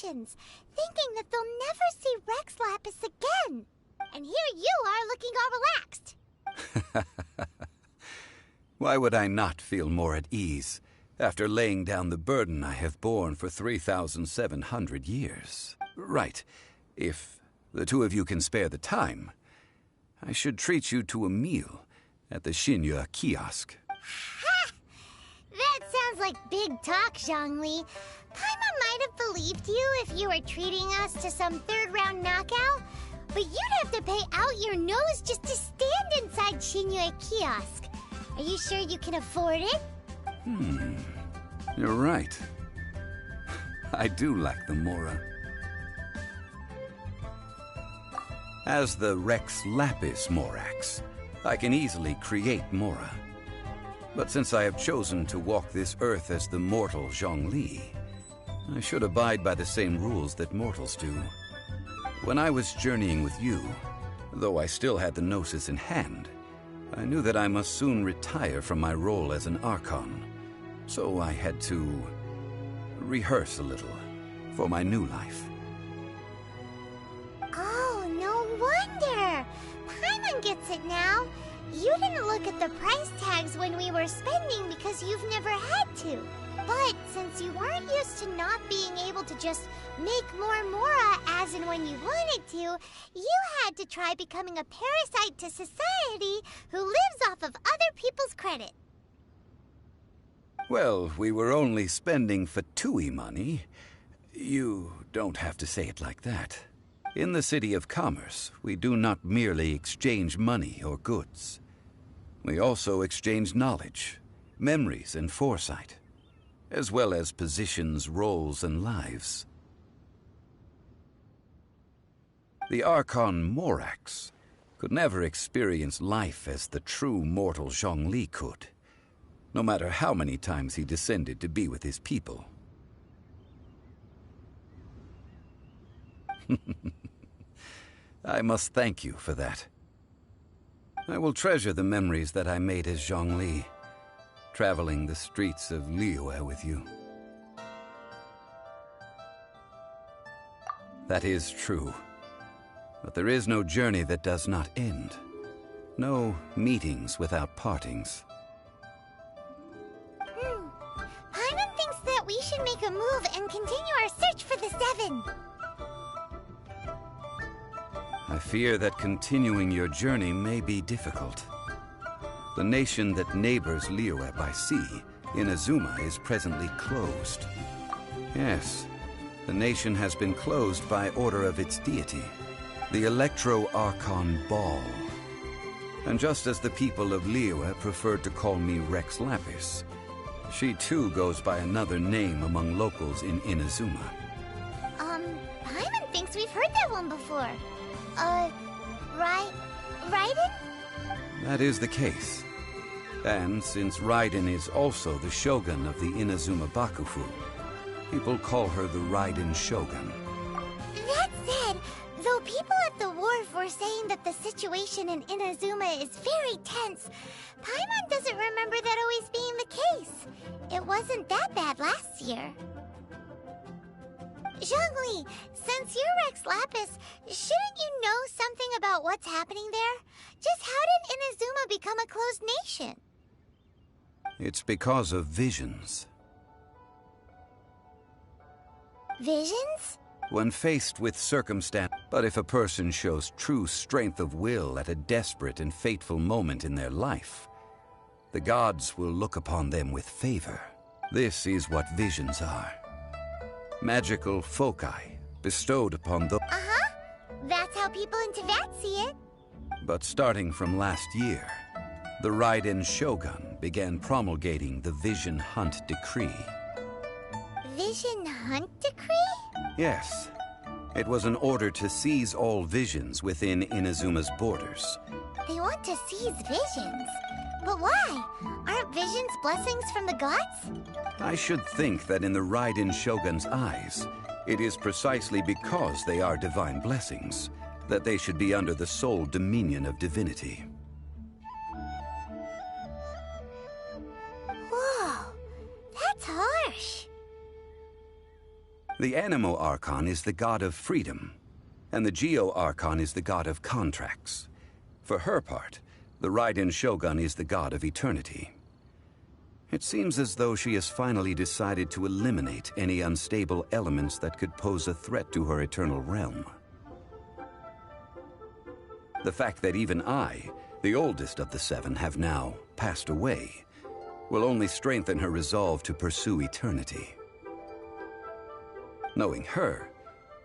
Thinking that they'll never see Rex Lapis again. And here you are looking all relaxed. Why would I not feel more at ease after laying down the burden I have borne for 3,700 years? Right. If the two of you can spare the time, I should treat you to a meal at the Xinyue kiosk. Ha! That sounds like big talk, Zhongli. Paimon might have believed you if you were treating us to some third-round knockout, but you'd have to pay out your nose just to stand inside Xinyue kiosk. Are you sure you can afford it? You're right. I do lack the Mora. As the Rex Lapis Morax, I can easily create Mora. But since I have chosen to walk this earth as the mortal Zhongli, I should abide by the same rules that mortals do. When I was journeying with you, though I still had the Gnosis in hand, I knew that I must soon retire from my role as an Archon. So I had to rehearse a little for my new life. Oh, no wonder! Paimon gets it now. You didn't look at the price tags when we were spending because you've never had to. But since you weren't used to not being able to just make more Mora as and when you wanted to, you had to try becoming a parasite to society who lives off of other people's credit. Well, we were only spending Fatui money. You don't have to say it like that. In the City of Commerce, we do not merely exchange money or goods. We also exchange knowledge, memories, and foresight, as well as positions, roles, and lives. The Archon Morax could never experience life as the true mortal Zhongli could, no matter how many times he descended to be with his people. I must thank you for that. I will treasure the memories that I made as Zhongli, traveling the streets of Liyue with you. That is true. But there is no journey that does not end. No meetings without partings. Paimon thinks that we should make a move and continue our search for the Seven. I fear that continuing your journey may be difficult. The nation that neighbors Liyue by sea, Inazuma, is presently closed. Yes, the nation has been closed by order of its deity, the Electro-Archon Ball. And just as the people of Liyue preferred to call me Rex Lapis, she too goes by another name among locals in Inazuma. Paimon thinks we've heard that one before. Raiden? That is the case. And since Raiden is also the Shogun of the Inazuma Bakufu, people call her the Raiden Shogun. That said, though people at the wharf were saying that the situation in Inazuma is very tense, Paimon doesn't remember that always being the case. It wasn't that bad last year. Zhongli, since you're Rex Lapis, shouldn't you know something about what's happening there? Just how did Inazuma become a closed nation? It's because of visions. Visions? When faced with circumstance, but if a person shows true strength of will at a desperate and fateful moment in their life, the gods will look upon them with favor. This is what visions are. Magical foci bestowed upon the... That's how people in Teyvat see it. But starting from last year, the Raiden Shogun began promulgating the Vision Hunt Decree. Vision Hunt Decree? Yes. It was an order to seize all visions within Inazuma's borders. They want to seize visions? But why? Aren't visions blessings from the gods? I should think that in the Raiden Shogun's eyes, it is precisely because they are divine blessings that they should be under the sole dominion of divinity. Whoa, that's harsh. The Animo Archon is the god of freedom, and the Geo Archon is the god of contracts. For her part, the Raiden Shogun is the god of eternity. It seems as though she has finally decided to eliminate any unstable elements that could pose a threat to her eternal realm. The fact that even I, the oldest of the seven, have now passed away, will only strengthen her resolve to pursue eternity. Knowing her,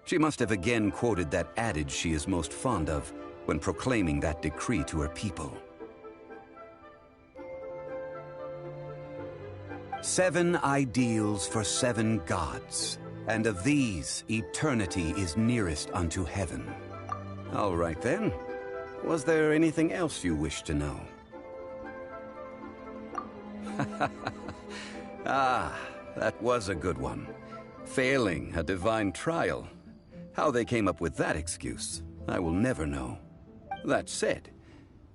she must have again quoted that adage she is most fond of when proclaiming that decree to her people. 7 ideals for 7 gods, and of these, eternity is nearest unto heaven. All right then. Was there anything else you wish to know? Ah, that was a good one. Failing a divine trial. How they came up with that excuse, I will never know. That said,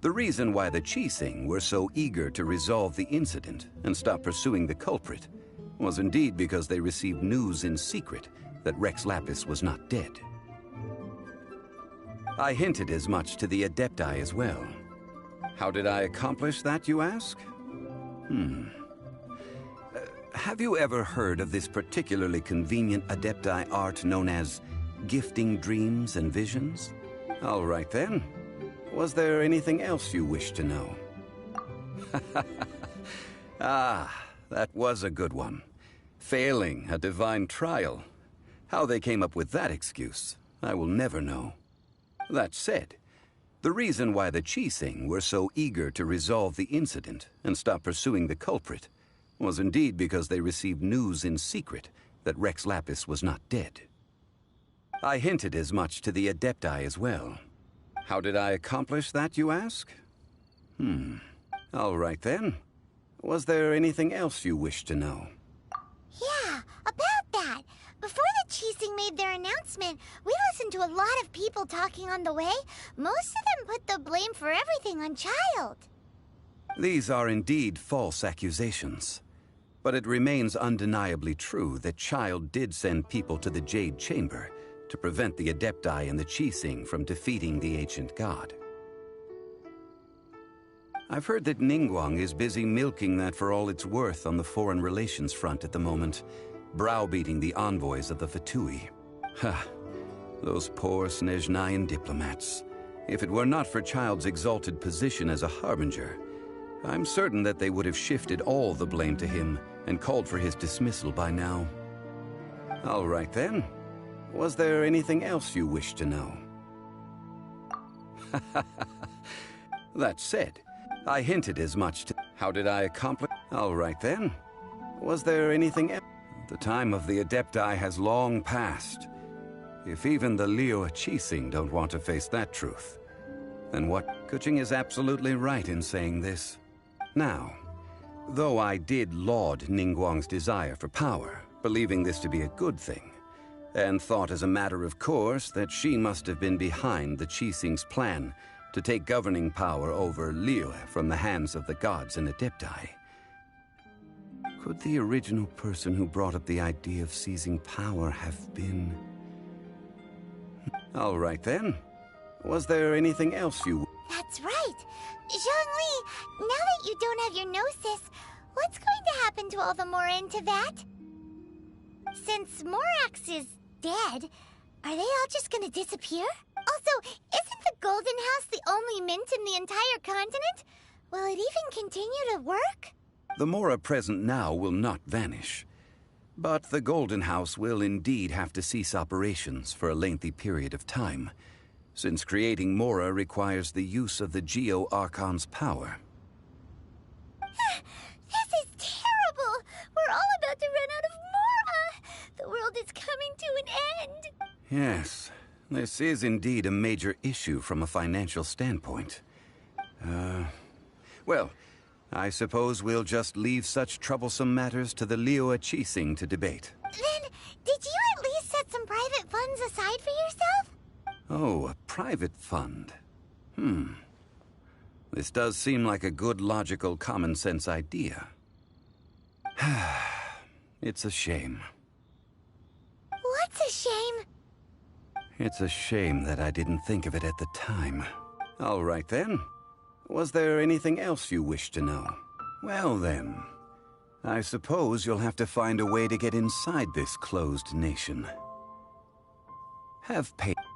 the reason why the Qixing were so eager to resolve the incident and stop pursuing the culprit was indeed because they received news in secret that Rex Lapis was not dead. I hinted as much to the Adepti as well. How did I accomplish that, you ask? Have you ever heard of this particularly convenient Adepti art known as gifting dreams and visions? All right then. Was there anything else you wish to know? Ah, that was a good one. Failing a divine trial. How they came up with that excuse, I will never know. That said, the reason why the Qixing were so eager to resolve the incident and stop pursuing the culprit was indeed because they received news in secret that Rex Lapis was not dead. I hinted as much to the Adepti as well. How did I accomplish that, you ask? All right then. Was there anything else you wished to know? Yeah, about that. Before the Qixing made their announcement, we listened to a lot of people talking on the way. Most of them put the blame for everything on Child. These are indeed false accusations. But it remains undeniably true that Child did send people to the Jade Chamber to prevent the Adepti and the Qixing from defeating the ancient god. I've heard that Ningguang is busy milking that for all it's worth on the foreign relations front at the moment, browbeating the envoys of the Fatui. Ha! Those poor Snezhnayan diplomats. If it were not for Child's exalted position as a harbinger, I'm certain that they would have shifted all the blame to him and called for his dismissal by now. All right then. Was there anything else you wished to know? That said, I hinted as much to... How did I accomplish... All right then. Was there anything else? The time of the Adepti has long passed. If even the Liyue Qixing don't want to face that truth, then what? Kuching is absolutely right in saying this. Now, though I did laud Ningguang's desire for power, believing this to be a good thing, and thought as a matter of course that she must have been behind the Qixing's plan to take governing power over Liyue from the hands of the gods and Adepti. Could the original person who brought up the idea of seizing power have been... All right then. Was there anything else you... That's right. Zhongli, now that you don't have your gnosis, what's going to happen to all the Mora in Teyvat? Since Morax is dead, are they all just gonna disappear? Also, isn't the Golden House the only mint in the entire continent? Will it even continue to work? The Mora present now will not vanish. But the Golden House will indeed have to cease operations for a lengthy period of time, since creating Mora requires the use of the Geo-Archon's power. This is terrible! We're all about to run out of Mora! The world is coming to an end! Yes, this is indeed a major issue from a financial standpoint. Well, I suppose we'll just leave such troublesome matters to the Liyue Qixing to debate. Then, did you at least set some private funds aside for yourself? Oh, a private fund. This does seem like a good, logical, common-sense idea. It's a shame. What's a shame? It's a shame that I didn't think of it at the time. All right then. Was there anything else you wish to know? Well then, I suppose you'll have to find a way to get inside this closed nation. Have patience.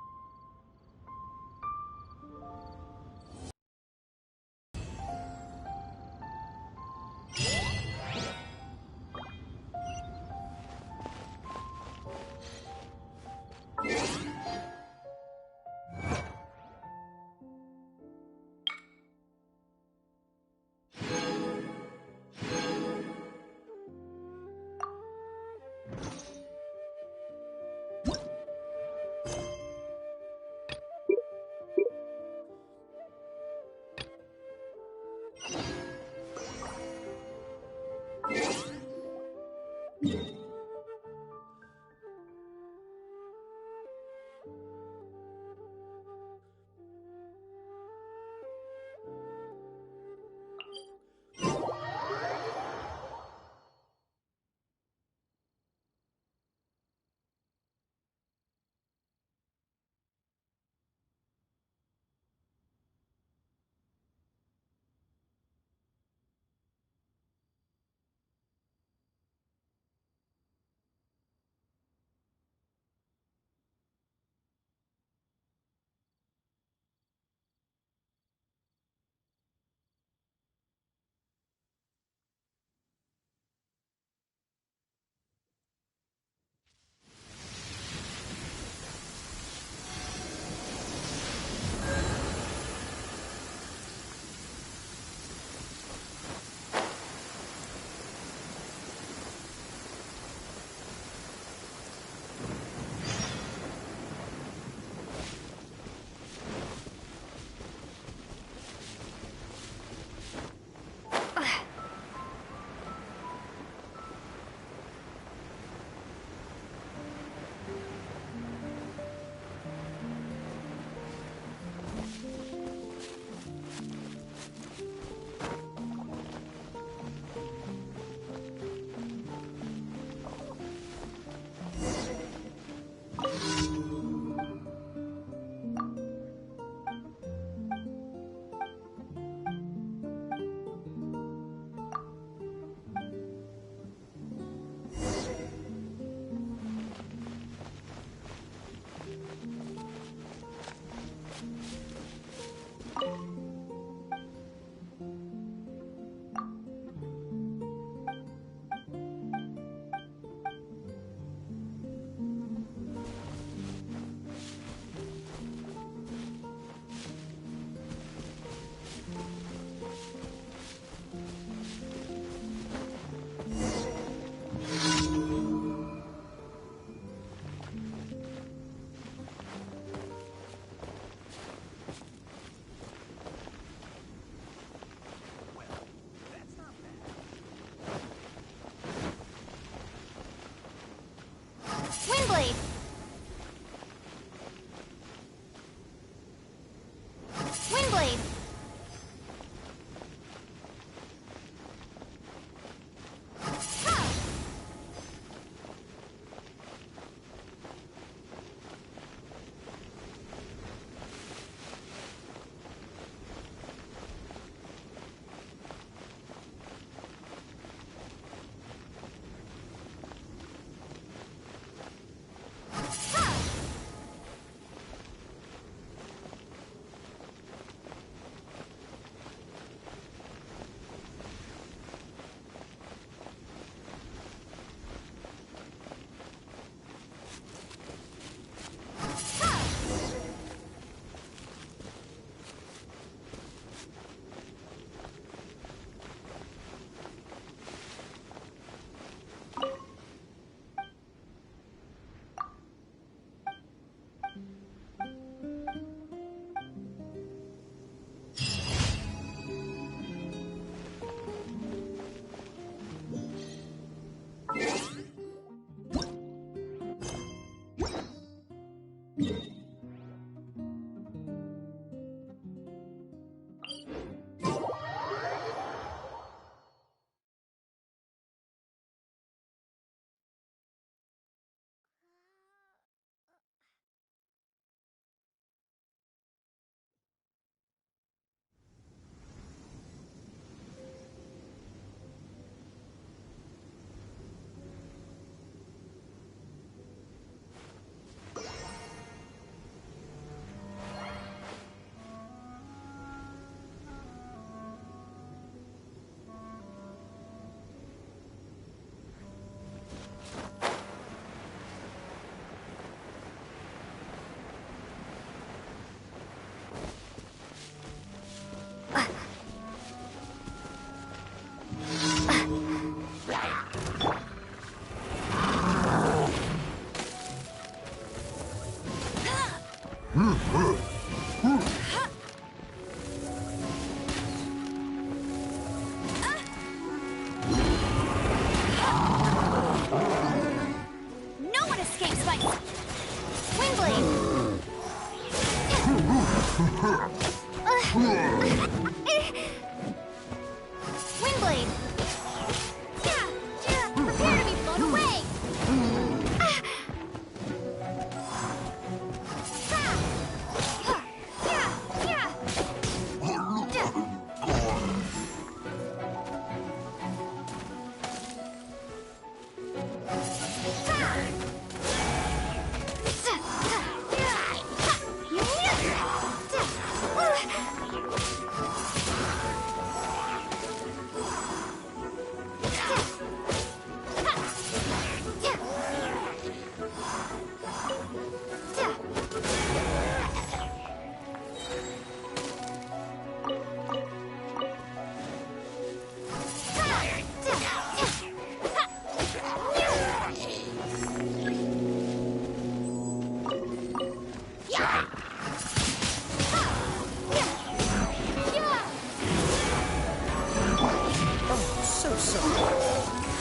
No one escapes my Windblade! Windblade! Prepare to be blown away!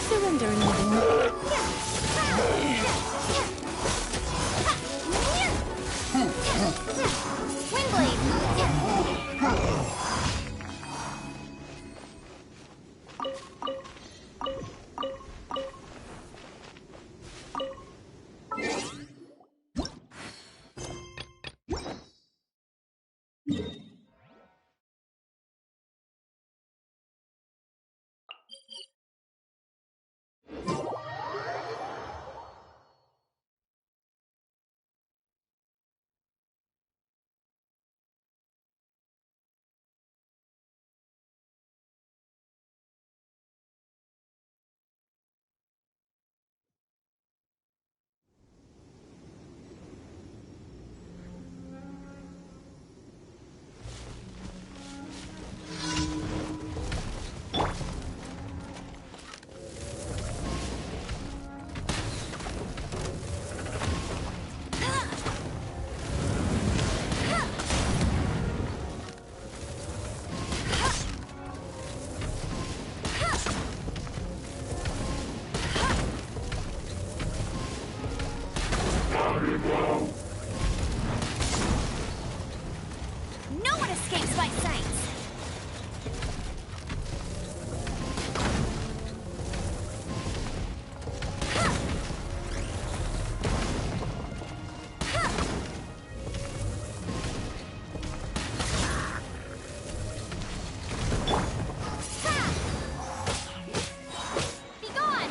Surrendering the No one escapes my sights! Be gone!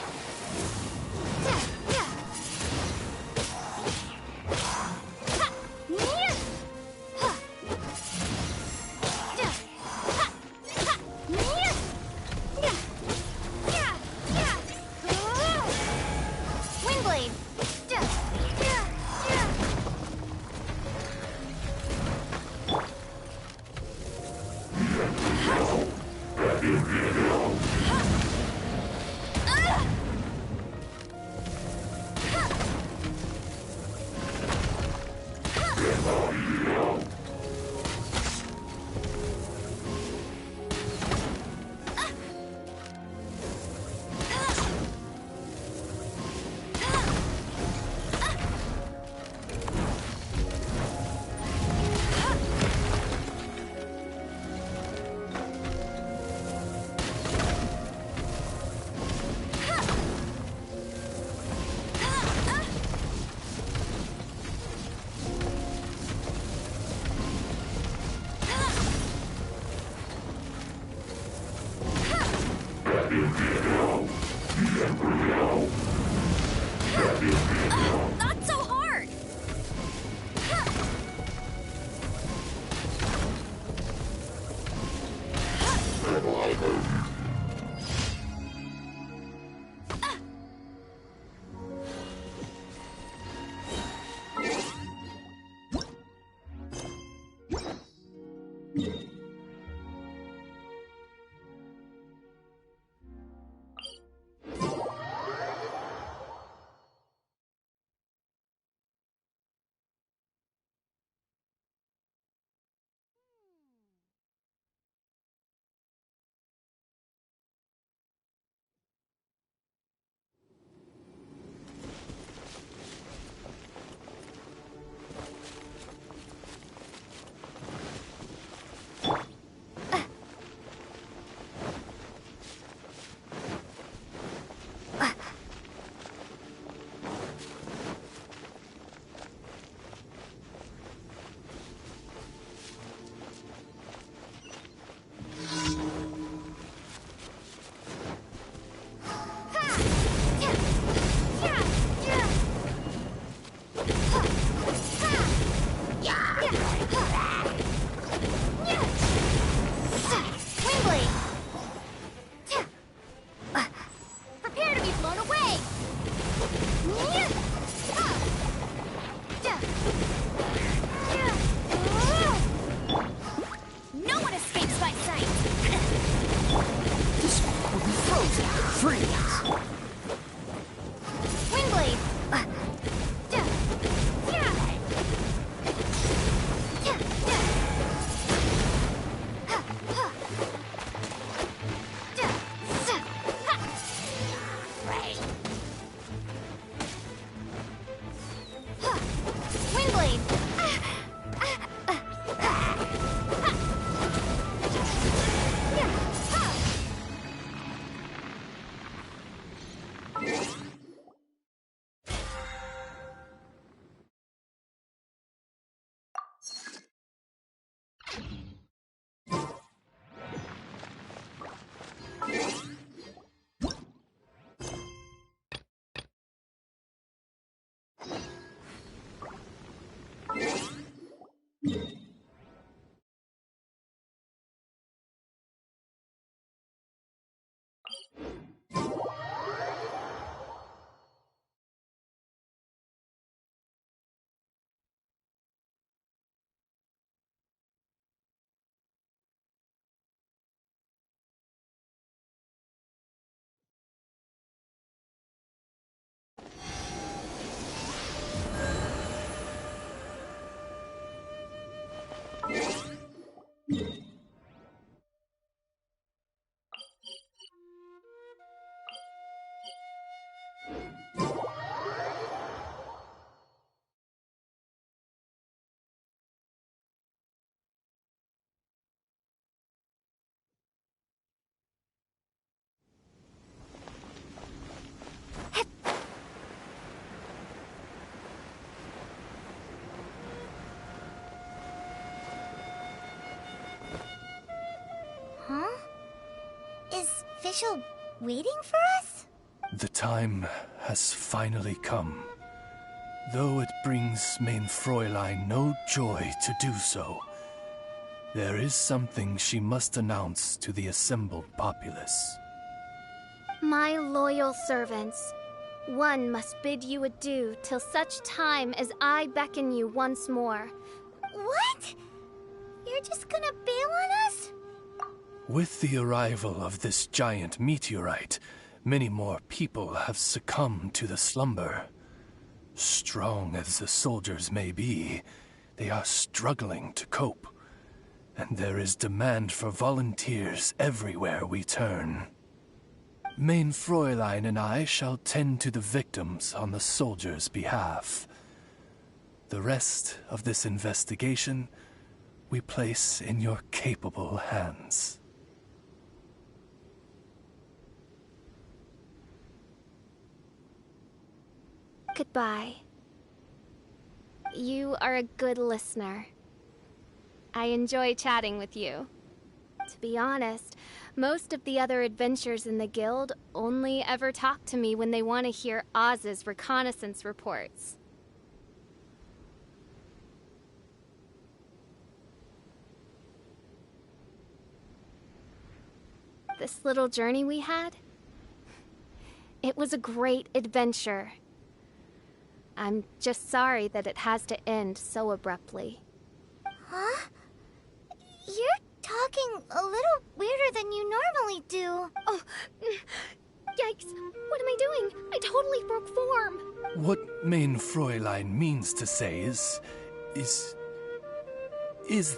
Huh? Is Fischl waiting for us? The time has finally come. Though it brings Mein Fräulein no joy to do so, there is something she must announce to the assembled populace. My loyal servants, one must bid you adieu till such time as I beckon you once more. What? You're just gonna bail on us? With the arrival of this giant meteorite, many more people have succumbed to the slumber. Strong as the soldiers may be, they are struggling to cope. And there is demand for volunteers everywhere we turn. Mein Fräulein and I shall tend to the victims on the soldiers' behalf. The rest of this investigation we place in your capable hands. Goodbye. You are a good listener. I enjoy chatting with you. To be honest, most of the other adventurers in the guild only ever talk to me when they want to hear Oz's reconnaissance reports. This little journey we had, it was a great adventure. I'm just sorry that it has to end so abruptly. Huh? You're talking a little weirder than you normally do. Oh, yikes. What am I doing? I totally broke form. What Mein Fräulein means to say is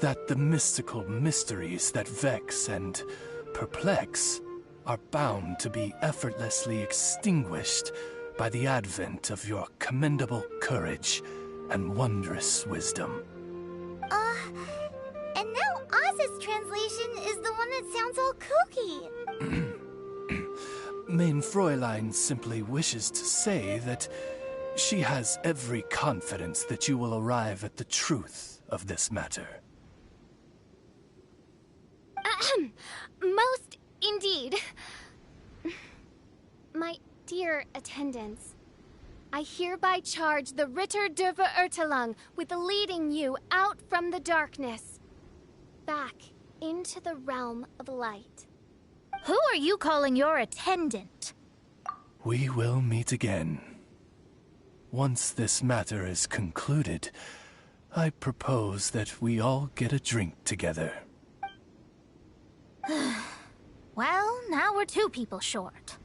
that the mystical mysteries that vex and perplex are bound to be effortlessly extinguished by the advent of your commendable courage and wondrous wisdom. And now Oz's translation is the one that sounds all kooky. Mein Fräulein simply wishes to say that she has every confidence that you will arrive at the truth of this matter. Most indeed. My dear attendants, I hereby charge the Ritter der Verurteilung with leading you out from the darkness, back into the realm of light. Who are you calling your attendant? We will meet again. Once this matter is concluded, I propose that we all get a drink together. Well, now we're 2 people short.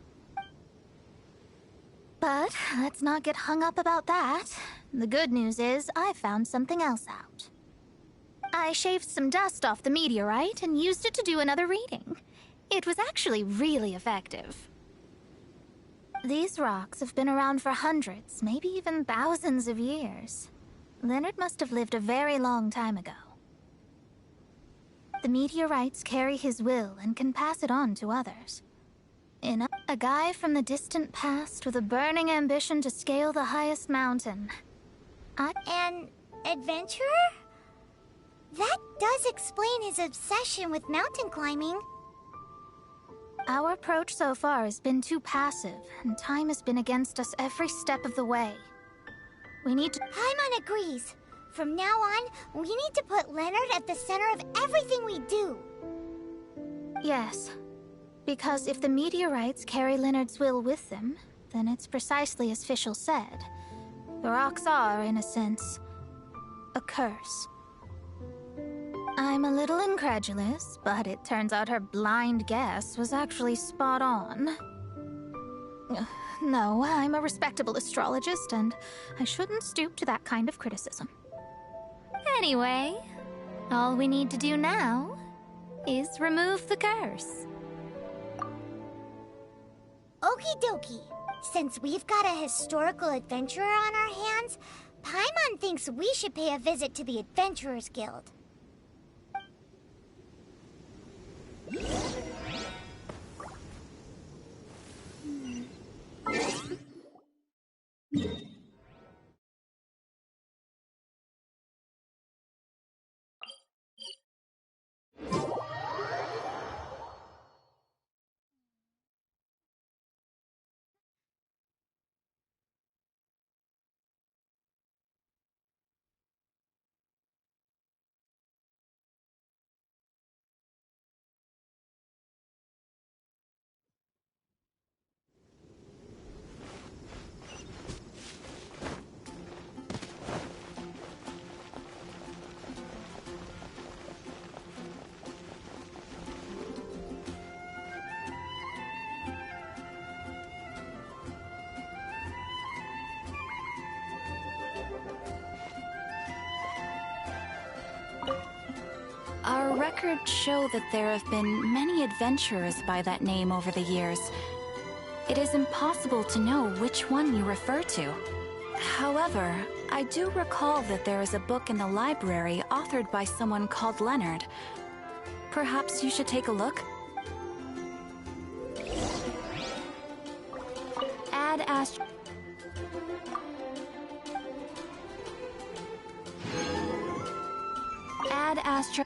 But let's not get hung up about that. The good news is I found something else out. I shaved some dust off the meteorite and used it to do another reading. It was actually really effective. These rocks have been around for hundreds, maybe even thousands of years. Leonard must have lived a very long time ago. The meteorites carry his will and can pass it on to others. A guy from the distant past with a burning ambition to scale the highest mountain. An adventurer? That does explain his obsession with mountain climbing. Our approach so far has been too passive, and time has been against us every step of the way. We need to... Paimon agrees. From now on, we need to put Leonard at the center of everything we do. Yes. Because if the meteorites carry Leonard's will with them, then it's precisely as Fischl said. The rocks are, in a sense, a curse. I'm a little incredulous, but it turns out her blind guess was actually spot on. No, I'm a respectable astrologist, and I shouldn't stoop to that kind of criticism. Anyway, all we need to do now is remove the curse. Okie dokie. Since we've got a historical adventurer on our hands, Paimon thinks we should pay a visit to the Adventurers Guild. Our records show that there have been many adventurers by that name over the years. It is impossible to know which one you refer to. However, I do recall that there is a book in the library authored by someone called Leonard. Perhaps you should take a look? Add Astro... Add Astro...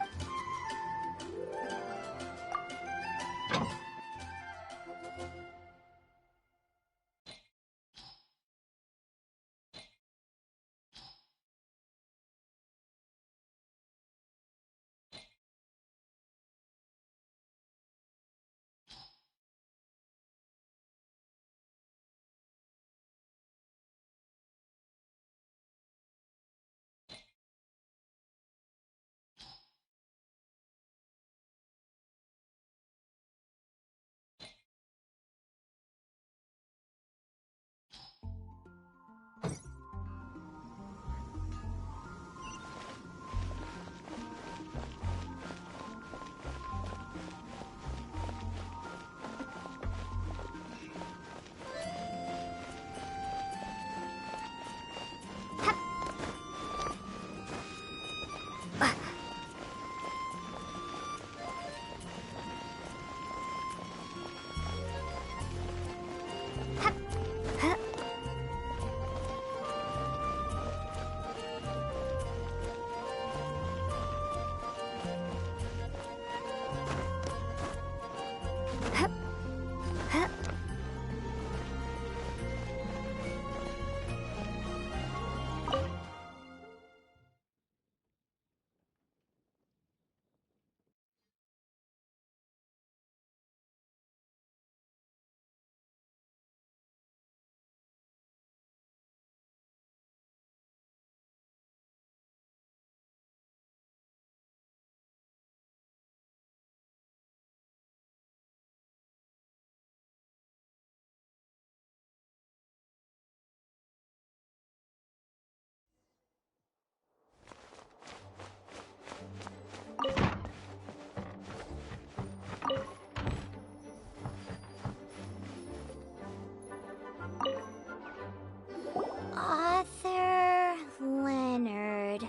Author Leonard.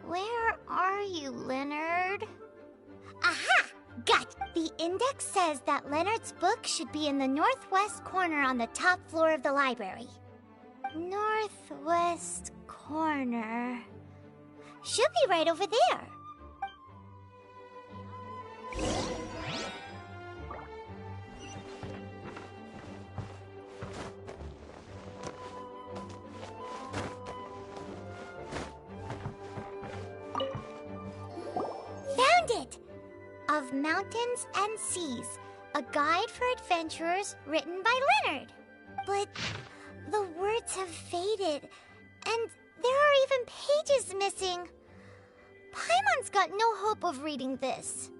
Where are you, Leonard? Aha! Got it. The index says that Leonard's book should be in the northwest corner on the top floor of the library. Northwest corner. Should be right over there. Mountains and Seas, a guide for adventurers written by Leonard. But the words have faded, and there are even pages missing. Paimon's got no hope of reading this.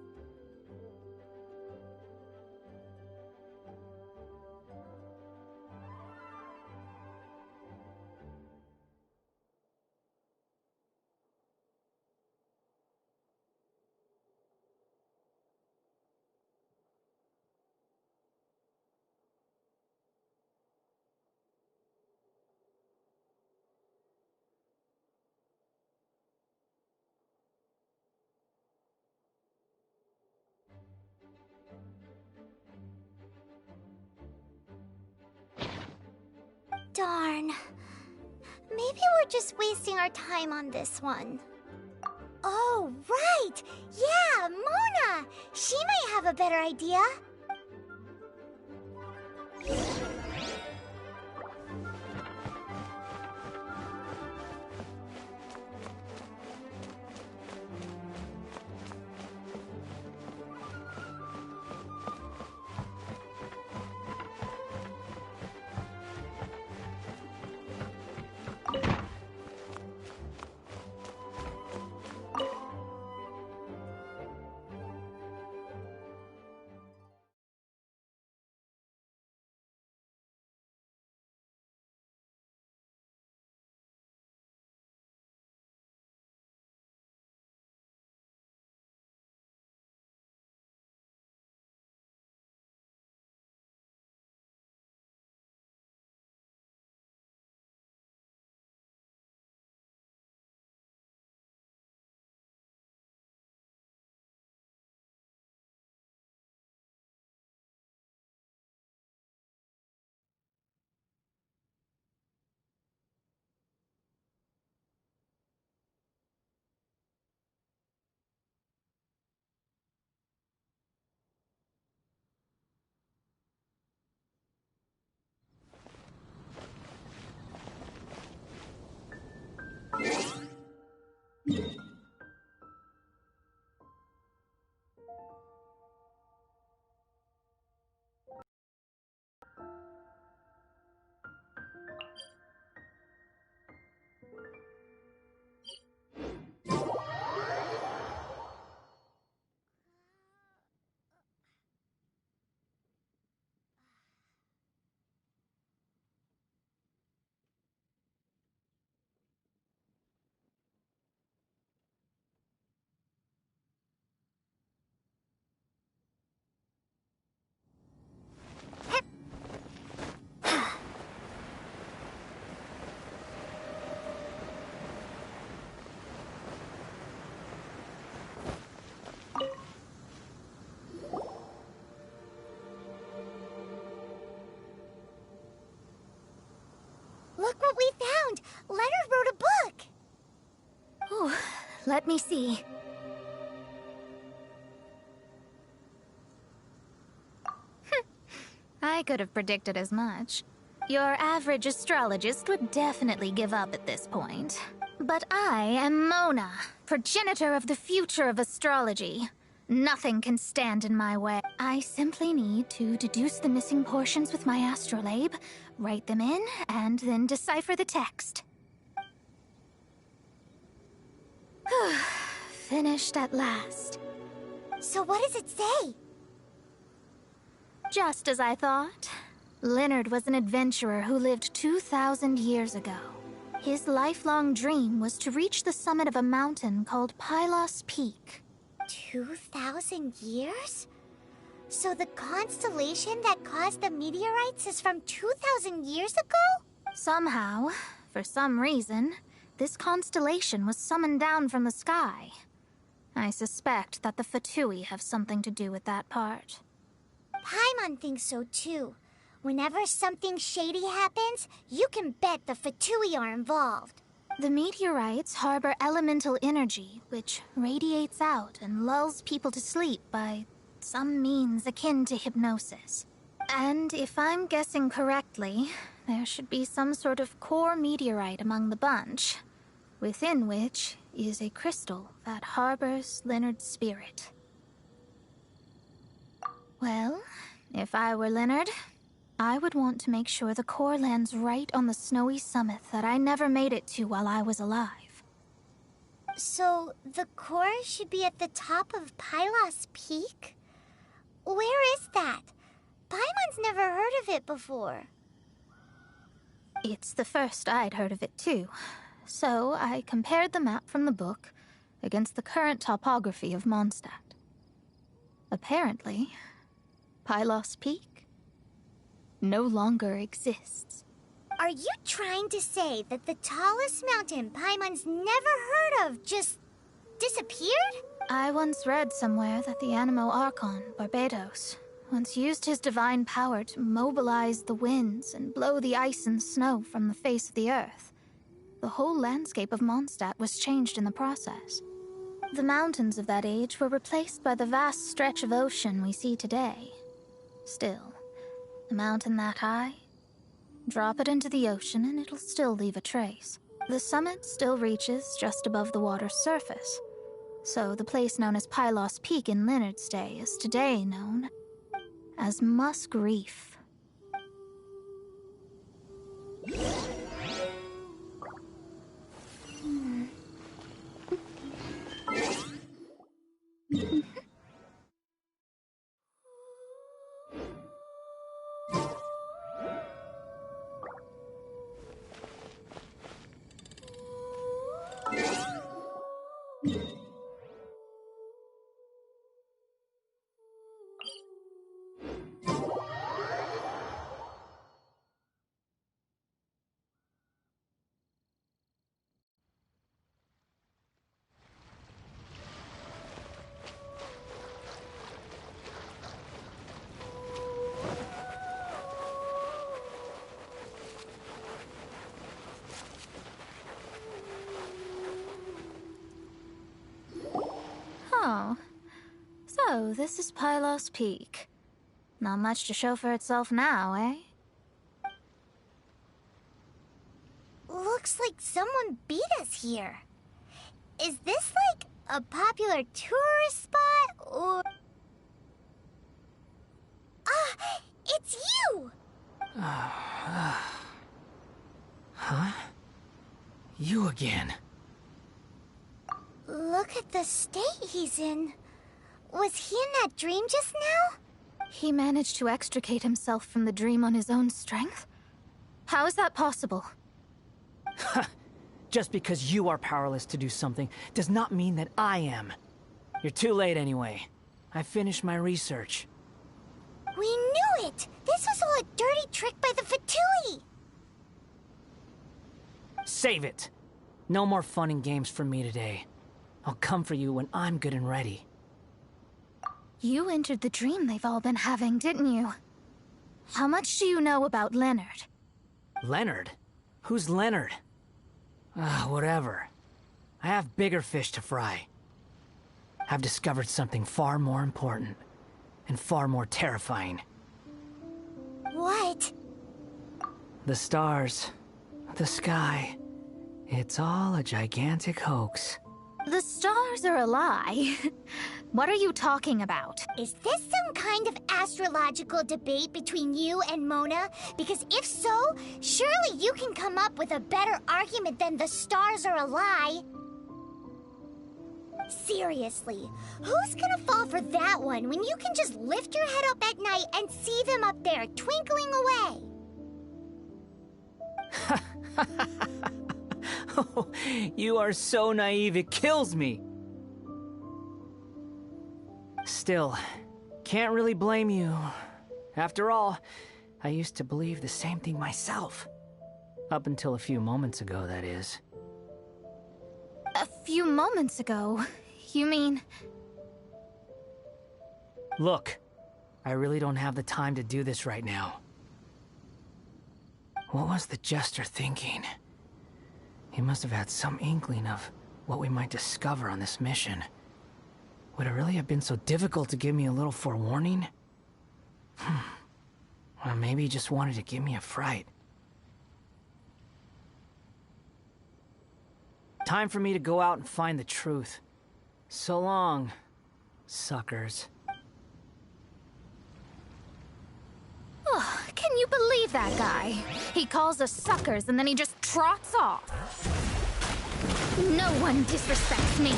Darn. Maybe we're just wasting our time on this one. Oh, right! Yeah, Mona! She might have a better idea. Look what we found! Leonard wrote a book! Oh, let me see. I could have predicted as much. Your average astrologist would definitely give up at this point. But I am Mona, progenitor of the future of astrology. Nothing can stand in my way. I simply need to deduce the missing portions with my astrolabe, write them in, and then decipher the text. Finished at last. So what does it say? Just as I thought. Leonard was an adventurer who lived 2,000 years ago. His lifelong dream was to reach the summit of a mountain called Pylos Peak. 2,000 years? So the constellation that caused the meteorites is from 2,000 years ago? Somehow, for some reason, this constellation was summoned down from the sky. I suspect that the Fatui have something to do with that part. Paimon thinks so too. Whenever something shady happens, you can bet the Fatui are involved. The meteorites harbor elemental energy, which radiates out and lulls people to sleep by some means akin to hypnosis. And if I'm guessing correctly, there should be some sort of core meteorite among the bunch, within which is a crystal that harbors Leonard's spirit. Well, if I were Leonard, I would want to make sure the core lands right on the snowy summit that I never made it to while I was alive. So, the core should be at the top of Pylos Peak? Where is that? Paimon's never heard of it before. It's the first I'd heard of it too, so I compared the map from the book against the current topography of Mondstadt. Apparently, Pylos Peak no longer exists. Are you trying to say that the tallest mountain Paimon's never heard of just disappeared? I once read somewhere that the Animo Archon, Barbados, once used his divine power to mobilize the winds and blow the ice and snow from the face of the earth. The whole landscape of Mondstadt was changed in the process. The mountains of that age were replaced by the vast stretch of ocean we see today. Still, a mountain that high, drop it into the ocean and it'll still leave a trace. The summit still reaches just above the water's surface, so the place known as Pylos Peak in Leonard's day is today known as Musk Reef. Oh, so this is Pylos Peak. Not much to show for itself now, eh? Looks like someone beat us here. Is this like a popular tourist spot, or... Ah, it's you! Huh? You again. Look at the state he's in. Was he in that dream just now? He managed to extricate himself from the dream on his own strength? How is that possible? Just because you are powerless to do something does not mean that I am. You're too late anyway. I finished my research. We knew it! This was all a dirty trick by the Fatui! Save it! No more fun and games for me today. I'll come for you when I'm good and ready. You entered the dream they've all been having, didn't you? How much do you know about Leonard? Leonard? Who's Leonard? Whatever. I have bigger fish to fry. I've discovered something far more important, and far more terrifying. What? The stars, the sky, it's all a gigantic hoax. The stars are a lie. What are you talking about? Is this some kind of astrological debate between you and Mona? Because if so, surely you can come up with a better argument than the stars are a lie. Seriously, who's gonna fall for that one when you can just lift your head up at night and see them up there twinkling away? Oh, you are so naive, it kills me. Still, can't really blame you. After all, I used to believe the same thing myself. Up until a few moments ago, that is. A few moments ago? You mean... Look, I really don't have the time to do this right now. What was the Jester thinking? He must have had some inkling of what we might discover on this mission. Would it really have been so difficult to give me a little forewarning? Or maybe he just wanted to give me a fright. Time for me to go out and find the truth. So long, suckers. that guy. He calls us suckers and then he just trots off. No one disrespects me.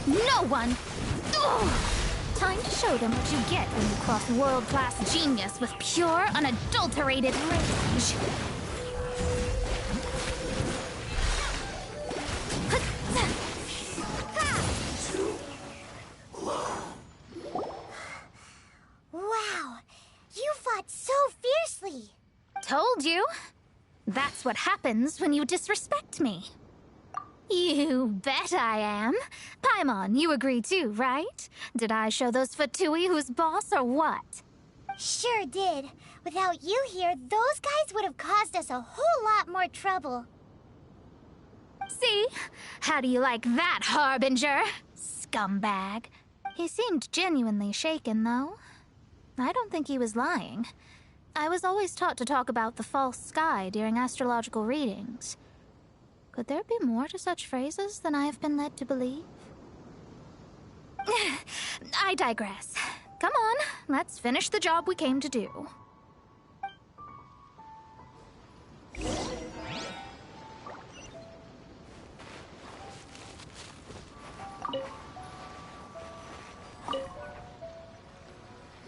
No one. Ugh. Time to show them what you get when you cross world-class genius with pure, unadulterated rage. Wow, you fought so fiercely. Told you. That's what happens when you disrespect me. You bet I am. Paimon, you agree too, right? Did I show those Fatui who's boss or what? Sure did. Without you here, those guys would have caused us a whole lot more trouble. See? How do you like that, Harbinger? Scumbag. He seemed genuinely shaken, though. I don't think he was lying. I was always taught to talk about the false sky during astrological readings. Could there be more to such phrases than I have been led to believe? I digress. Come on, let's finish the job we came to do.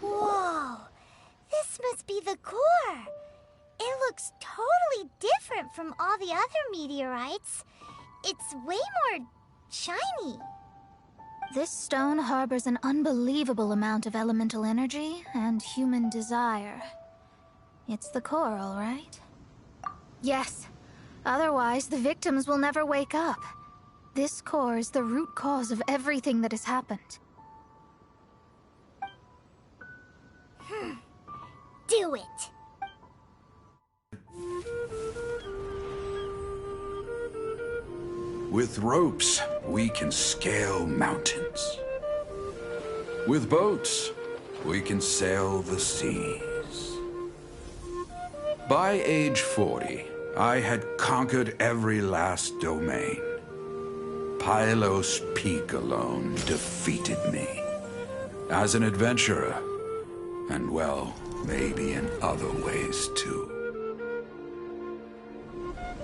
Whoa! This must be the core! It looks totally different from all the other meteorites. It's way more shiny. This stone harbors an unbelievable amount of elemental energy and human desire. It's the core, all right? Yes. Otherwise, the victims will never wake up. This core is the root cause of everything that has happened. Do it! With ropes, we can scale mountains. With boats, we can sail the seas. By age 40, I had conquered every last domain. Pylos Peak alone defeated me. As an adventurer, and well, maybe in other ways too.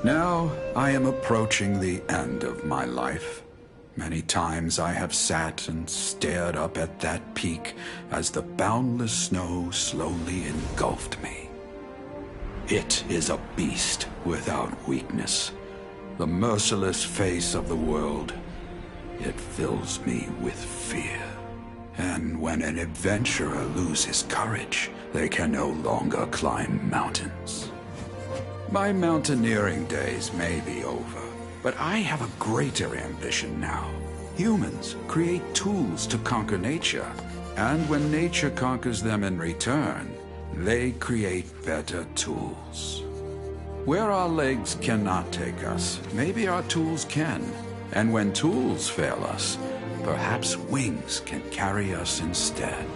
Now, I am approaching the end of my life. Many times I have sat and stared up at that peak as the boundless snow slowly engulfed me. It is a beast without weakness, the merciless face of the world. It fills me with fear. And when an adventurer loses courage, they can no longer climb mountains. My mountaineering days may be over, but I have a greater ambition now. Humans create tools to conquer nature, and when nature conquers them in return, they create better tools. Where our legs cannot take us, maybe our tools can. And when tools fail us, perhaps wings can carry us instead.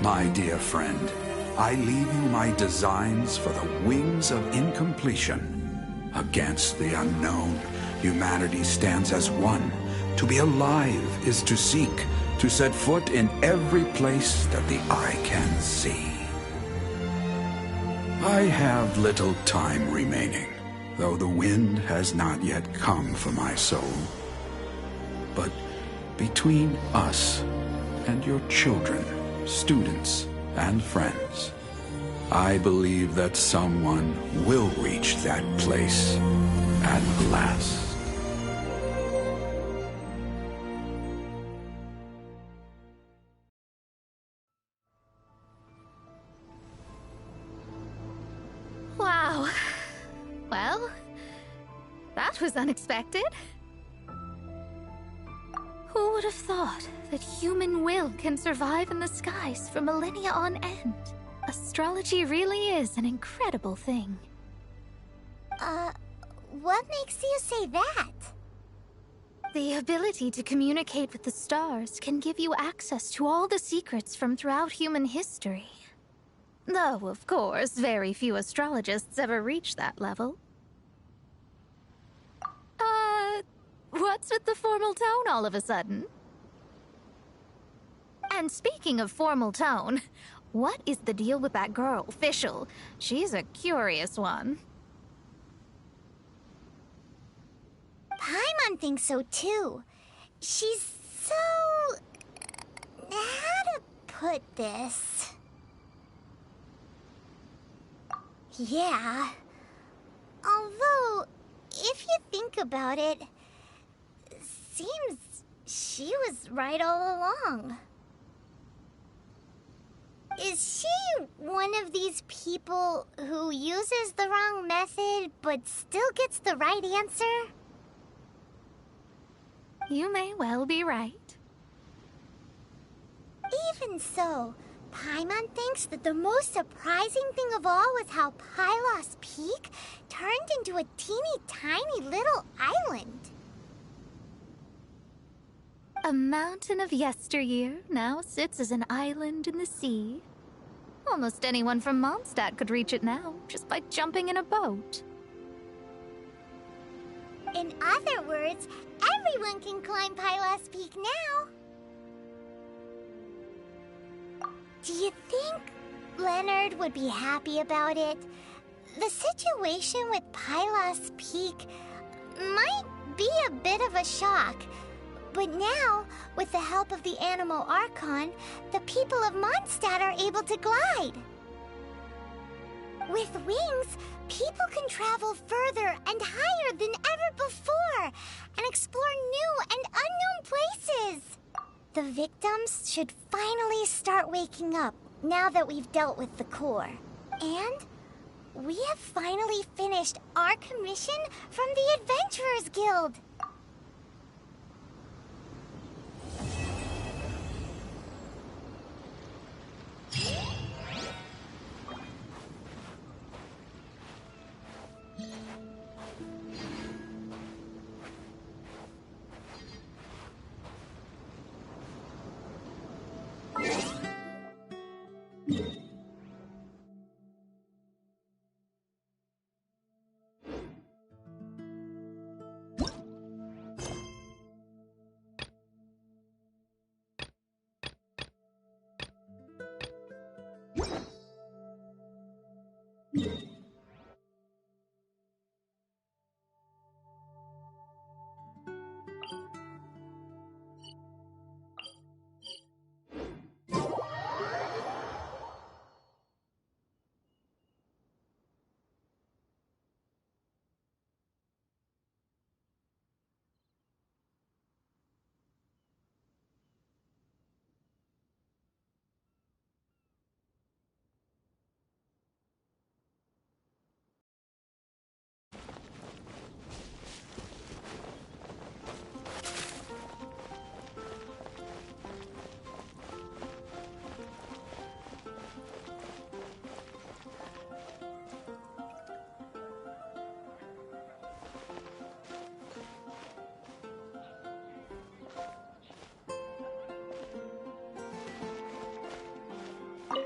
My dear friend, I leave you my designs for the wings of incompletion. Against the unknown, humanity stands as one. To be alive is to seek, to set foot in every place that the eye can see. I have little time remaining, though the wind has not yet come for my soul. But between us and your children, students, and friends, I believe that someone will reach that place at last. Wow. Well, that was unexpected. Who would have thought that human will can survive in the skies for millennia on end? Astrology really is an incredible thing. What makes you say that? The ability to communicate with the stars can give you access to all the secrets from throughout human history. Though, of course, very few astrologists ever reach that level. What's with the formal tone all of a sudden? And speaking of formal tone, What is the deal with that girl, Fischl? She's a curious one. Paimon thinks so too. She's so... how to put this? Yeah. Although, if you think about it, seems she was right all along. Is she one of these people who uses the wrong method but still gets the right answer? You may well be right. Even so, Paimon thinks that the most surprising thing of all was how Pylos Peak turned into a teeny tiny little island. A mountain of yesteryear now sits as an island in the sea. Almost anyone from Mondstadt could reach it now, just by jumping in a boat. In other words, everyone can climb Pylos Peak now. Do you think Leonard would be happy about it? The situation with Pylos Peak might be a bit of a shock. But now, with the help of the Animal Archon, the people of Mondstadt are able to glide. With wings, people can travel further and higher than ever before and explore new and unknown places. The victims should finally start waking up now that we've dealt with the core. And we have finally finished our commission from the Adventurers Guild.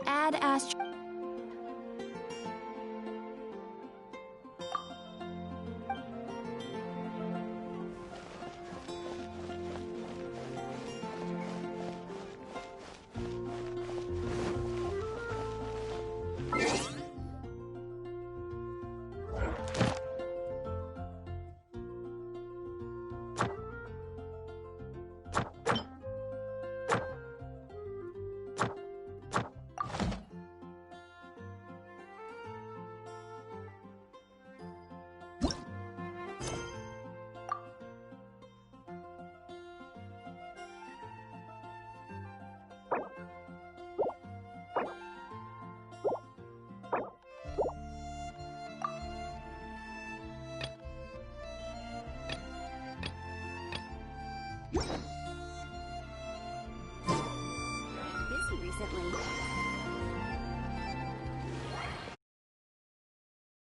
Add Astro. Busy recently.